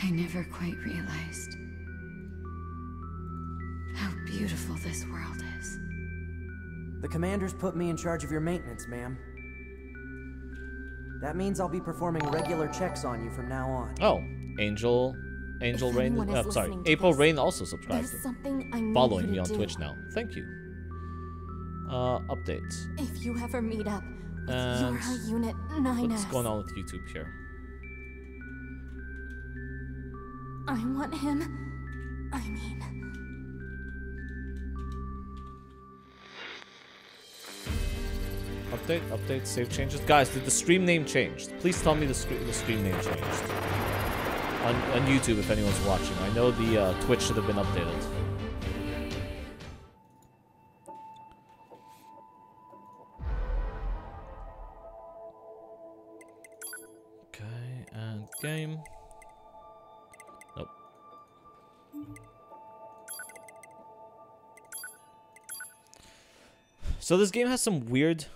I never quite realized how beautiful this world is. The commander's put me in charge of your maintenance, ma'am. That means I'll be performing regular checks on you from now on. Oh, Angel Rain. Sorry, April Rain also subscribed. Following me on Twitch now. Thank you. Updates. If you ever meet up with And your high unit 9S, what's going on with YouTube here? I want him. I mean, Update, save changes. Guys, did the stream name change? Please tell me the stream name changed. On YouTube, if anyone's watching. I know the Twitch should have been updated. Okay, and game. Nope. So this game has some weird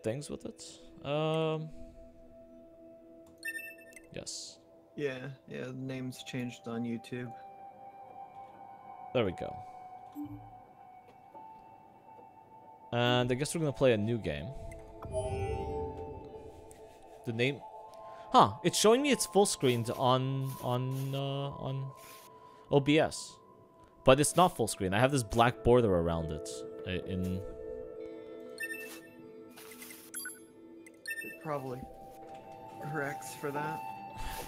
things with it. Yes. Yeah, the name's changed on YouTube. There we go. And I guess we're gonna play a new game. The name, huh? It's showing me it's full screened on OBS, but it's not full screen. I have this black border around it. It probably corrects for that.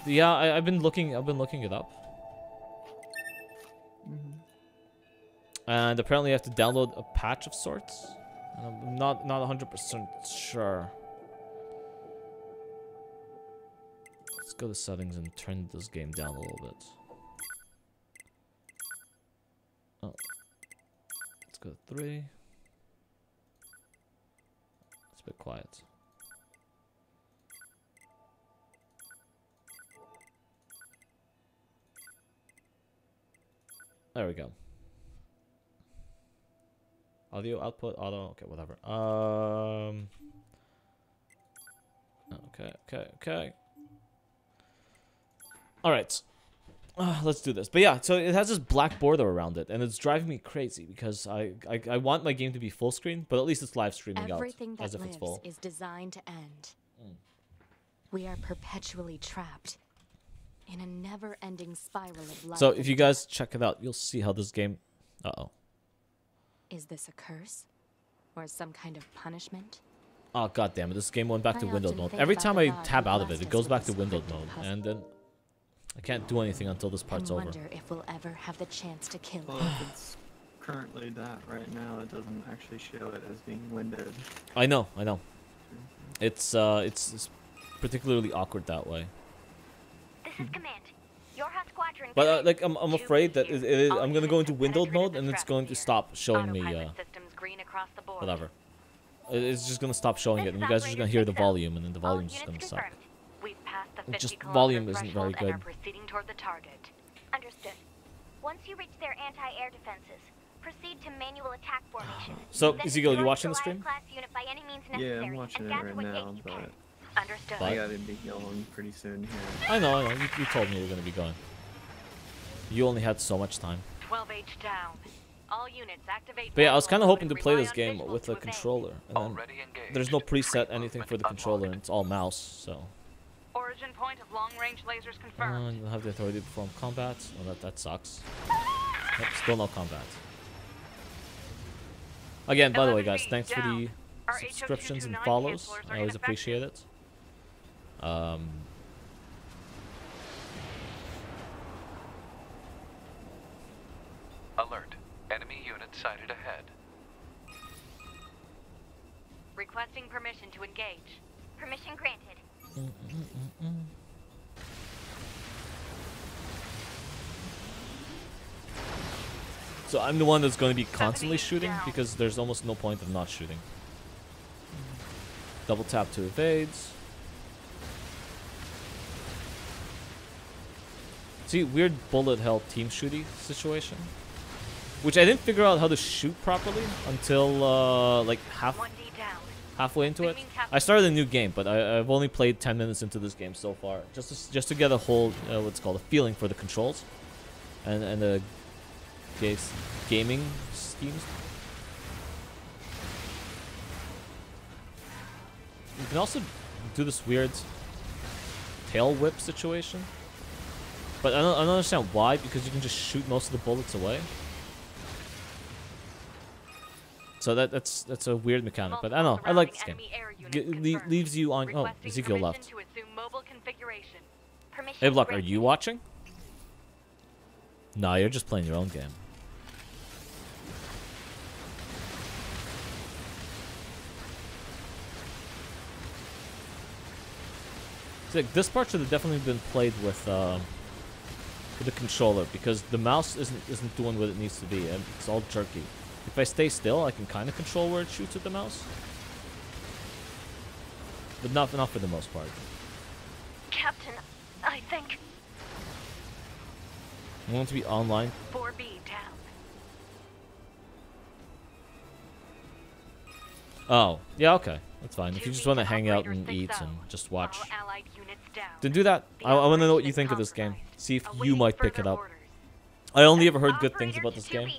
Yeah, I've been looking it up. And apparently I have to download a patch of sorts. I'm not 100% sure. Let's go to settings and turn this game down a little bit. Oh. Let's go to 3. It's a bit quiet. There we go. Audio output, auto, okay, whatever. Okay. All right, let's do this. But yeah, so it has this black border around it, and it's driving me crazy because I want my game to be full screen, but at least it's live streaming everything out that as if it's full. lives is designed to end. We are perpetually trapped in a never-ending spiral of life. So if you guys check it out, you'll see how this game. Is this a curse? Or some kind of punishment? Oh god damn it, this game went back to I windowed often mode. think Every about time the I God tab who out of blessed it, it us goes with back this to windowed sweeping mode. puzzle. And then I can't do anything until this part's I over. wonder if we'll ever have the chance to kill Well, him. if it's currently that right now, it doesn't actually show it as being windowed. I know. it's particularly awkward that way. This is command. Your hot squadron. But like I'm afraid that I'm gonna go into windowed mode and it's going to stop showing me whatever. It's just gonna stop showing it, and you guys are just gonna hear the volume, and then the volume's just gonna suck. Just volume isn't very good. Understood. Once you reach their anti-air defenses, proceed to manual attack formation. So, Ezekiel, you watching the stream? Yeah, I'm watching it right now, but Understood. I gotta be going pretty soon here. I know. You told me you were gonna be going. You only had so much time. 12H down. All units activate. But yeah, I was kind of hoping to play this game with a controller, and then there's no preset anything for the controller, and it's all mouse, so. Origin point of long-range lasers confirmed. You don't have the authority to perform combat. Well, that sucks. Yep, still no combat. Again, by the way, guys, thanks for the subscriptions and follows. I always appreciate it. Alert. Enemy unit sighted ahead. Requesting permission to engage. Permission granted. So I'm the one that's going to be constantly shooting because there's almost no point of not shooting. Double tap to evades. See, weird bullet hell team shooty situation. Which I didn't figure out how to shoot properly until like halfway into it. I started a new game, but I've only played 10 minutes into this game so far, just to get a whole what's called a feeling for the controls and the gaming schemes. You can also do this weird tail whip situation, but I don't understand why, because you can just shoot most of the bullets away. So that's a weird mechanic, but I don't know. I like this game. Leaves you on. Oh, Ezekiel left. Hey, Block, are you watching? Nah, you're just playing your own game. See, like, this part should have definitely been played with the controller, because the mouse isn't doing what it needs to be, and it's all jerky. If I stay still, I can kind of control where it shoots with the mouse. But not for the most part. Captain, I think. I want to be online. 4B down. Oh, yeah, okay. That's fine. If you just want to hang out and eat and just watch, then do that. I want to know what you think of this game. See if you might pick it up. I only ever heard good things about this game.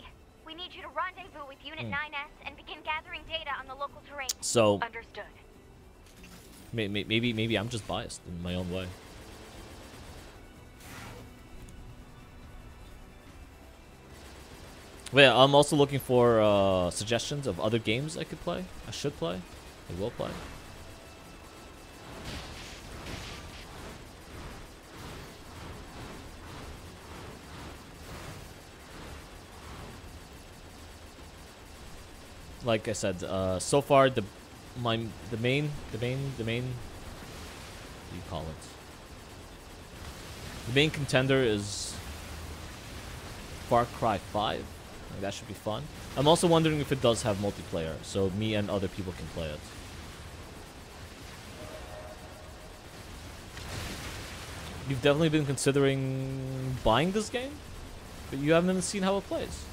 We need you to rendezvous with Unit 9S and begin gathering data on the local terrain. So, understood. Maybe I'm just biased in my own way. But yeah, I'm also looking for suggestions of other games I could play. I should play. I will play. Like I said, so far the main what do you call it? The main contender is Far Cry 5. Like, that should be fun. I'm also wondering if it does have multiplayer, so me and other people can play it. You've definitely been considering buying this game, but you haven't even seen how it plays.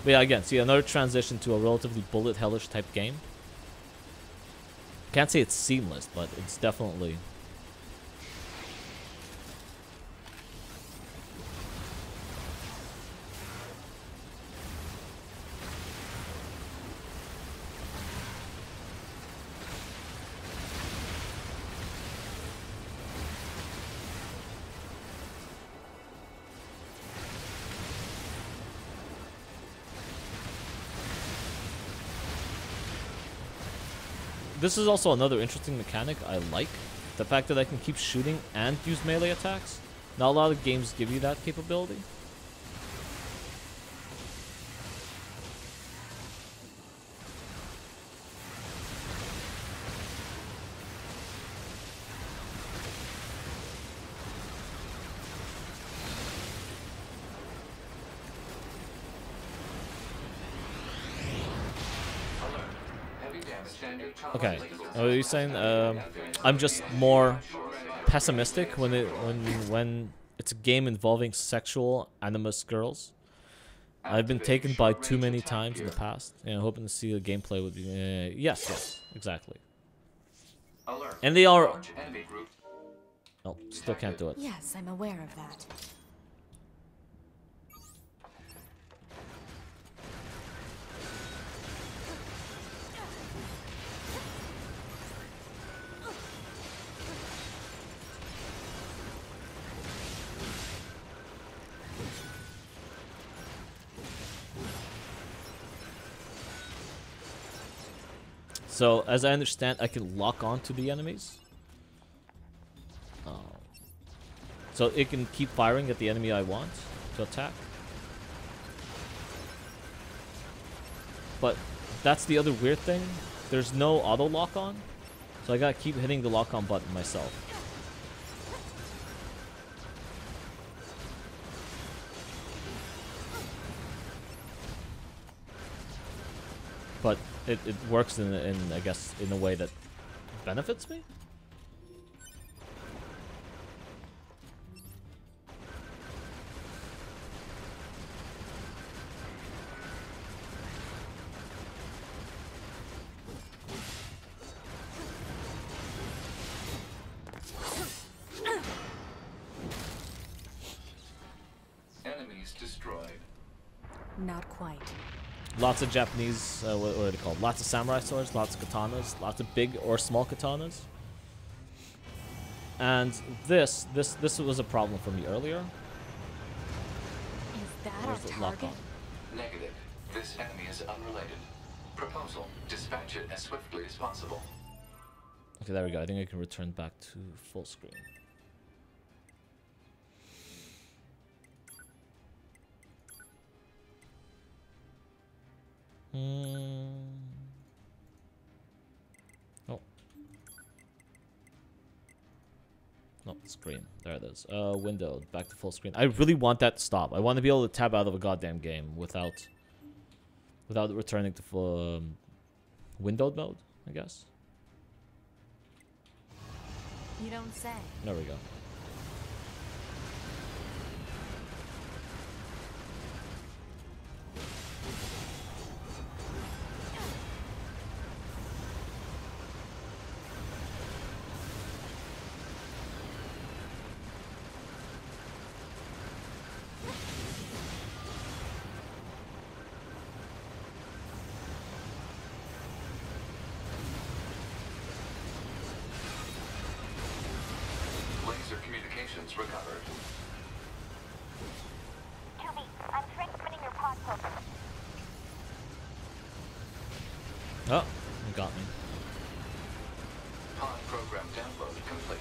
But yeah, again, see, another transition to a relatively bullet hellish type game. Can't say it's seamless, but it's definitely... This is also another interesting mechanic I like. The fact that I can keep shooting and use melee attacks. Not a lot of games give you that capability. Okay, what are you saying? I'm just more pessimistic when it's a game involving sexual animus girls. I've been taken by too many times in the past, and hoping to see the gameplay would be. Yes, exactly. And they are. Oh, still can't do it. Yes, I'm aware of that. So, as I understand, I can lock on to the enemies. So it can keep firing at the enemy I want to attack. But that's the other weird thing. There's no auto lock on. So I gotta keep hitting the lock on button myself. But it works in I guess in a way that benefits me. Enemies destroyed. Not quite. Lots of Japanese, what are they called? Lots of samurai swords, lots of katanas, lots of big or small katanas. And this was a problem for me earlier. Is that Where's our the lock target? on? Negative. This enemy is unrelated. Proposal. Dispatch it as swiftly as possible. Okay, there we go. I think I can return back to full screen. Oh. No, screen. There it is. Window. Back to full screen. I really want that to stop. I want to be able to tab out of a goddamn game without returning to full windowed mode, I guess. You don't say. There we go. Communications recovered. 2B, I'm transmitting your pod program. Oh, you got me. Pod program download complete.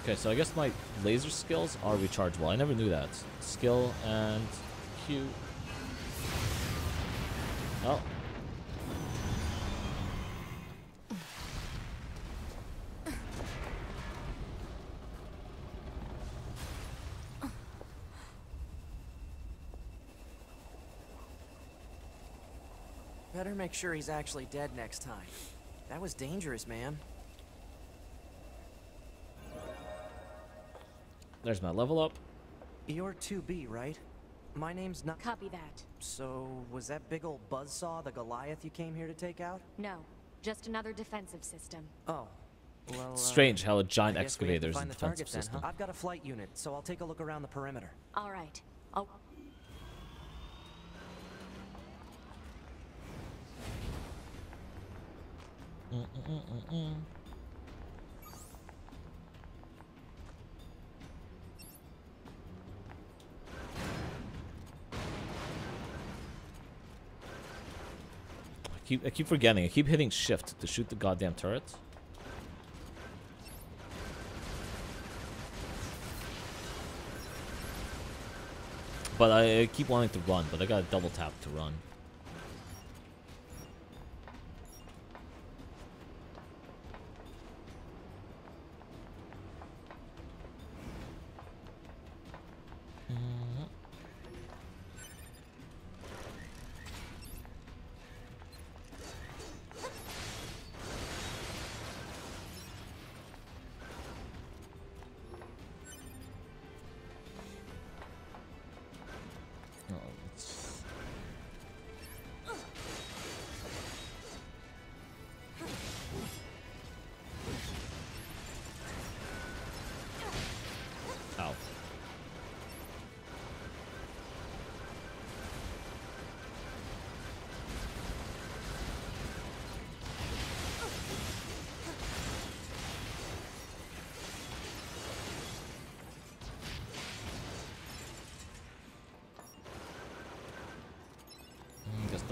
Okay, so I guess my laser skills are rechargeable. I never knew that. Skill and Q. Oh. Better make sure he's actually dead next time. That was dangerous, man. There's my level up. You're 2B, right? My name's not... Copy that. So, was that big old buzzsaw the Goliath you came here to take out? No, just another defensive system. Oh. Well, Strange how a giant I guess we have to excavator is a find the defensive target then, system. huh? I've got a flight unit, so I'll take a look around the perimeter. All right. Oh. I keep forgetting. I keep hitting shift to shoot the goddamn turret. But I keep wanting to run, but I gotta double tap to run.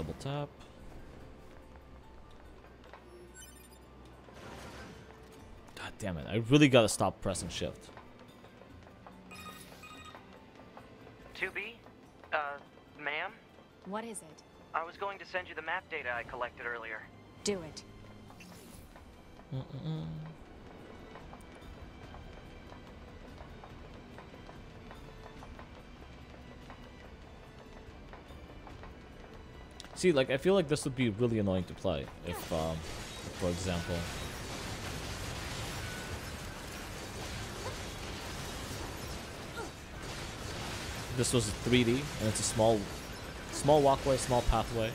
double tap. God damn it. I really gotta stop pressing shift. 2B? Ma'am? What is it? I was going to send you the map data I collected earlier. Do it. See, like, I feel like this would be really annoying to play if, for example, this was 3D and it's a small walkway, small pathway.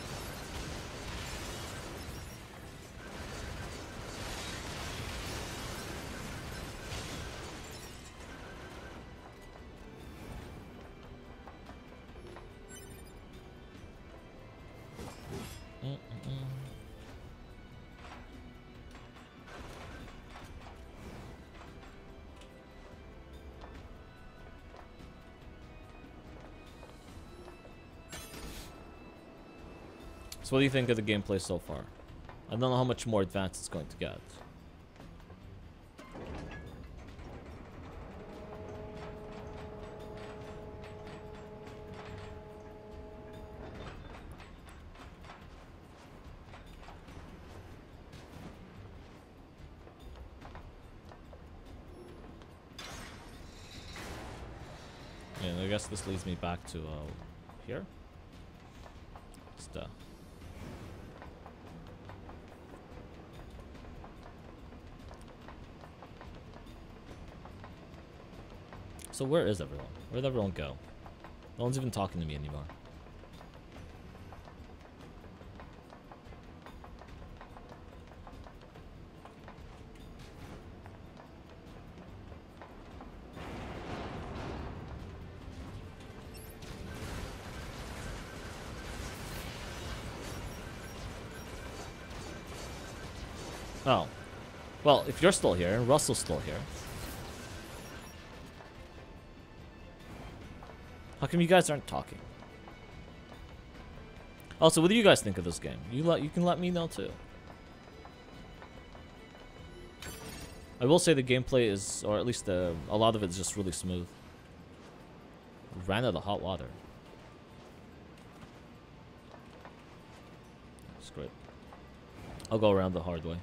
So what do you think of the gameplay so far? I don't know how much more advanced it's going to get. And I guess this leads me back to here. Just so where is everyone? Where'd everyone go? No one's even talking to me anymore. Oh. Well, if you're still here and Russell's still here, how come you guys aren't talking? Also, what do you guys think of this game? You can let me know too. I will say the gameplay is, or at least a lot of it is just really smooth. Ran out of hot water. That's great. I'll go around the hard way.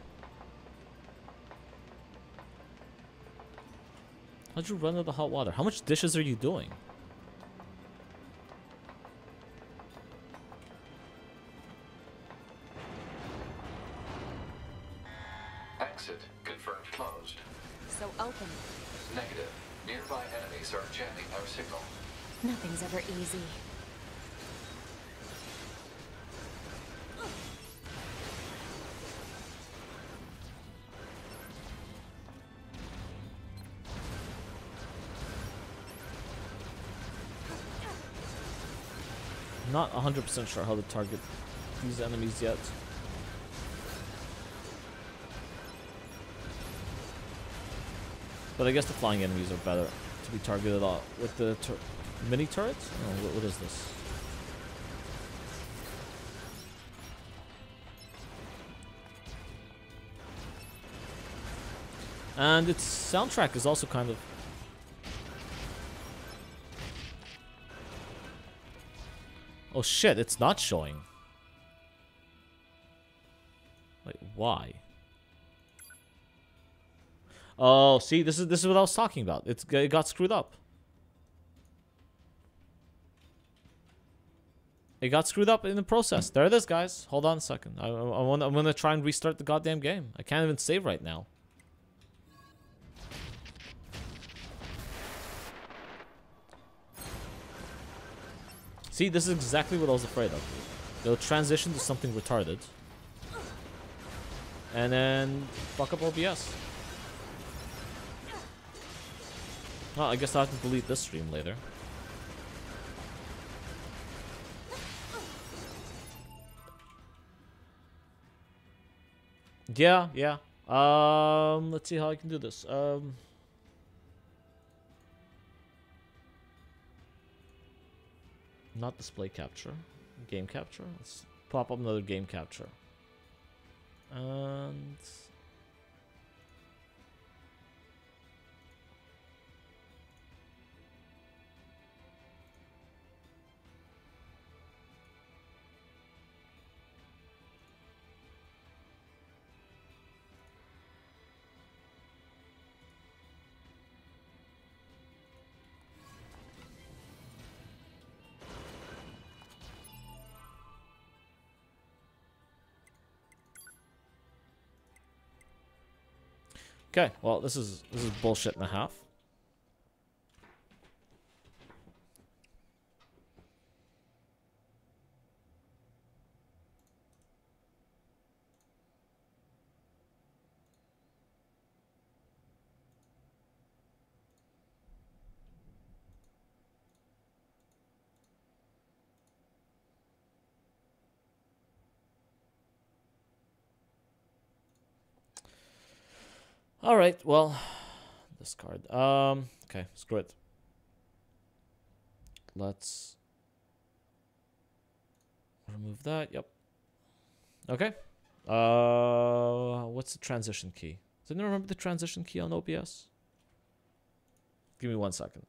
How'd you run out of hot water? How much dishes are you doing? Exit confirmed closed. So open. Negative. Nearby enemies are jamming our signal. Nothing's ever easy. Not 100% sure how to target these enemies yet. But I guess the flying enemies are better to be targeted with the mini turrets? Oh, what is this? And its soundtrack is also kind of... Oh shit, it's not showing. Wait, why? Oh, see, this is what I was talking about. It got screwed up. It got screwed up in the process. There it is, guys. Hold on a second. I'm gonna try and restart the goddamn game. I can't even save right now. See, this is exactly what I was afraid of. They'll transition to something retarded. And then fuck up OBS. Well, I guess I'll have to delete this stream later. Yeah. Let's see how I can do this. Not display capture. Game capture. pop up another game capture. And okay, well, this is bullshit and a half. All right, well, discard. Okay, screw it. Let's remove that. Yep. Okay. What's the transition key? Does anyone remember the transition key on OBS? Give me 1 second.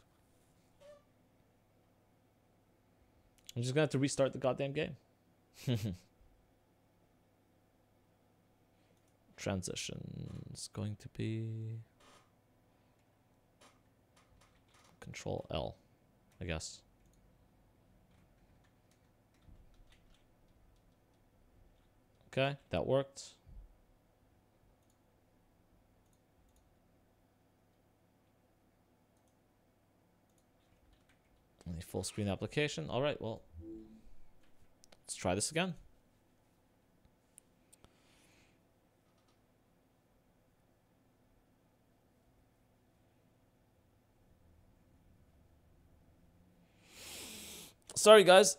I'm just gonna have to restart the goddamn game. Transition is going to be Control L, I guess. Okay, that worked. Only full screen application. All right, well, let's try this again. Sorry, guys.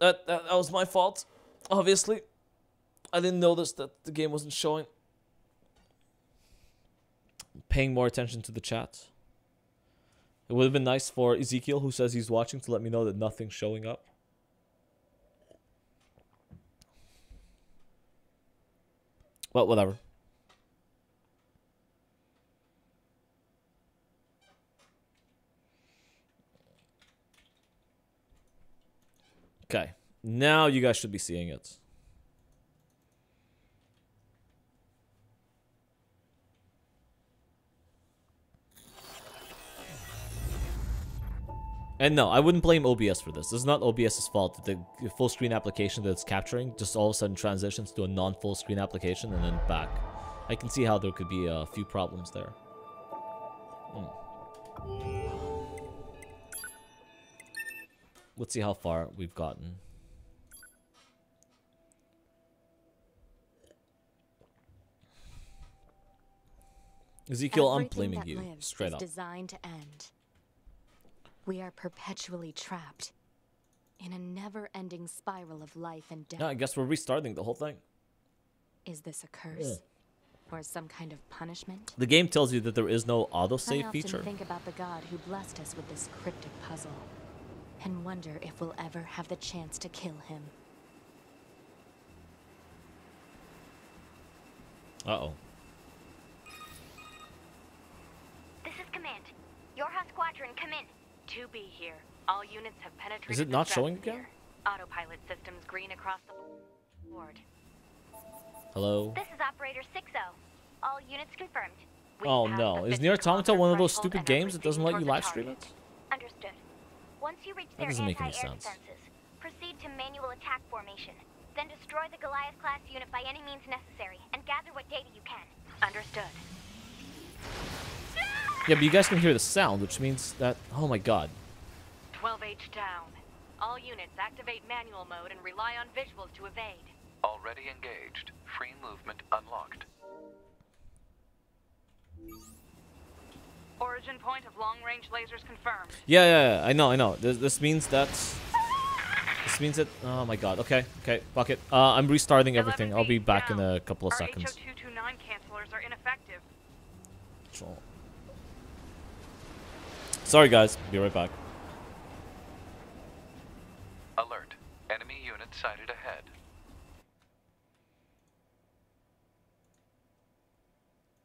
That was my fault. Obviously, I didn't notice that the game wasn't showing. Paying more attention to the chat. It would have been nice for Ezekiel, who says he's watching, to let me know that nothing's showing up. Well, whatever. Okay, now you guys should be seeing it. And no, I wouldn't blame OBS for this. This is not OBS's fault. The full screen application that it's capturing just all of a sudden transitions to a non-full screen application and then back. I can see how there could be a few problems there. Let's see how far we've gotten. Ezekiel, I'm blaming you, straight up. Designed to end. We are perpetually trapped in a never-ending spiral of life and death. Yeah, I guess we're restarting the whole thing. Is this a curse? Or some kind of punishment? The game tells you that there is no autosave feature. I often think about the God who blessed us with this cryptic puzzle, and wonder if we'll ever have the chance to kill him. Uh-oh. This is command. Your house squadron, come in. 2B here. All units have penetrated. Is it not showing again? Autopilot systems green across the board. Hello? This is Operator 6-0. All units confirmed. Oh no, is Nier Automata one of those stupid games that doesn't let you live stream it? Understood. Once you reach their doesn't make any anti-air sense. defenses, proceed to manual attack formation. Then destroy the Goliath-class unit by any means necessary, and gather what data you can. Understood. Yeah, but you guys can hear the sound, which means that... Oh my god. 12H down. All units activate manual mode and rely on visuals to evade. Already engaged. Free movement unlocked. Origin point of long-range lasers confirmed. Yeah, I know. This means that... This means that... Oh my god. Okay, fuck it. I'm restarting everything. I'll be back in a couple of seconds. Our HO229 cancelers are ineffective. Control. Sorry guys, be right back. Alert. Enemy unit sighted ahead.